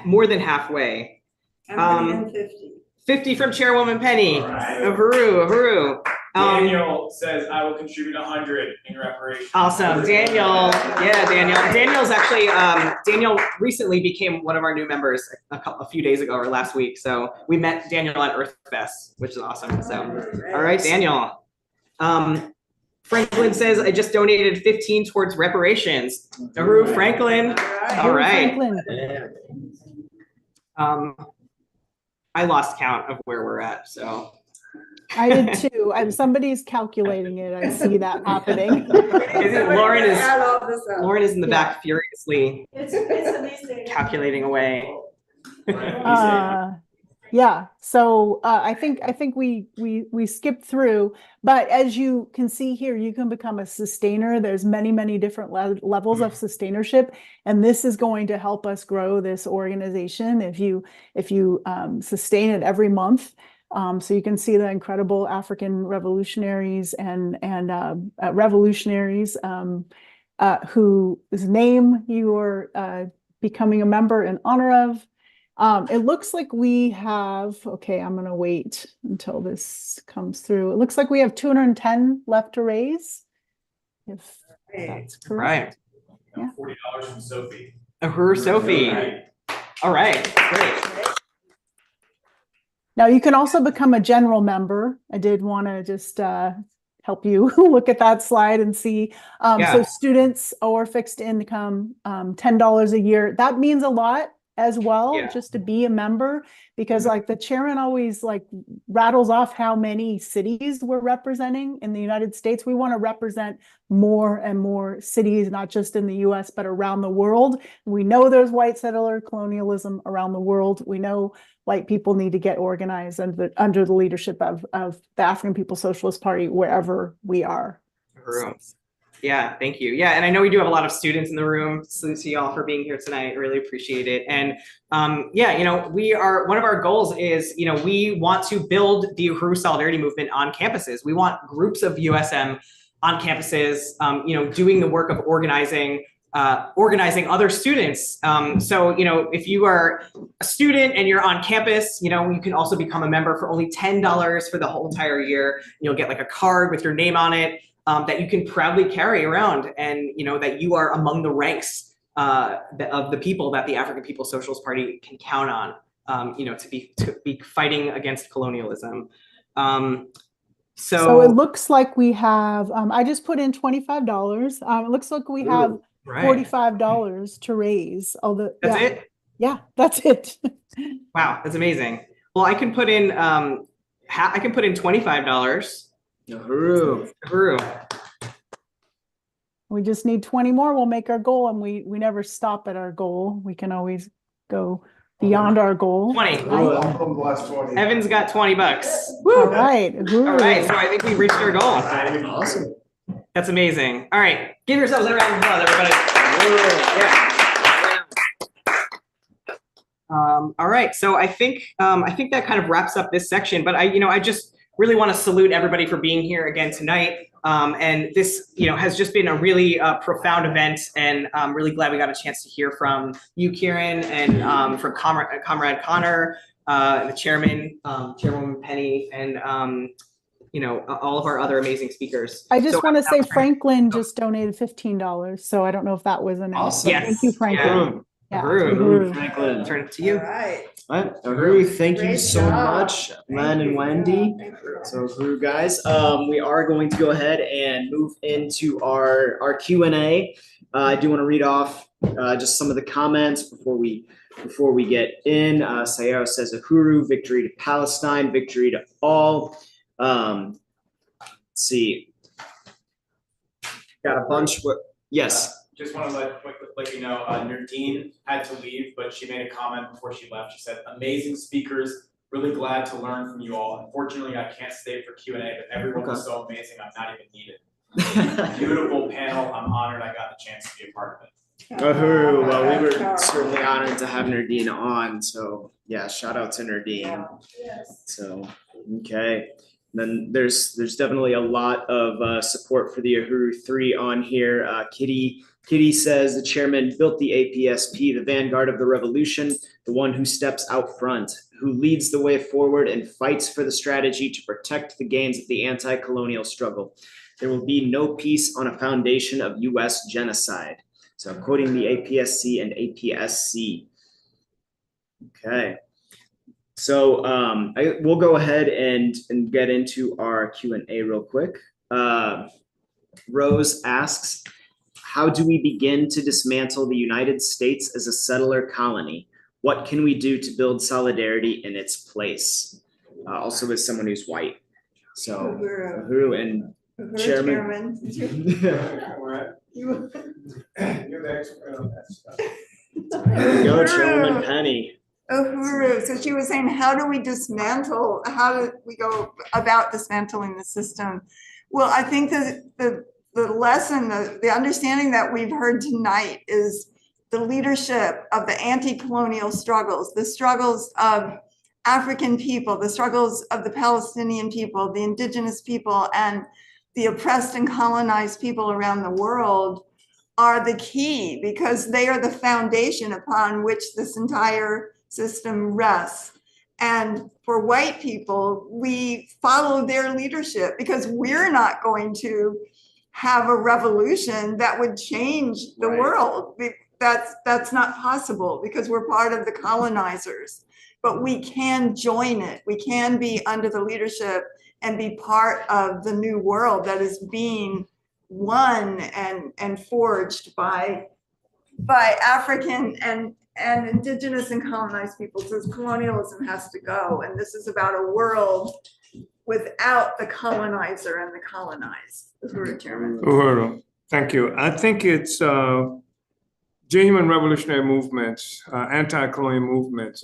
more than halfway. 50 from Chairwoman Penny. Right. Uhuru. Daniel says, I will contribute 100 in reparations. Awesome, Daniel. Yeah, Daniel. Daniel's actually, Daniel recently became one of our new members a few days ago or last week. So we met Daniel at Earth Fest, which is awesome. So, all right, Daniel. Franklin says, I just donated 15 towards reparations. Uhuru, Franklin. All right. I lost count of where we're at, so. I did too. Somebody's calculating it. I see that happening. Lauren is in the back furiously calculating away. Yeah. So I think we skipped through, but as you can see here, you can become a sustainer. There's many different levels of sustainership, and this is going to help us grow this organization if you sustain it every month. So you can see the incredible African revolutionaries and revolutionaries whose name you are becoming a member in honor of. It looks like we have, okay, I'm going to wait until this comes through. It looks like we have 210 left to raise. If that's correct. Right. Yeah. $40 from Sophie. Uhuru Sophie. All right, great. Now you can also become a general member. I did want to just help you look at that slide and see. So students or fixed income, $10 a year. That means a lot as well, just to be a member, because like the chairman always like rattles off how many cities we're representing in the United States. We want to represent more and more cities, not just in the US, but around the world. We know there's white settler colonialism around the world. We know white people need to get organized under the leadership of the African People's Socialist Party, wherever we are. Yeah, thank you. Yeah, and I know we do have a lot of students in the room. Salute to y'all for being here tonight. Really appreciate it. And yeah, one of our goals is, we want to build the Uhuru Solidarity Movement on campuses. We want groups of USM on campuses, doing the work of organizing other students. So, if you are a student and you're on campus, you can also become a member for only $10 for the whole entire year. You'll get like a card with your name on it. That you can proudly carry around, and that you are among the ranks of the people that the African People's Socialist Party can count on, to be fighting against colonialism. So it looks like we have. I just put in $25. It looks like we have $45 to raise. Although that's it. Yeah, that's it. Wow, that's amazing. Well, I can put in $25. Uhuru. We just need 20 more. We'll make our goal, and we never stop at our goal. We can always go beyond our goal. 20. Right? Evan's got $20. Woo. All right. Uhuru. All right. So I think we reached our goal. Awesome. That's amazing. All right. Give yourselves a round of applause, everybody. Yeah. All right. So I think that kind of wraps up this section. But I just really want to salute everybody for being here again tonight. And this, has just been a really profound event, and I'm really glad we got a chance to hear from you, Kieran, and from Comrade Connor, the chairman, Chairwoman Penny, and all of our other amazing speakers. I just want to say Franklin just donated $15, so I don't know if that was announced. Awesome. But thank you, Franklin. Yeah. Uhuru. Franklin. Turn it to you. All right. Uhuru, thank you Great so job. much, Len and Wendy. So Uhuru, guys, we are going to go ahead and move into our Q&A. I do want to read off just some of the comments before we get in. Sayero says, Uhuru, victory to Palestine, victory to all. Let's see. Got a bunch. Yes. Just want to let you know, Nerdine had to leave, but she made a comment before she left. She said, amazing speakers, really glad to learn from you all. Unfortunately, I can't stay for Q&A, but everyone was so amazing, I'm not even needed. Beautiful panel, I'm honored I got the chance to be a part of it. Uhuru, well, we were certainly honored to have Nerdine on, so yeah, shout out to Nerdine. Yes. So, okay. Then there's definitely a lot of support for the Uhuru 3 on here. Kitty says the chairman built the APSP, the vanguard of the revolution, the one who steps out front, who leads the way forward and fights for the strategy to protect the gains of the anti-colonial struggle. There will be no peace on a foundation of US genocide. So I'm quoting the APSC and APSC. Okay. So we'll go ahead and get into our Q&A real quick. Rose asks, how do we begin to dismantle the United States as a settler colony? What can we do to build solidarity in its place? Also as someone who's white. So Uhuru and Chairman. You're the expert on that stuff. There we go, Chairwoman Penny. Uhuru, so she was saying, how do we dismantle, how do we go about dismantling the system? Well, I think that the lesson, the understanding that we've heard tonight is the leadership of the anti-colonial struggles, the struggles of African people, the struggles of the Palestinian people, the indigenous people, and the oppressed and colonized people around the world are the key, because they are the foundation upon which this entire system rests. And for white people, we follow their leadership because we're not going to have a revolution that would change the world. That's not possible because we're part of the colonizers, but we can join it. We can be under the leadership and be part of the new world that is being won and forged by African and indigenous and colonized peoples. This colonialism has to go. And this is about a world without the colonizer and the colonized. Uhuru, Chairman. Uhuru, thank you. I think it's genuine revolutionary movements, anti-colonial movements,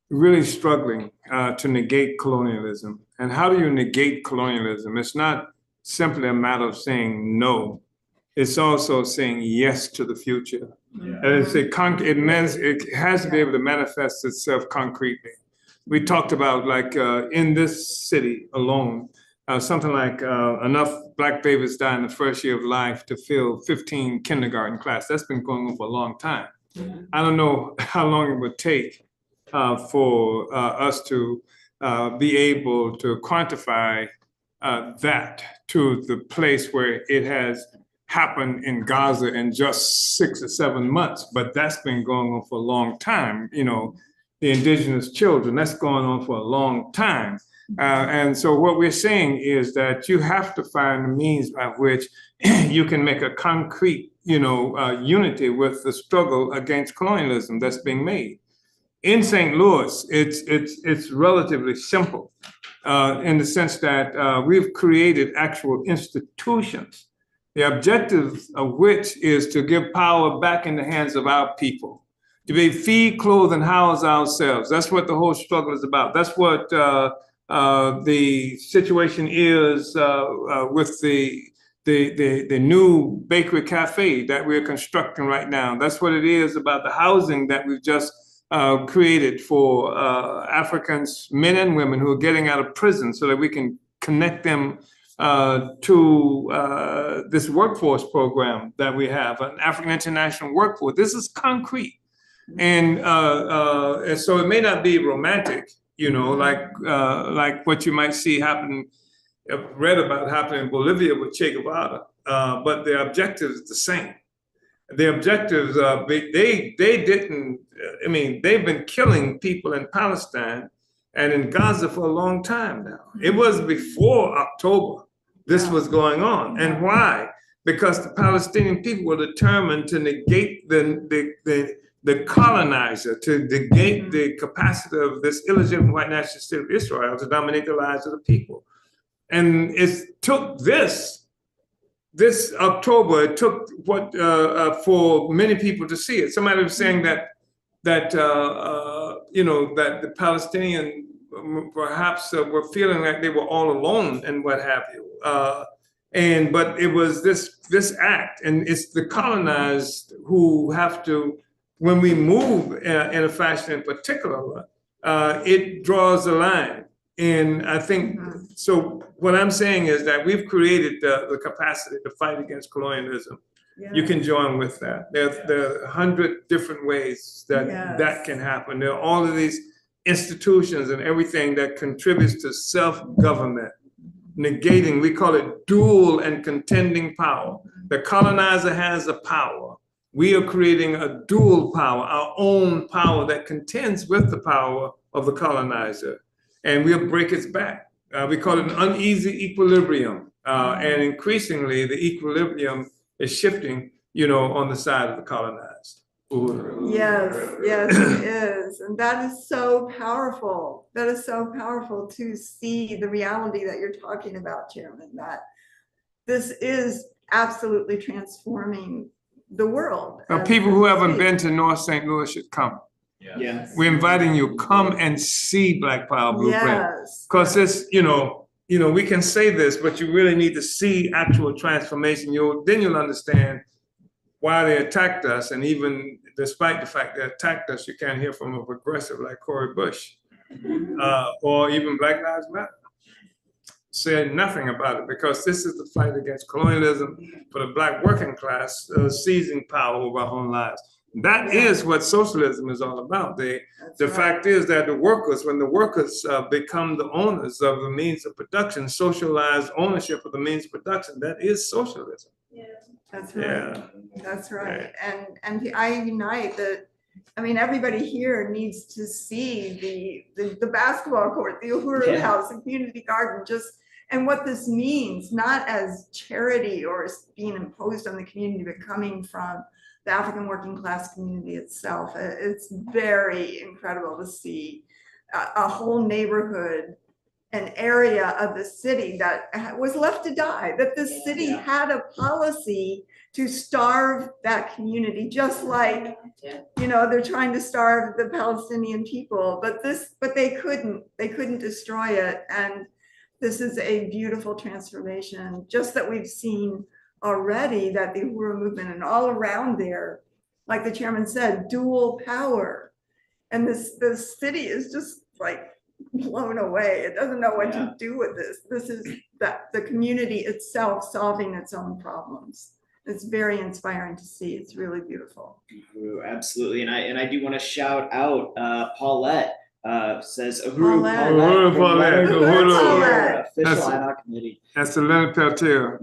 really struggling to negate colonialism. And how do you negate colonialism? It's not simply a matter of saying no. It's also saying yes to the future. Yeah. And it has to be able to manifest itself concretely. We talked about, like, in this city alone, something like enough Black babies die in the first year of life to fill 15 kindergarten classes. That's been going on for a long time. Mm-hmm. I don't know how long it would take for us to be able to quantify that to the place where it has happened in Gaza in just 6 or 7 months, but that's been going on for a long time. You know, the indigenous children, that's going on for a long time. And so what we're saying is that you have to find a means by which you can make a concrete, unity with the struggle against colonialism that's being made. In St. Louis, it's relatively simple in the sense that we've created actual institutions, the objective of which is to give power back in the hands of our people, to be feed, clothe, and house ourselves. That's what the whole struggle is about. That's what the situation is with the new bakery cafe that we're constructing right now. That's what it is about the housing that we've just created for Africans, men and women who are getting out of prison so that we can connect them to this workforce program that we have, an African International Workforce. This is concrete. And so it may not be romantic, you know, like what you might see happen, read about happening in Bolivia with Che Guevara, but the objective is the same. The objectives, they didn't, I mean, they've been killing people in Palestine and in Gaza for a long time now. It was before October this was going on. And why? Because the Palestinian people were determined to negate the colonizer, to negate the capacity of this illegitimate white national state of Israel to dominate the lives of the people. And it took this October, it took what for many people to see it. Somebody was saying that you know, that the Palestinian perhaps were feeling like they were all alone and what have you. But it was this act, and it's the colonized who have to, when we move in a fashion in particular, it draws a line. And I think, so what I'm saying is that we've created the capacity to fight against colonialism. Yes. You can join with that. There are 100 different ways that that can happen. There are all of these institutions and everything that contributes to self-government, negating, we call it dual and contending power. The colonizer has the power. We are creating a dual power, our own power that contends with the power of the colonizer. And we'll break its back. We call it an uneasy equilibrium. And increasingly, the equilibrium is shifting, you know, on the side of the colonized. Yes, it is. And that is so powerful. That is so powerful to see the reality that you're talking about, Chairman, that this is absolutely transforming the world. People who haven't been to North St. Louis should come. Yes. We're inviting you, come and see Black Power Blueprint. Yes. Because this, you know, we can say this, but you really need to see actual transformation. Then you'll understand why they attacked us. And even despite the fact they attacked us, you can't hear from a progressive like Cori Bush or even Black Lives Matter saying nothing about it, because this is the fight against colonialism for the Black working class seizing power over our own lives. That is what socialism is all about. The fact is that the workers, when the workers become the owners of the means of production, socialized ownership of the means of production, that is socialism. Yeah, that's right. Yeah. That's right. And the I Unite, I mean, everybody here needs to see the basketball court, the Uhuru House, the community garden, and what this means, not as charity or as being imposed on the community, but coming from the African working class community itself. It's very incredible to see a whole neighborhood, an area of the city that was left to die, that the city had a policy to starve that community, just like, you know, they're trying to starve the Palestinian people, but they couldn't destroy it. And this is a beautiful transformation, just that we've seen already, that the Uhuru movement and all around there, like the chairman said, dual power. And the city is just like blown away. It doesn't know what to do with this. This is the community itself solving its own problems. It's very inspiring to see. It's really beautiful. Ooh, absolutely. And I do want to shout out Paulette. Says Uhuru Paulette, official ad hoc committee. That's the Leonard Peltier.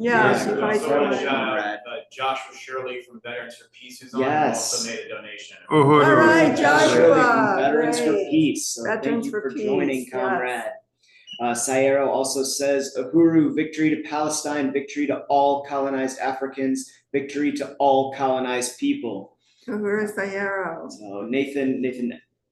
Joshua Shirley from Veterans for Peace, who's on, also made a donation. All right, Joshua. Veterans for Peace. So thank you for joining, comrade. Sayero also says, Uhuru, victory to Palestine, victory to all colonized Africans, victory to all colonized people. Uhuru Sayero. So Nathan.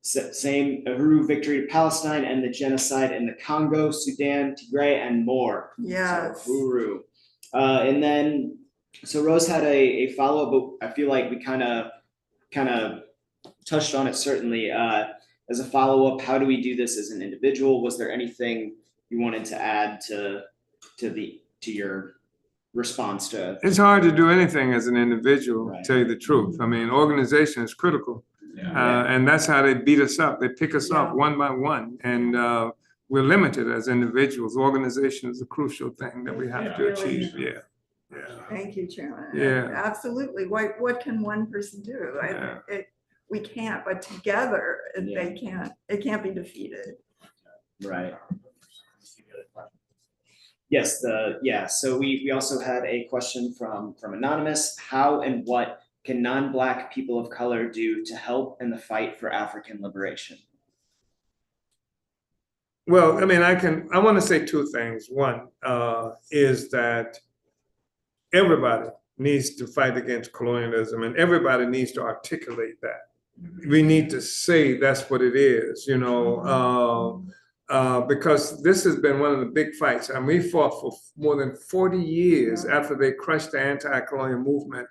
Same, Uhuru, victory to Palestine and the genocide in the Congo, Sudan, Tigray, and more. Yes. So, Uhuru. And then, so Rose had a follow-up, but I feel like we kind of touched on it certainly. As a follow-up, how do we do this as an individual? Was there anything you wanted to add to your response to? It's hard to do anything as an individual, to tell you the truth. I mean, organization is critical. And that's how they beat us up. They pick us up one by one. And we're limited as individuals. Organization is a crucial thing that we have to achieve. Thank you, Chairman. Yeah. Absolutely. What can one person do? We can't, but together it can't be defeated. Right. Yes, so we also had a question from Anonymous. How and what can non-Black people of color do to help in the fight for African liberation? Well, I mean, I want to say two things. One is that everybody needs to fight against colonialism, and everybody needs to articulate that. We need to say that's what it is, you know, because this has been one of the big fights. And we fought for more than 40 years after they crushed the anti-colonial movement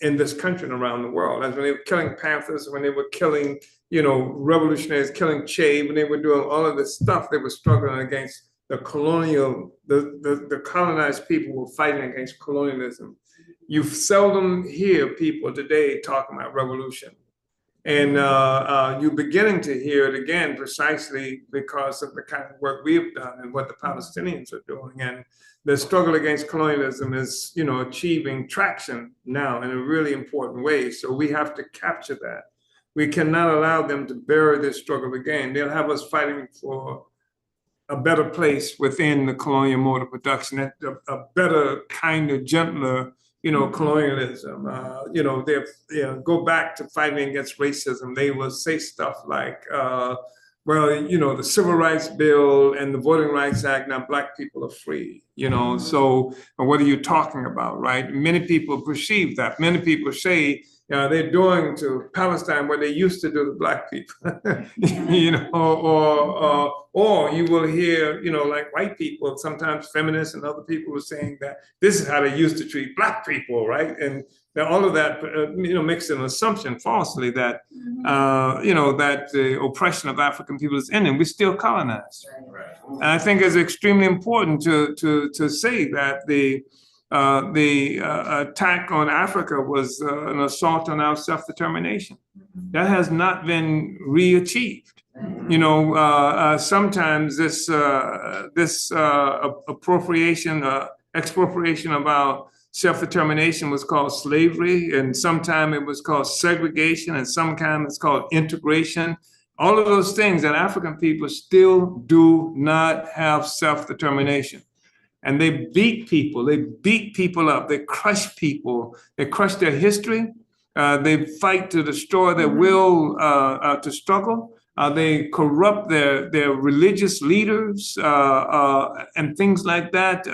in this country and around the world. As when they were killing Panthers, when they were killing, you know, revolutionaries, killing Che, when they were doing all of this stuff, they were struggling against the colonial, the colonized people were fighting against colonialism. You seldom hear people today talking about revolution. And you're beginning to hear it again precisely because of the kind of work we've done and what the Palestinians are doing. And the struggle against colonialism is, you know, achieving traction now in a really important way. So we have to capture that. We cannot allow them to bury this struggle again. They'll have us fighting for a better place within the colonial mode of production, a better, kinder, gentler, you know, colonialism. You know, they go back to fighting against racism. They will say stuff like, well, you know, the Civil Rights Bill and the Voting Rights Act, now Black people are free, you know, so what are you talking about, right? Many people perceive that. Many people say, they're doing to Palestine what they used to do to Black people, you know, or you will hear, you know, like white people, sometimes feminists and other people are saying that this is how they used to treat Black people, right? And all of that, you know, makes an assumption falsely that, you know, that the oppression of African people is ending. We're still colonized. And I think it's extremely important to say that the attack on Africa was an assault on our self-determination. That has not been re-achieved. You know, sometimes this expropriation of our self-determination was called slavery, and sometimes it was called segregation, and sometimes it's called integration. All of those things that African people still do not have self-determination. And they beat people up, they crush people, they crush their history, they fight to destroy their will to struggle, they corrupt their religious leaders and things like that.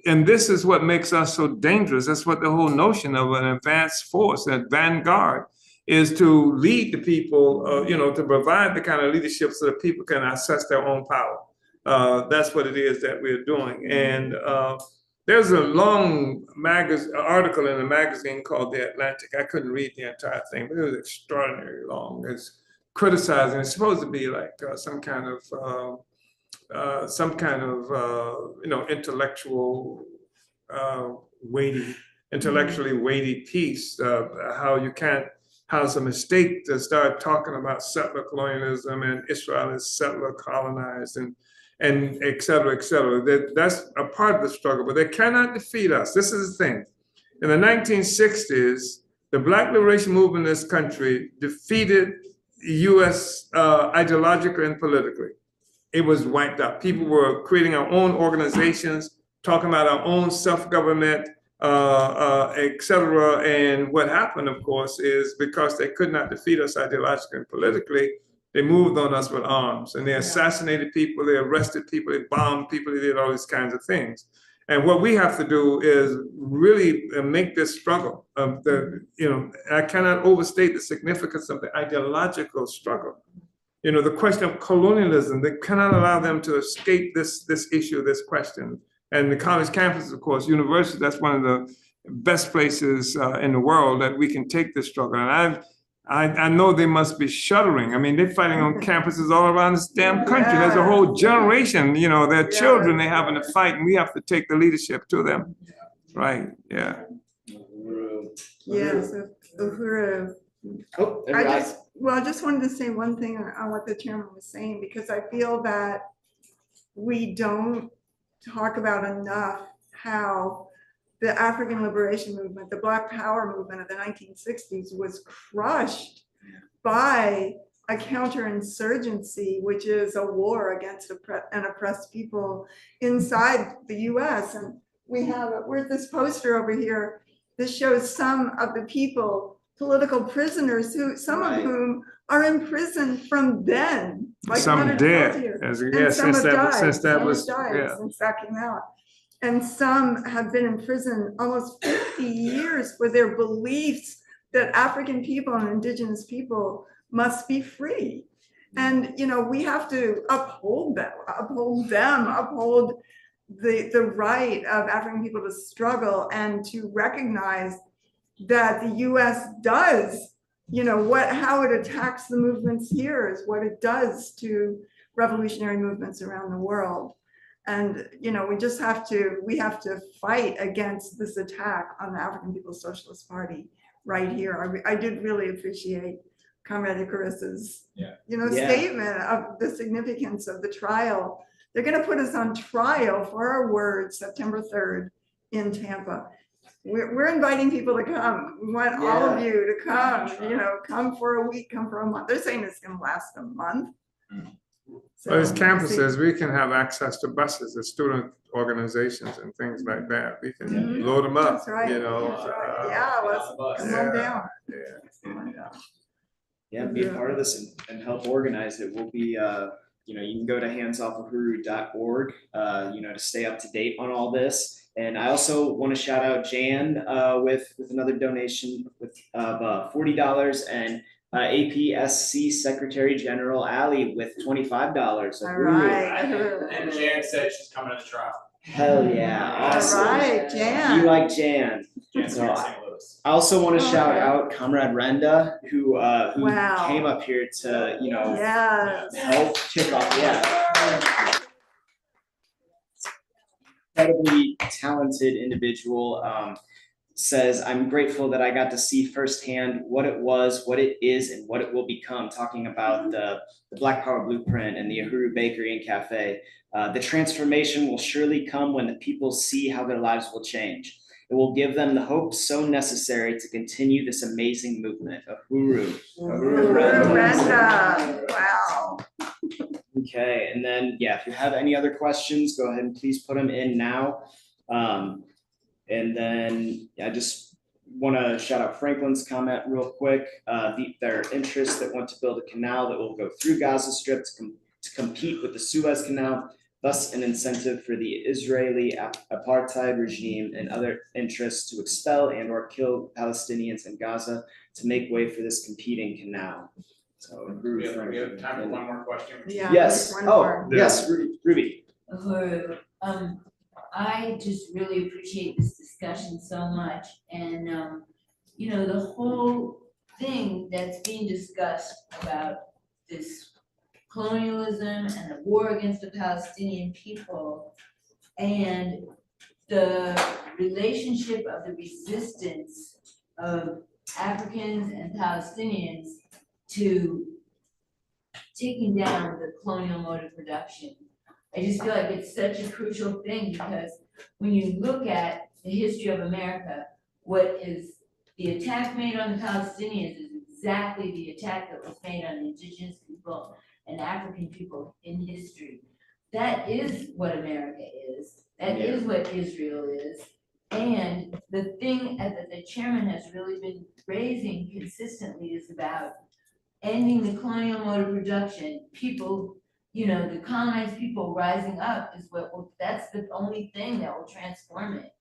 And this is what makes us so dangerous. That's what the whole notion of an advanced force, a vanguard, is to lead the people, you know, to provide the kind of leadership so that people can assess their own power. That's what it is that we're doing. And there's a long article in a magazine called The Atlantic. I couldn't read the entire thing, but it was extraordinarily long. It's criticizing. It's supposed to be like some kind of you know, intellectually weighty piece. How it's a mistake to start talking about settler colonialism and Israel is settler colonized and et cetera, et cetera. That's a part of the struggle, but they cannot defeat us. This is the thing. In the 1960s, the Black liberation movement in this country defeated the US ideologically and politically. It was wiped out. People were creating our own organizations, talking about our own self-government, et cetera. And what happened, of course, is because they could not defeat us ideologically and politically, they moved on us with arms, and they assassinated people, they arrested people, they bombed people, they did all these kinds of things. And what we have to do is really make this struggle of you know, I cannot overstate the significance of the ideological struggle. You know, the question of colonialism, they cannot allow them to escape this issue, this question. And the college campuses, of course, universities, that's one of the best places in the world that we can take this struggle. And I know they must be shuddering. I mean, they're fighting on campuses all around this damn country. There's a whole generation, you know, their children they're having to fight, and we have to take the leadership to them. Right, yeah. Yes, Uhuru. Oh, I just wanted to say one thing on what the chairman was saying, because I feel that we don't talk about enough how the African liberation movement, the Black Power movement of the 1960s was crushed by a counterinsurgency, which is a war against an oppressed people inside the US. And we're this poster over here. This shows some of the people, political prisoners, some of whom are in prison from then. Like some dead, since that came out. And some have been in prison almost 50 years for their beliefs that African people and indigenous people must be free. And, we have to uphold them, uphold the right of African people to struggle and to recognize that the US does, how it attacks the movements here is what it does to revolutionary movements around the world. And, we have to fight against this attack on the African People's Socialist Party right here. I did really appreciate Comrade Icarus's, statement of the significance of the trial. They're going to put us on trial for our words September 3rd in Tampa. We're inviting people to come. We want all of you to come, come for a week, come for a month. They're saying it's going to last a month. So as campuses, we can have access to buses, the student organizations and things like that. We can load them up, That's right. That's right. Let's come on down. Be a part of this and help organize it. We'll be, you can go to handsoffahuru.org, to stay up to date on all this. And I also want to shout out Jan with another donation of $40 and APSC Secretary General Ali with $25. All right. And Jan said she's coming to the trial. Hell yeah. Awesome. All right, Jan. You like Jan. So I also want to shout out Comrade Renda, who came up here to, help kick off. Incredibly talented individual. Says, I'm grateful that I got to see firsthand what it was, what it is, and what it will become, talking about the Black Power Blueprint and the Uhuru Bakery and Cafe. The transformation will surely come when the people see how their lives will change. It will give them the hope so necessary to continue this amazing movement. Uhuru. Renda. Wow. Okay, and then, if you have any other questions, go ahead and please put them in now. And then I just want to shout out Franklin's comment real quick. Their interests that want to build a canal that will go through Gaza Strip to compete with the Suez Canal, thus an incentive for the Israeli apartheid regime and other interests to expel and or kill Palestinians in Gaza to make way for this competing canal. So we have time for one more question. Yeah, yes. Yes, Ruby. Uhuru, I just really appreciate this discussion so much. And, the whole thing that's being discussed about this colonialism and the war against the Palestinian people and the relationship of the resistance of Africans and Palestinians to taking down the colonial mode of production. I just feel like it's such a crucial thing, because when you look at the history of America, what is the attack made on the Palestinians is exactly the attack that was made on indigenous people and African people in history. That is what America is. That is what Israel is. And the thing that the chairman has really been raising consistently is about ending the colonial mode of production. People, the colonized people rising up is that's the only thing that will transform it.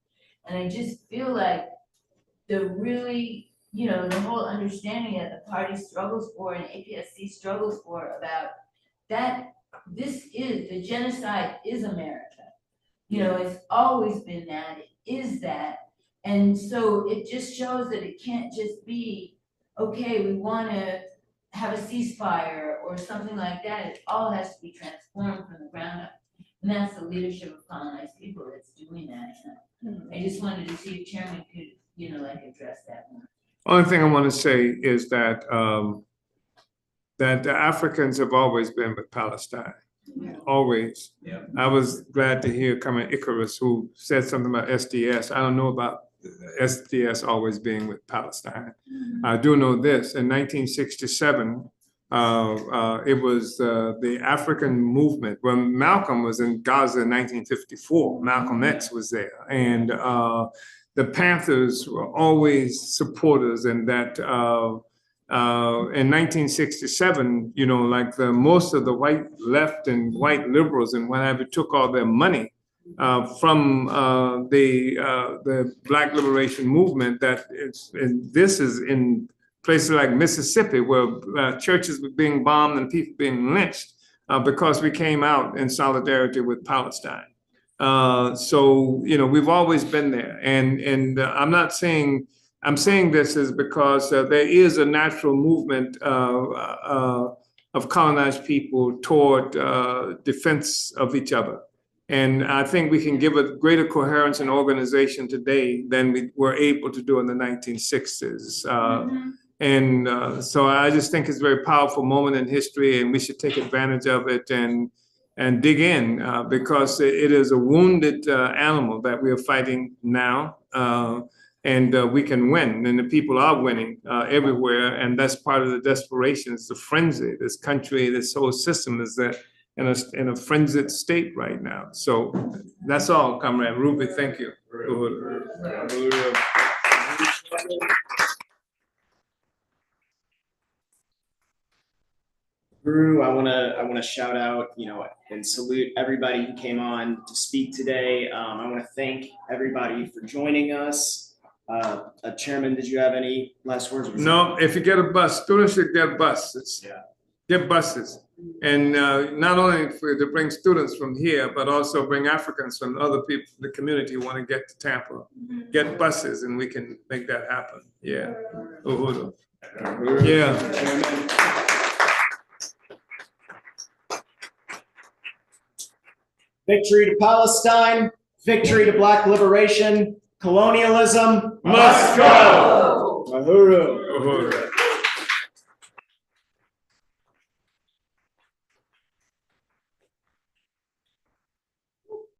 And I just feel like the whole understanding that the party struggles for and APSC struggles for about that, the genocide is America. It's always been that, it is that. And so it just shows that it can't just be, okay, we want to have a ceasefire or something like that. It all has to be transformed from the ground up. And that's the leadership of colonized people that's doing that. I just wanted to see if Chairman could, address that one. Only thing I want to say is that that the Africans have always been with Palestine. Always. Yeah. I was glad to hear coming Icarus, who said something about SDS. I don't know about SDS always being with Palestine. I do know this. In 1967, it was the African movement. When Malcolm was in Gaza in 1954, Malcolm X was there. And the Panthers were always supporters, and that in 1967, like most of the white left and white liberals and whatever took all their money from the Black Liberation Movement. This is in places like Mississippi, where churches were being bombed and people being lynched because we came out in solidarity with Palestine. So we've always been there, and I'm saying this is because there is a natural movement of colonized people toward defense of each other. And I think we can give a greater coherence and organization today than we were able to do in the 1960s. So I just think it's a very powerful moment in history, and we should take advantage of it and dig in because it is a wounded animal that we are fighting now. And we can win, and the people are winning everywhere, and that's part of the desperation. It's the frenzy. This country, this whole system is in a frenzied state right now. So that's all, Comrade Ruby. Thank you. Uhuru, I want to shout out, and salute everybody who came on to speak today. I want to thank everybody for joining us. Chairman, did you have any last words? No, if you get a bus, students should get buses. Yeah. Get buses. And not only to bring students from here, but also bring Africans from other people in the community who want to get to Tampa. Get buses, and we can make that happen. Yeah. Uhuru. Yeah. Victory to Palestine, victory to Black liberation, colonialism must go. Uhuru.